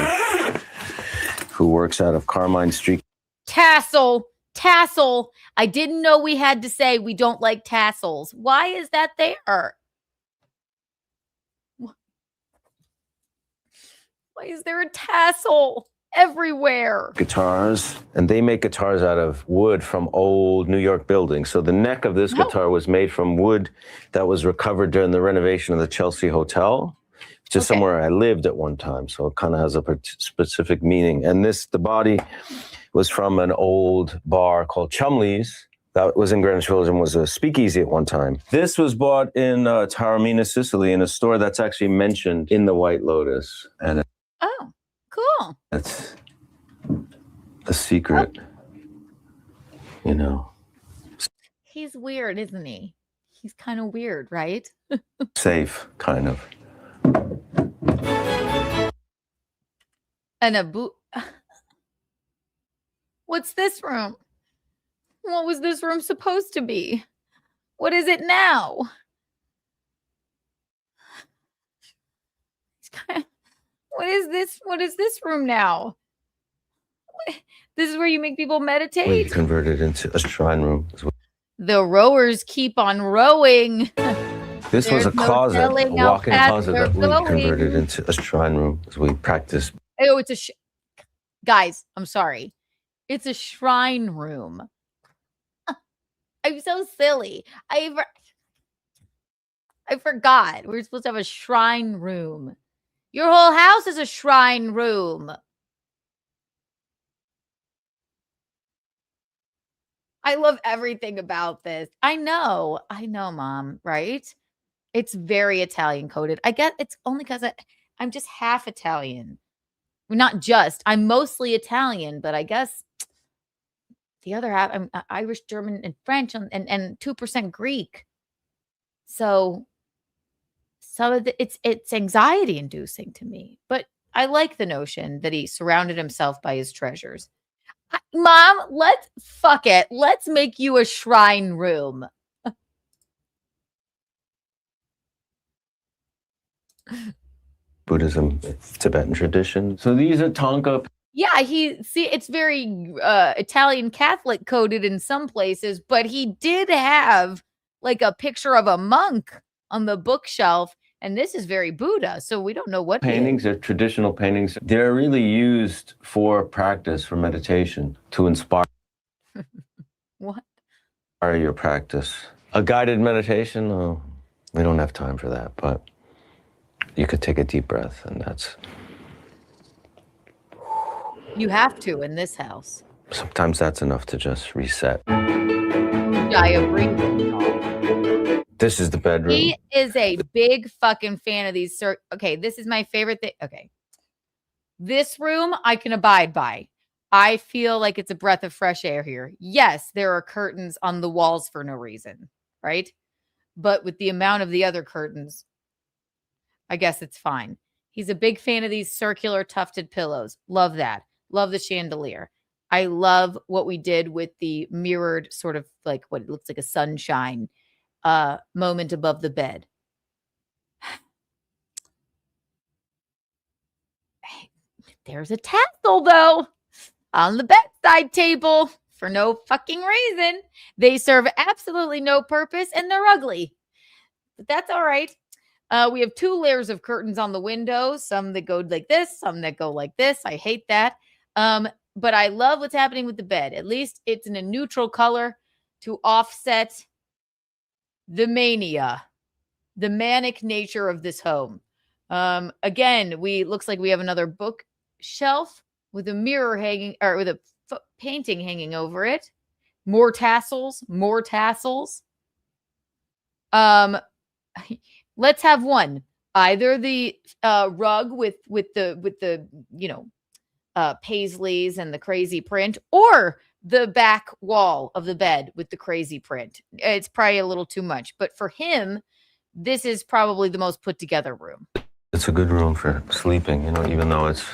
who works out of Carmine Street. Tassel. I didn't know we had to say we don't like tassels. Why is that there? Why is there a tassel everywhere? Guitars, and they make guitars out of wood from old New York buildings. So the neck of this guitar was made from wood that was recovered during the renovation of the Chelsea Hotel, which is somewhere I lived at one time. So it kind of has a specific meaning. And the body was from an old bar called Chumley's that was in Greenwich Village and was a speakeasy at one time. This was bought in Taormina, Sicily, in a store that's actually mentioned in the White Lotus. And Oh, cool. that's a secret, you know. He's weird, isn't he? He's kind of weird, right? Safe, kind of. And a boot. What's this room? What was this room supposed to be? What is it now? What is this? What is this room now? This is where you make people We meditate? converted into a shrine room. The rowers keep on rowing. This was a There's no closet, a telling how walk-in fast closet they're that we going. converted into a shrine room as we practiced. Oh, it's a guys, I'm sorry. It's a shrine room. I'm so silly. I forgot. We're supposed to have a shrine room. Your whole house is a shrine room. I love everything about this. I know, Mom, right? It's very Italian coded. I get it's only because I'm just half Italian. Well, not just. I'm mostly Italian, but I guess the other half, I'm Irish, German, and French, and 2% Greek. So some of it's anxiety inducing to me. But I like the notion that he surrounded himself by his treasures. Mom, fuck it. Let's make you a shrine room. Buddhism, Tibetan tradition. So these are Tonka. Yeah, it's very Italian Catholic coded in some places, but he did have like a picture of a monk on the bookshelf, and this is very Buddha, so we don't know what Paintings are traditional paintings. They're really used for practice, for meditation, to inspire What? your practice. A guided meditation, oh, we don't have time for that, but you could take a deep breath, and that's... You have to in this house. Sometimes that's enough to just reset. I agree with you. This is the bedroom. He is a big fucking fan of these. Okay, this is my favorite thing. Okay. This room I can abide by. I feel like it's a breath of fresh air here. Yes, there are curtains on the walls for no reason, right? But with the amount of the other curtains, I guess it's fine. He's a big fan of these circular tufted pillows. Love that. Love the chandelier. I love what we did with the mirrored sort of like what it looks like a sunshine moment above the bed. There's a tassel though on the bedside table for no fucking reason. They serve absolutely no purpose and they're ugly. But that's all right. We have 2 layers of curtains on the windows, some that go like this, some that go like this. I hate that. But I love what's happening with the bed. At least it's in a neutral color to offset the mania, the manic nature of this home. Again, looks like we have another bookshelf with a mirror hanging, or with a painting hanging over it. More tassels, more tassels. Let's have one. Either the rug with the paisleys and the crazy print, or the back wall of the bed with the crazy print. It's probably a little too much, but for him, this is probably the most put together room. It's a good room for sleeping, you know, even though it's,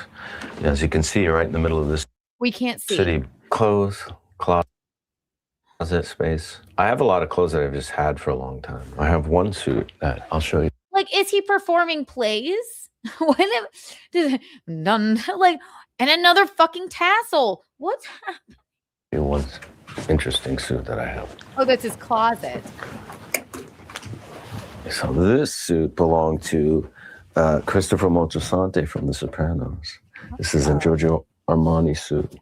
as you can see, right in the middle of this We can't see. city. Clothes, closet space. I have a lot of clothes that I've just had for a long time. I have one suit that I'll show you. Like, is he performing plays? None, like, and another fucking tassel. What's happening? One interesting suit that I have. Oh, that's his closet. So this suit belonged to Christopher Moltisanti from The Sopranos. This is a Giorgio Armani suit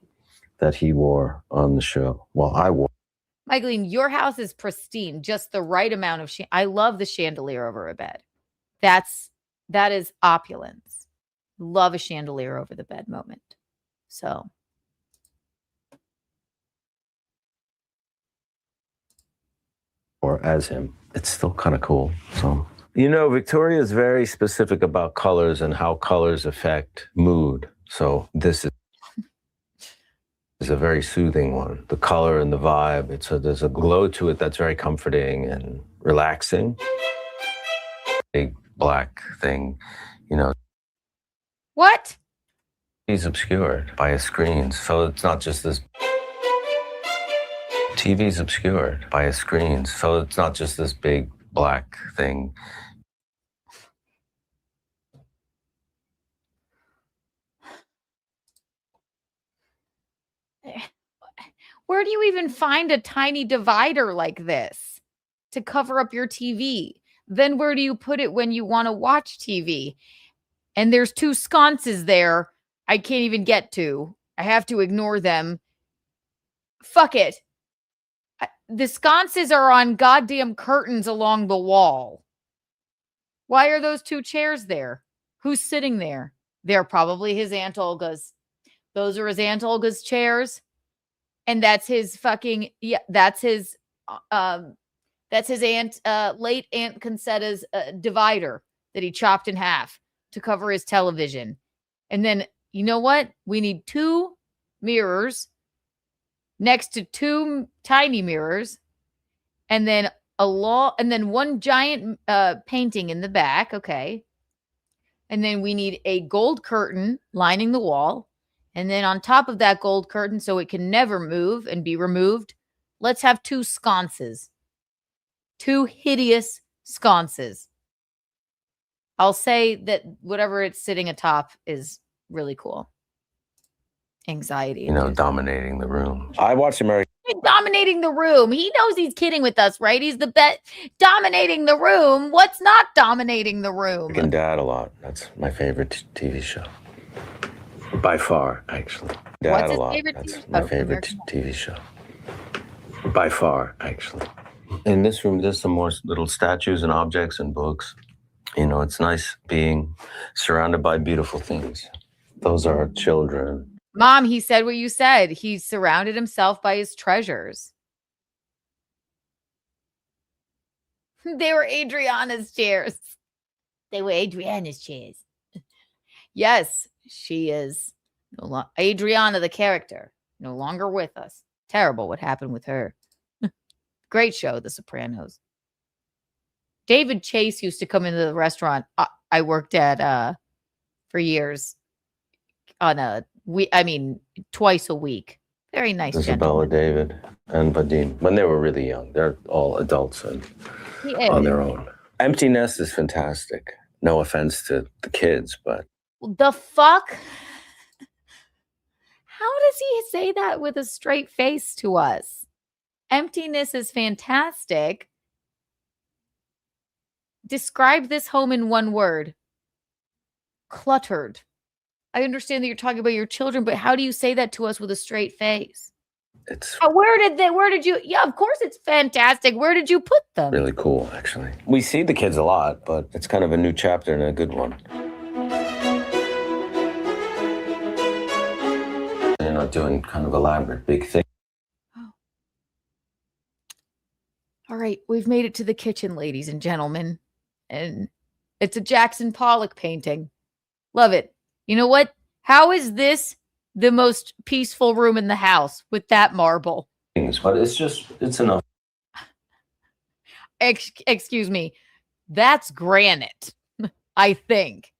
that he wore on the show. Well, I wore. Michaeline, your house is pristine, just the right amount of I love the chandelier over a bed. That is opulence. Love a chandelier over the bed moment. So Or as him. It's still kind of cool. So, you know, Victoria is very specific about colors and how colors affect mood. So this is a very soothing one. The color and the vibe. There's a glow to it that's very comforting and relaxing. Big black thing, you know. what? He's obscured by a screen, so it's not just this. TV's obscured by a screen, so it's not just this big black thing. Where do you even find a tiny divider like this to cover up your TV? Then where do you put it when you want to watch TV? And there's two sconces there I can't even get to. I have to ignore them. Fuck it. The sconces are on goddamn curtains along the wall. Why are those two chairs there? Who's sitting there? They're probably his Aunt Olga's. Those are his Aunt Olga's chairs. And that's his fucking, yeah, that's his aunt, late Aunt Concetta's divider that he chopped in half to cover his television. And then, you know what? We need two mirrors next to two tiny mirrors, and then one giant painting in the back. Okay. And then we need a gold curtain lining the wall. And then on top of that gold curtain, so it can never move and be removed, let's have two sconces. Two hideous sconces. I'll say that whatever it's sitting atop is really cool. Anxiety. You know, dominating the room. I watch American. Dominating the room. He knows he's kidding with us, right? He's the best. Dominating the room. What's not dominating the room? American Dad a lot. That's my favorite TV show. By far, actually. Dad What's a his lot. favorite That's TV my show? favorite TV show. By far, actually. In this room, there's some more little statues and objects and books. You know, it's nice being surrounded by beautiful things. Those are our children. Mom, he said what you said. He surrounded himself by his treasures. They were Adriana's chairs. They were Adriana's chairs. Yes, she is. Adriana, the character, no longer with us. Terrible what happened with her. Great show, The Sopranos. David Chase used to come into the restaurant I worked at for years on twice a week. Very nice Isabella, gentleman. David, and Vadim, when they were really young. They're all adults and on their own. Empty Nest is fantastic. No offense to the kids, but The fuck? How does he say that with a straight face to us? Emptiness is fantastic. Describe this home in one word. Cluttered. I understand that you're talking about your children, but how do you say that to us with a straight face? It's Where did you? Yeah, of course it's fantastic. Where did you put them? really cool, actually. We see the kids a lot, but it's kind of a new chapter and a good one. You're not doing kind of elaborate big things. All right, we've made it to the kitchen, ladies and gentlemen. And it's a Jackson Pollock painting. Love it. You know what? How is this the most peaceful room in the house with that marble? But it's enough. Excuse me. That's granite, I think.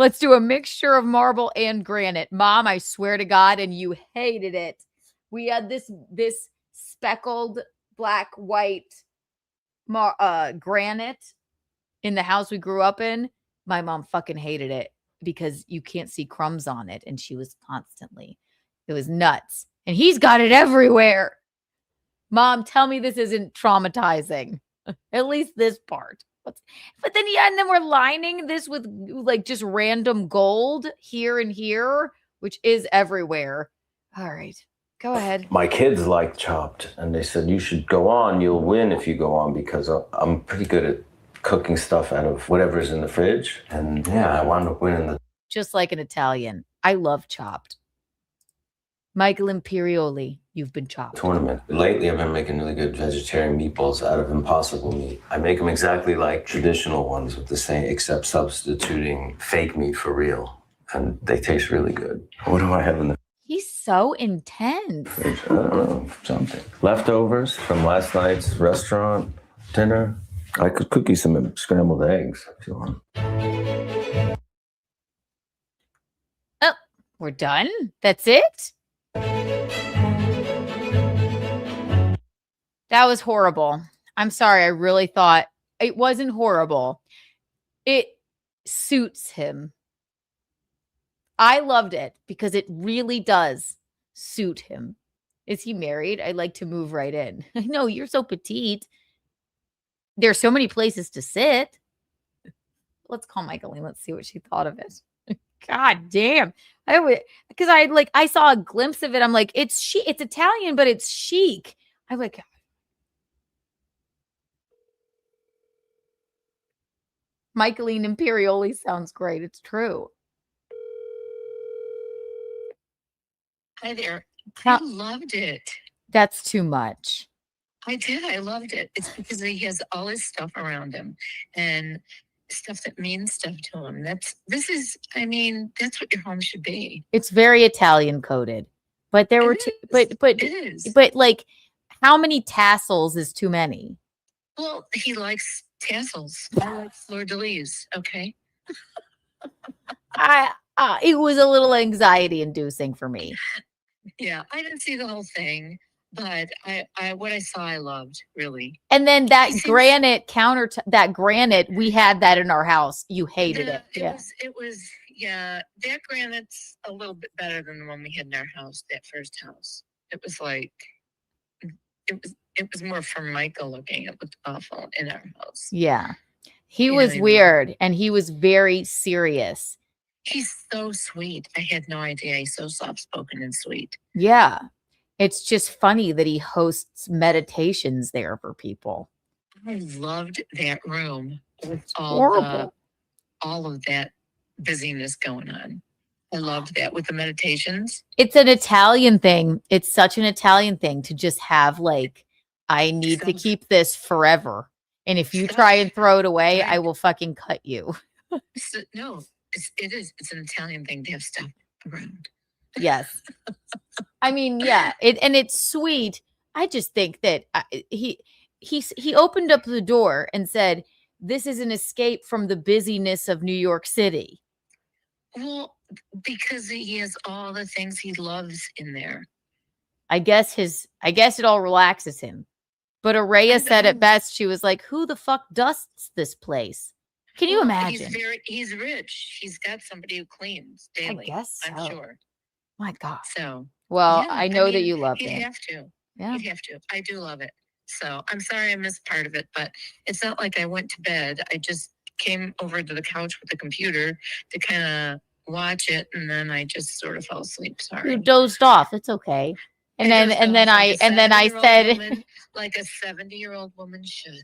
Let's do a mixture of marble and granite. Mom, I swear to God, and you hated it. We had this speckled black white granite in the house we grew up in. My mom fucking hated it because you can't see crumbs on it, and she was constantly. It was nuts. And he's got it everywhere. Mom, tell me this isn't traumatizing. At least this part. But then, yeah, and then we're lining this with like just random gold here and here, which is everywhere. All right, go ahead. My kids liked Chopped, and they said, you should go on. You'll win if you go on, because I'm pretty good at cooking stuff out of whatever's in the fridge. And yeah, I wound up winning the Just like an Italian. I love Chopped. Michael Imperioli, you've been chopped. tournament. Lately, I've been making really good vegetarian meatballs out of impossible meat. I make them exactly like traditional ones with the same, except substituting fake meat for real. And they taste really good. What do I have in the He's so intense. fridge? I don't know, something. Leftovers from last night's restaurant dinner. I could cook you some scrambled eggs if you want. Oh, we're done? That's it? That was horrible. I'm sorry. I really thought it wasn't horrible. It suits him. I loved it because it really does suit him. Is he married? I'd like to move right in. I know you're so petite. There's so many places to sit. Let's call Michaeline. Let's see what she thought of it. God damn. I saw a glimpse of it. I'm like, it's Italian, but it's chic. I'm like, Michaeline Imperioli sounds great. It's true. Hi there. I loved it. That's too much. I did. I loved it. It's because he has all his stuff around him and stuff that means stuff to him. That's what your home should be. It's very Italian coded. But there were two, It is. but like, how many tassels is too many? Well, he likes tassels. I like fleur-de-lis, okay? It was a little anxiety inducing for me. Yeah, I didn't see the whole thing, but what I saw, I loved, really. And then that granite that granite, we had that in our house. You hated it. Yeah. That granite's a little bit better than the one we had in our house, that first house. It was like, it was more for Michael looking. It looked awful in our house. Yeah. He was weird and he was very serious. He's so sweet. I had no idea. He's so soft-spoken and sweet. Yeah. It's just funny that he hosts meditations there for people. I loved that room with Horrible. all of that busyness going on. I loved that with the meditations. It's an Italian thing. It's such an Italian thing to just have like, I need to keep this forever. And if you try and throw it away, I will fucking cut you. No, it is. It's an Italian thing to have stuff around. Yes. I mean, yeah, it's sweet. I just think that he opened up the door and said, this is an escape from the busyness of New York City. Well, because he has all the things he loves in there. I guess it all relaxes him. But Araya said it best. She was like, who the fuck dusts this place? Can you imagine? He's rich. He's got somebody who cleans daily. I guess so. I'm sure. My God. So, well, yeah, I know that you love it. You'd have to. Yeah. You'd have to. I do love it. So I'm sorry I missed part of it, but it's not like I went to bed. I just came over to the couch with the computer to kind of watch it, and then I just sort of fell asleep. Sorry. You dozed off. It's okay. And then I said, woman, like a 70-year-old woman should.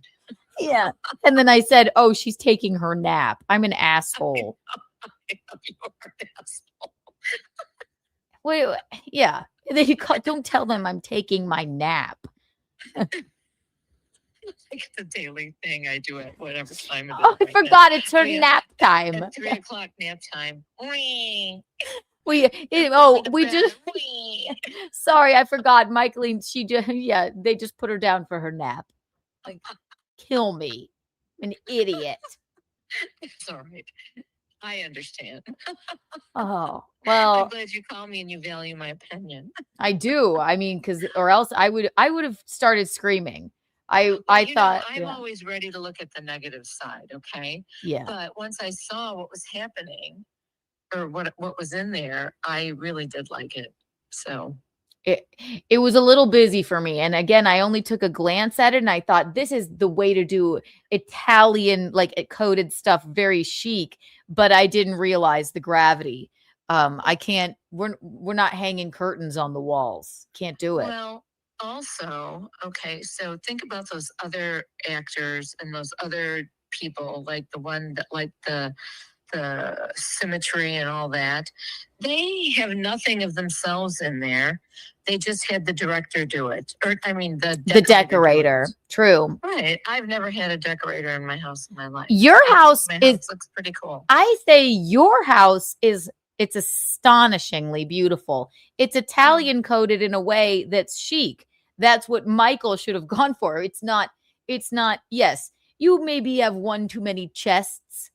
Yeah. And then I said, oh, she's taking her nap. I'm an asshole. Wait, yeah. Don't tell them I'm taking my nap. It's a daily thing I do at whatever time it is. Oh, I forgot it's her nap time. At 3 o'clock nap time. Wee. Sorry, I forgot. Michaeline, they just put her down for her nap. Like, kill me. An idiot. It's all right. I understand. Oh, I'm well, glad you call me and you value my opinion. I do. I mean, or else I would have started screaming. I Well, thought, I'm yeah. always ready to look at the negative side, okay? Yeah. But once I saw what was happening or what was in there, I really did like it. So it was a little busy for me. And again, I only took a glance at it and I thought this is the way to do Italian, like coded stuff, very chic, but I didn't realize the gravity. I can't, we're not hanging curtains on the walls. Can't do it. Well, also, okay, so think about those other actors and those other people, like the one that like the symmetry and all that. They have nothing of themselves in there. They just had the director do it. Or I mean the decorator. True. Right. I've never had a decorator in my house in my life. Your house My is house looks pretty cool. I say your house is it's astonishingly beautiful. It's Italian coded in a way that's chic. That's what Michael should have gone for. It's not, yes, you maybe have one too many chests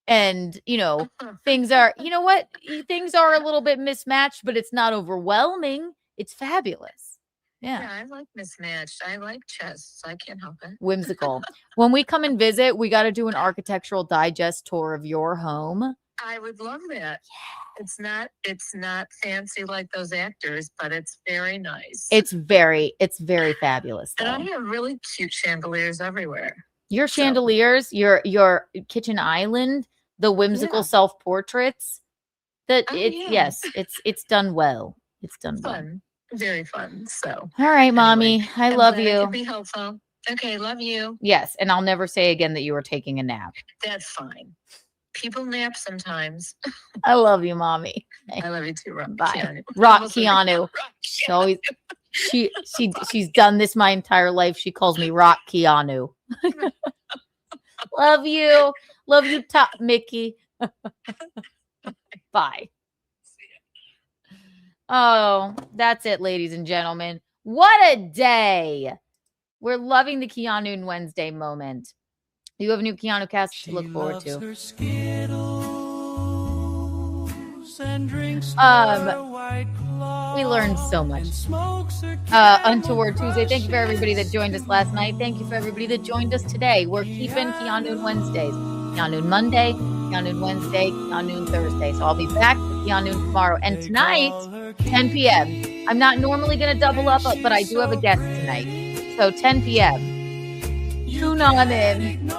and, things are, things are a little bit mismatched, but it's not overwhelming. It's fabulous. Yeah. I like mismatched. I like chests. I can't help it. Whimsical. When we come and visit, we got to do an architectural digest tour of your home. I would love that. Yeah. It's not fancy like those actors, but it's very nice. It's very fabulous. Though. And I have really cute chandeliers everywhere. Your chandeliers, your kitchen island, the whimsical self-portraits. Yes, it's done well. It's done fun. Well. Very fun. So all right, mommy. I love you. I could be helpful. Okay, love you. Yes, and I'll never say again that you were taking a nap. That's fine. People nap sometimes. I love you, mommy. I love you too, Rock. Bye. Keanu. Rock Keanu. She's done this my entire life. She calls me Rock Keanu. Love you. Love you, Top Mickey. Bye. Oh, that's it, ladies and gentlemen. What a day. We're loving the KeaNOON Wednesday moment. You have a new Keanu cast to look forward to. We learned so much. Untoward Tuesday. Thank you for everybody that joined us last night. Thank you for everybody that joined us today. We're keeping KeaNOON Wednesdays. KeaNOON Monday, KeaNOON Wednesday, KeaNOON Thursday. So I'll be back with KeaNOON tomorrow. And tonight, 10 p.m. I'm not normally going to double up, but I do have a guest tonight. So 10 p.m. Tune on in.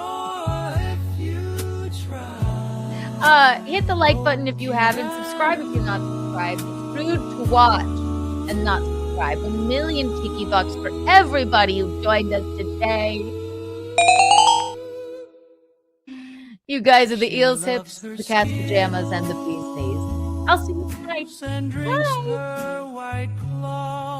Hit the like button if you haven't. Subscribe if you're not subscribed. It's rude to watch and not subscribe. 1 million Kiki bucks for everybody who joined us today. You guys are the Eels Hips, the Cat's Pajamas, and the Bee's Knees. I'll see you tonight. Bye.